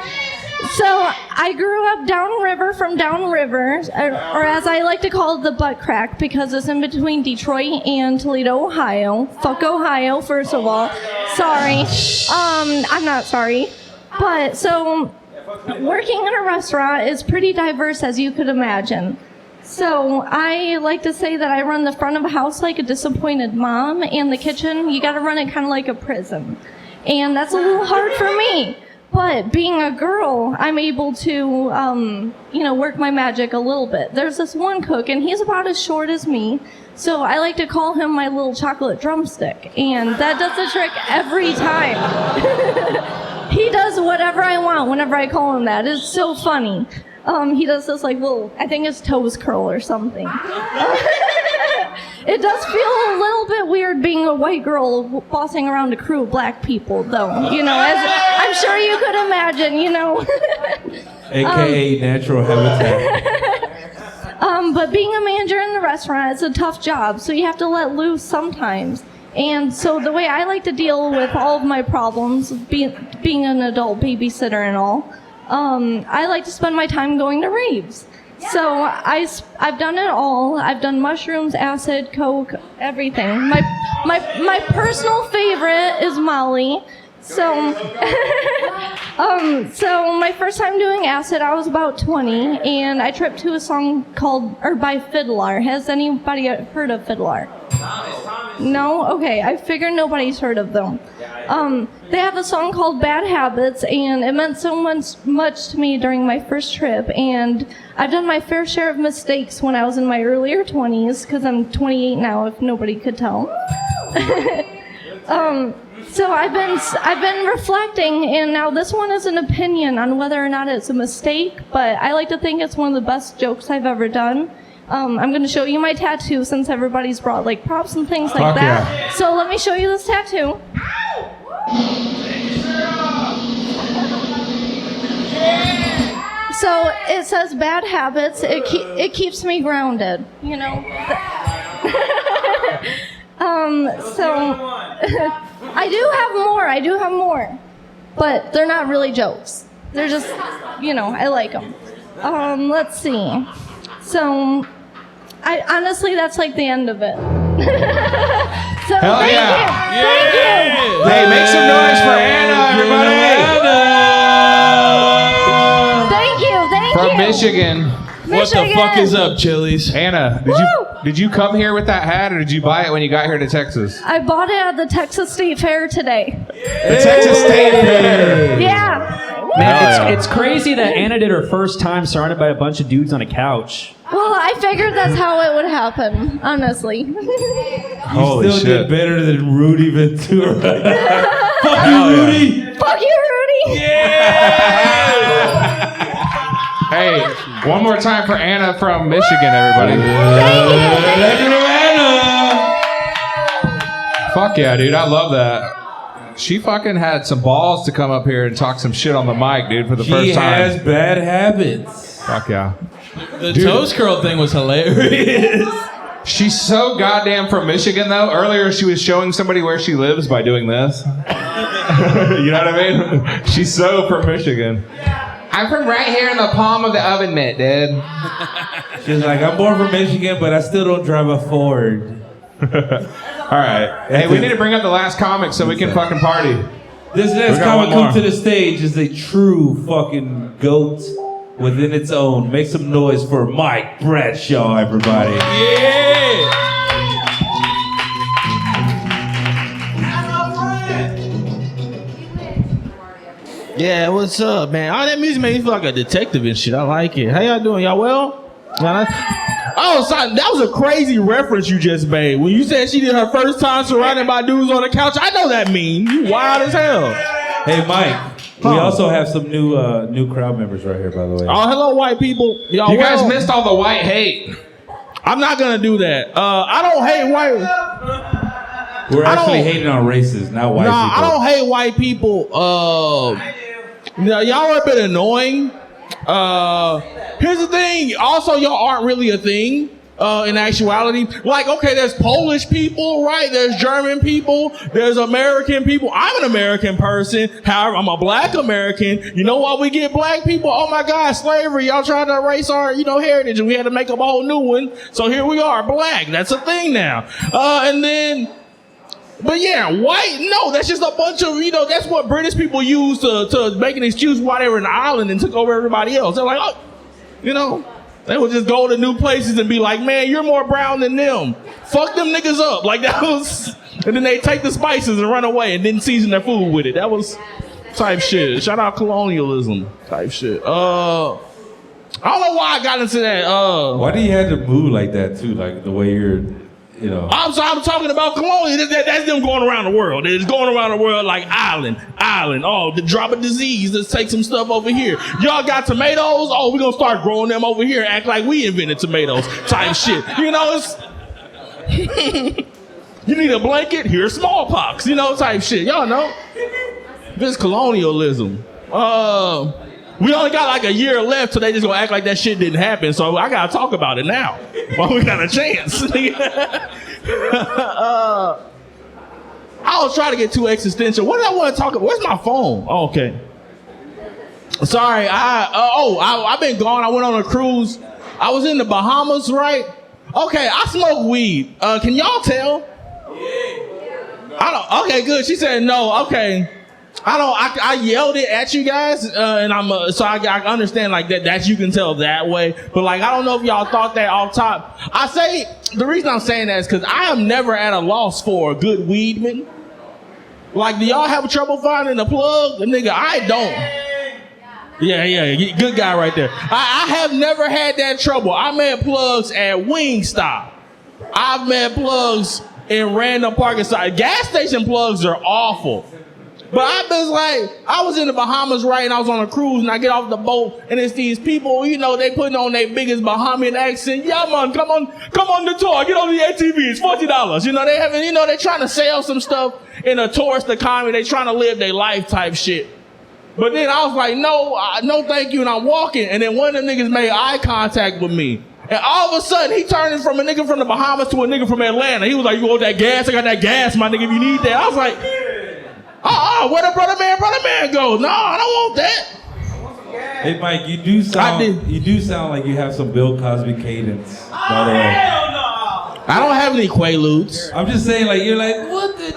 So I grew up downriver from downriver, or as I like to call it, the butt crack, because it's in between Detroit and Toledo, Ohio. Fuck Ohio, first of all. Sorry. I'm not sorry. But so working in a restaurant is pretty diverse, as you could imagine. So I like to say that I run the front of a house like a disappointed mom, and the kitchen, you gotta run it kind of like a prison. And that's a little hard for me. But being a girl, I'm able to, work my magic a little bit. There's this one cook, and he's about as short as me, so I like to call him my little chocolate drumstick, and that does the trick every time. He does whatever I want whenever I call him that. It's so funny. He does this little, I think it's toes curl or something. It does feel a little bit weird being a white girl bossing around a crew of black people, though. As I'm sure you could imagine, AKA natural habitat. but being a manager in the restaurant is a tough job, so you have to let loose sometimes. And so the way I like to deal with all of my problems, being an adult babysitter and all, I like to spend my time going to raves. So I've done it all. I've done mushrooms, acid, coke, everything. My personal favorite is Molly. So, so my first time doing acid, I was about 20, and I tripped to a song by Fiddler. Has anybody heard of Fiddler? No? Okay, I figured nobody's heard of them. They have a song called Bad Habits, and it meant so much to me during my first trip, and I've done my fair share of mistakes when I was in my earlier 20s, because I'm 28 now, if nobody could tell. So I've been reflecting, and now this one is an opinion on whether or not it's a mistake, but I like to think it's one of the best jokes I've ever done. I'm going to show you my tattoo since everybody's brought like props and things like that. Yeah. So let me show you this tattoo. So it says bad habits. It keeps me grounded, you know. So I do have more, but they're not really jokes. They're just, you know, I like them. Let's see. So, honestly, that's like the end of it. So Hell thank yeah. you. Thank you. Hey, make some noise for Anna, everybody. Thank you. From Michigan. What the fuck is up, Chili's? Anna, did you come here with that hat, or did you buy it when you got here to Texas? I bought it at the Texas State Fair today. The Texas State Fair. Yeah. Man, it's crazy that Anna did her first time surrounded by a bunch of dudes on a couch. Well, I figured that's how it would happen, honestly. You still did better than Rudy Ventura. Fuck you, Rudy. Fuck you, Rudy. Hey, one more time for Anna from Michigan, everybody. Thank you. Fuck yeah, dude. I love that. She fucking had some balls to come up here and talk some shit on the mic, dude, for the first time. She has bad habits. Fuck yeah. The toast curl thing was hilarious. She's so goddamn from Michigan, though. Earlier, she was showing somebody where she lives by doing this. You know what I mean? She's so from Michigan. I'm from right here in the palm of the oven mitt, dude. She's like, I'm born from Michigan, but I still don't drive a Ford. All right. Hey, we need to bring up the last comic so we can fucking party. This next comic come to the stage is a true fucking goat within its own. Make some noise for Mike Bradshaw, everybody. Yeah! Yeah, what's up, man? All that music made me feel like a detective and shit. I like it. How y'all doing? Y'all well? Oh, son, that was a crazy reference you just made. When you said she did her first time surrounded by dudes on the couch, I know that mean. You wild as hell. Hey, Mike. We also have some new crowd members right here, by the way. Oh, hello, white people. Y'all you guys missed all the white hate. I'm not gonna do that. I don't hate white. We're actually hating on races, not white people. I don't hate white people. Y'all are a bit annoying. Here's the thing. Also, y'all aren't really a thing in actuality. Like, okay, there's Polish people, right? There's German people. There's American people. I'm an American person. However, I'm a black American. You know why we get black people? Oh my God, slavery. Y'all trying to erase our, heritage, and we had to make up a whole new one. So here we are, black. That's a thing now. But yeah, white, no, that's just a bunch of, that's what British people use to make an excuse why they were in the island and took over everybody else. They're like, they would just go to new places and be like, man, you're more brown than them. Fuck them niggas up. Like that was, and then they take the spices and run away and didn't season their food with it. That was type shit. Shout out colonialism type shit. I don't know why I got into that. Why do you have to move like that too? Like the way you're... I'm talking about colonial. That's them going around the world. They're just going around the world like island. Oh, the drop of disease. Let's take some stuff over here. Y'all got tomatoes? Oh, we're going to start growing them over here. Act like we invented tomatoes type shit. It's... You need a blanket? Here's smallpox. Type shit. Y'all know. This colonialism. We only got like a year left, so they just going to act like that shit didn't happen. So I got to talk about it now. while we got a chance. I was trying to get too existential. What did I want to talk about? Where's my phone? Oh, okay. Sorry, I've been gone. I went on a cruise. I was in the Bahamas, right? Okay, I smoke weed. Can y'all tell? I don't. Okay, good. She said no. Okay. I yelled it at you guys, and so I understand like that you can tell that way. But like, I don't know if y'all thought that off top. I say the reason I'm saying that is because I am never at a loss for a good weedman. Like, do y'all have trouble finding a plug? Nigga, I don't. Yeah, good guy right there. I have never had that trouble. I met plugs at Wingstop. I've met plugs in random parking sites. Gas station plugs are awful. But I was in the Bahamas, right, and I was on a cruise, and I get off the boat, and it's these people, you know, they putting on their biggest Bahamian accent. Yeah, man, come on the tour, get on the ATV, it's $40. You know, they're trying to sell some stuff in a tourist economy. They trying to live their life type shit. But then I was like, no, thank you, and I'm walking, and then one of the niggas made eye contact with me. And all of a sudden, he turned from a nigga from the Bahamas to a nigga from Atlanta. He was like, you want that gas? I got that gas, my nigga, if you need that. I was like, where the brother man go? No, I don't want that. Hey Mike, you do sound like you have some Bill Cosby cadence, by the way. Hell no! I don't have any Quaaludes. I'm just saying, like, you're like, what's the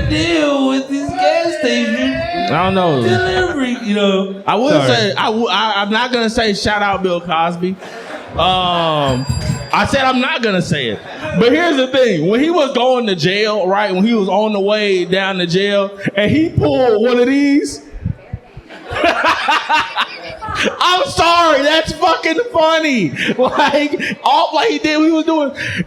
deal with this gas station? I don't know. Delivery, you know. I wouldn't say, I'm not gonna say shout out Bill Cosby. I said I'm not gonna say it. But here's the thing. When he was going to jail, right, when he was on the way down to jail, and he pulled one of these. I'm sorry, that's fucking funny. Like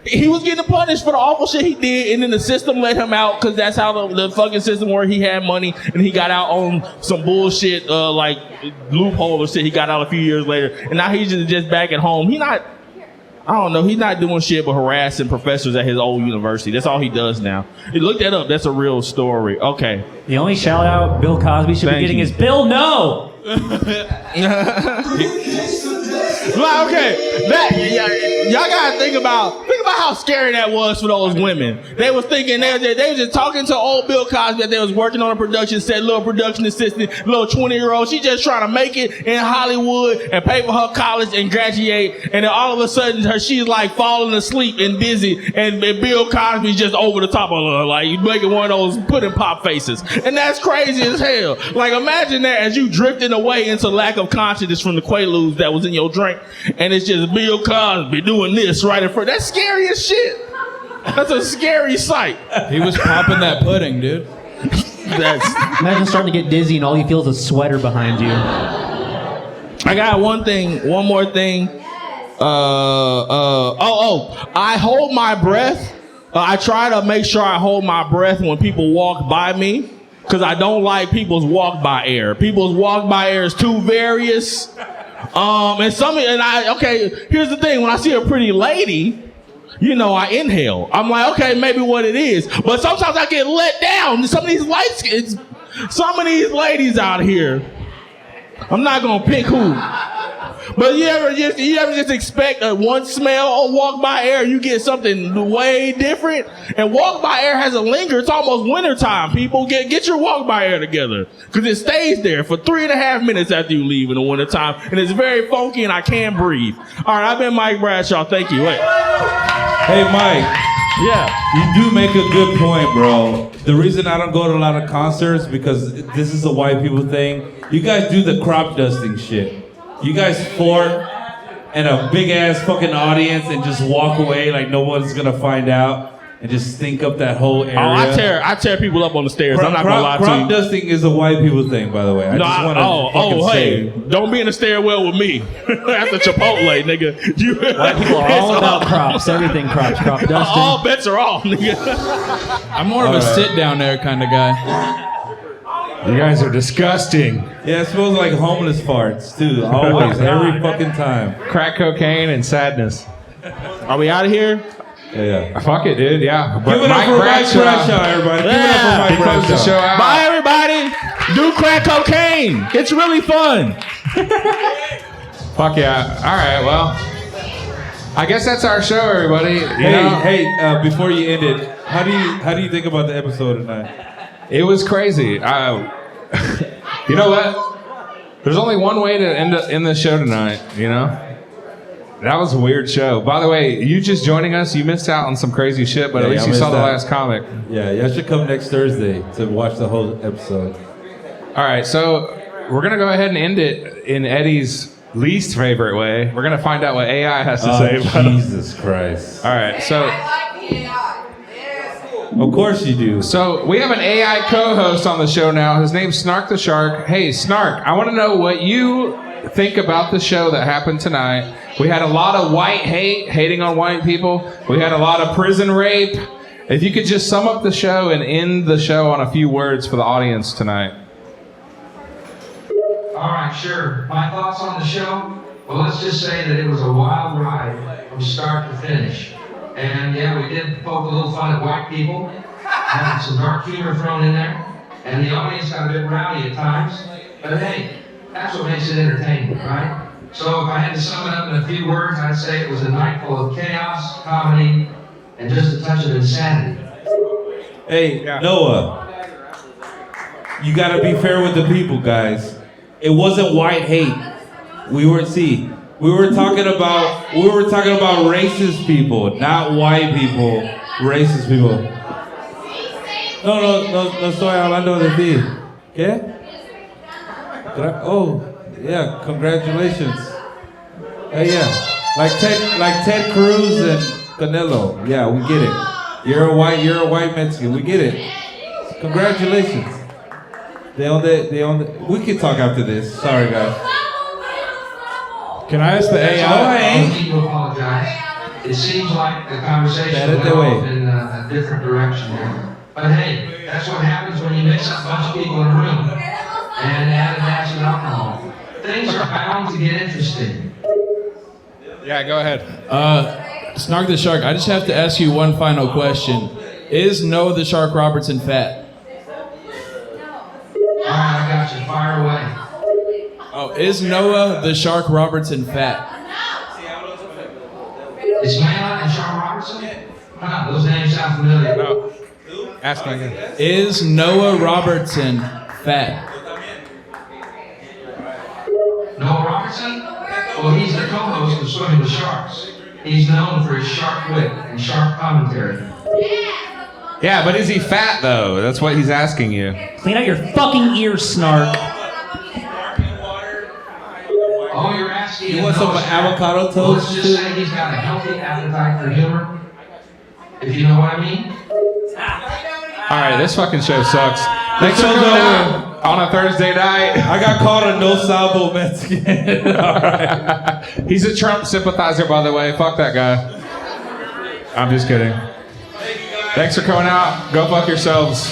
he was getting punished for the awful shit he did, and then the system let him out because that's how the fucking system worked. He had money, and he got out on some bullshit, like loophole or shit. He got out a few years later, and now he's just back at home. He's not doing shit but harassing professors at his old university. That's all he does now. Look that up. That's a real story. Okay. The only shout out Bill Cosby should be getting is Bill No. Like, okay, y'all gotta think about how scary that was for those women. They was thinking they was just talking to old Bill Cosby that they was working on a production set, little production assistant, little 20-year-old. She just trying to make it in Hollywood and pay for her college and graduate. And then all of a sudden she's like falling asleep and dizzy, and Bill Cosby's just over the top of her, like making one of those pudding pop faces. And that's crazy as hell. Like, imagine that as you drifting away into lack of consciousness from the Quaaludes that was in your drink. And it's just Bill Cosby doing this right in front. That's scary as shit. That's a scary sight. He was popping that pudding, dude. Imagine starting to get dizzy and all you feel is a sweater behind you. I got one more thing. I hold my breath. I try to make sure I hold my breath when people walk by me, because I don't like people's walk by air. People's walk by air is too various. Here's the thing. When I see a pretty lady, you know, I inhale. I'm like, okay, maybe what it is. But sometimes I get let down. Some of these ladies out here, I'm not gonna pick who. But you ever just expect one smell or walk by air, you get something way different? And walk by air has a linger. It's almost wintertime. People get your walk by air together, because it stays there for 3.5 minutes after you leave in the wintertime, and it's very funky and I can't breathe. All right, I've been Mike Bradshaw. Thank you. Wait. Hey, Mike. Yeah. You do make a good point, bro. The reason I don't go to a lot of concerts because this is a white people thing. You guys do the crop dusting shit. You guys flirt in a big ass fucking audience and just walk away like no one's gonna find out and just stink up that whole area. Oh, I tear people up on the stairs. I'm not gonna lie to you. Crop dusting is a white people thing, by the way. I just want to hey, don't be in the stairwell with me. After Chipotle, nigga. White people are all about crops. Everything crops. Crop dusting. All bets are off, nigga. I'm more of a sit down there kind of guy. You guys are disgusting. Yeah, it smells like homeless farts, too. Always, every fucking time. Crack cocaine and sadness. Are we out of here? Yeah. Fuck it, dude. Yeah. Give it up for Mike Bradshaw, everybody. Give it up for Mike Bradshaw. The show out. Bye, everybody. Do crack cocaine. It's really fun. Fuck yeah. All right, well. I guess that's our show, everybody. Hey, before you end it, how do you think about the episode tonight? It was crazy. You know what? There's only one way to end the show tonight, you know? That was a weird show. By the way, you just joining us, you missed out on some crazy shit, but at least you saw the last comic. Yeah, y'all should come next Thursday to watch the whole episode. All right, so we're going to go ahead and end it in Eddie's least favorite way. We're going to find out what AI has to say about Jesus Christ. All right, so... Of course you do. So we have an AI co-host on the show now. His name's Snark the Shark. Hey, Snark, I want to know what you think about the show that happened tonight. We had a lot of white hate, hating on white people. We had a lot of prison rape. If you could just sum up the show and end the show on a few words for the audience tonight. All right, sure. My thoughts on the show? Well, let's just say that it was a wild ride from start to finish. And yeah, we did poke a little fun at white people, had some dark humor thrown in there, and the audience got a bit rowdy at times. But hey, that's what makes it entertaining, right? So if I had to sum it up in a few words, I'd say it was a night full of chaos, comedy, and just a touch of insanity. Hey, Noah, you gotta be fair with the people, guys. It wasn't white hate. We were talking about racist people, not white people, racist people. No estoy hablando de ti. ¿Qué? Oh, yeah, congratulations. Yeah, like Ted Cruz and Canelo. Yeah, we get it. You're a white Mexican. We get it. Congratulations. They own the. We can talk after this. Sorry, guys. Can I ask the AI? I need to apologize. It seems like the conversation went off in a different direction here. But hey, that's what happens when you mix up a bunch of people in a room and add a dash of alcohol. Things are bound to get interesting. Yeah, go ahead. Snark the Shark, I just have to ask you one final question. Is Noah the Shark Robertson fat? All right, I got you. Fire away. Oh, is Noah the Shark Robertson fat? Is Noah and Shark Robertson? Huh, those names sound familiar. No. Ask me again. Is Noah Robertson fat? Noah Robertson? Well, he's the co-host of Swimming with Sharks. He's known for his sharp wit and sharp commentary. Yeah, but is he fat, though? That's what he's asking you. Clean out your fucking ears, Snark. Oh, you're asking. You want some avocado toast? Let's just say he's got a healthy appetite for humor. If you know what I mean. All right, this fucking show sucks. Thanks for coming out on a Thursday night. I got called a no salvo Mexican. All right. He's a Trump sympathizer, by the way. Fuck that guy. I'm just kidding. Thanks for coming out. Go fuck yourselves.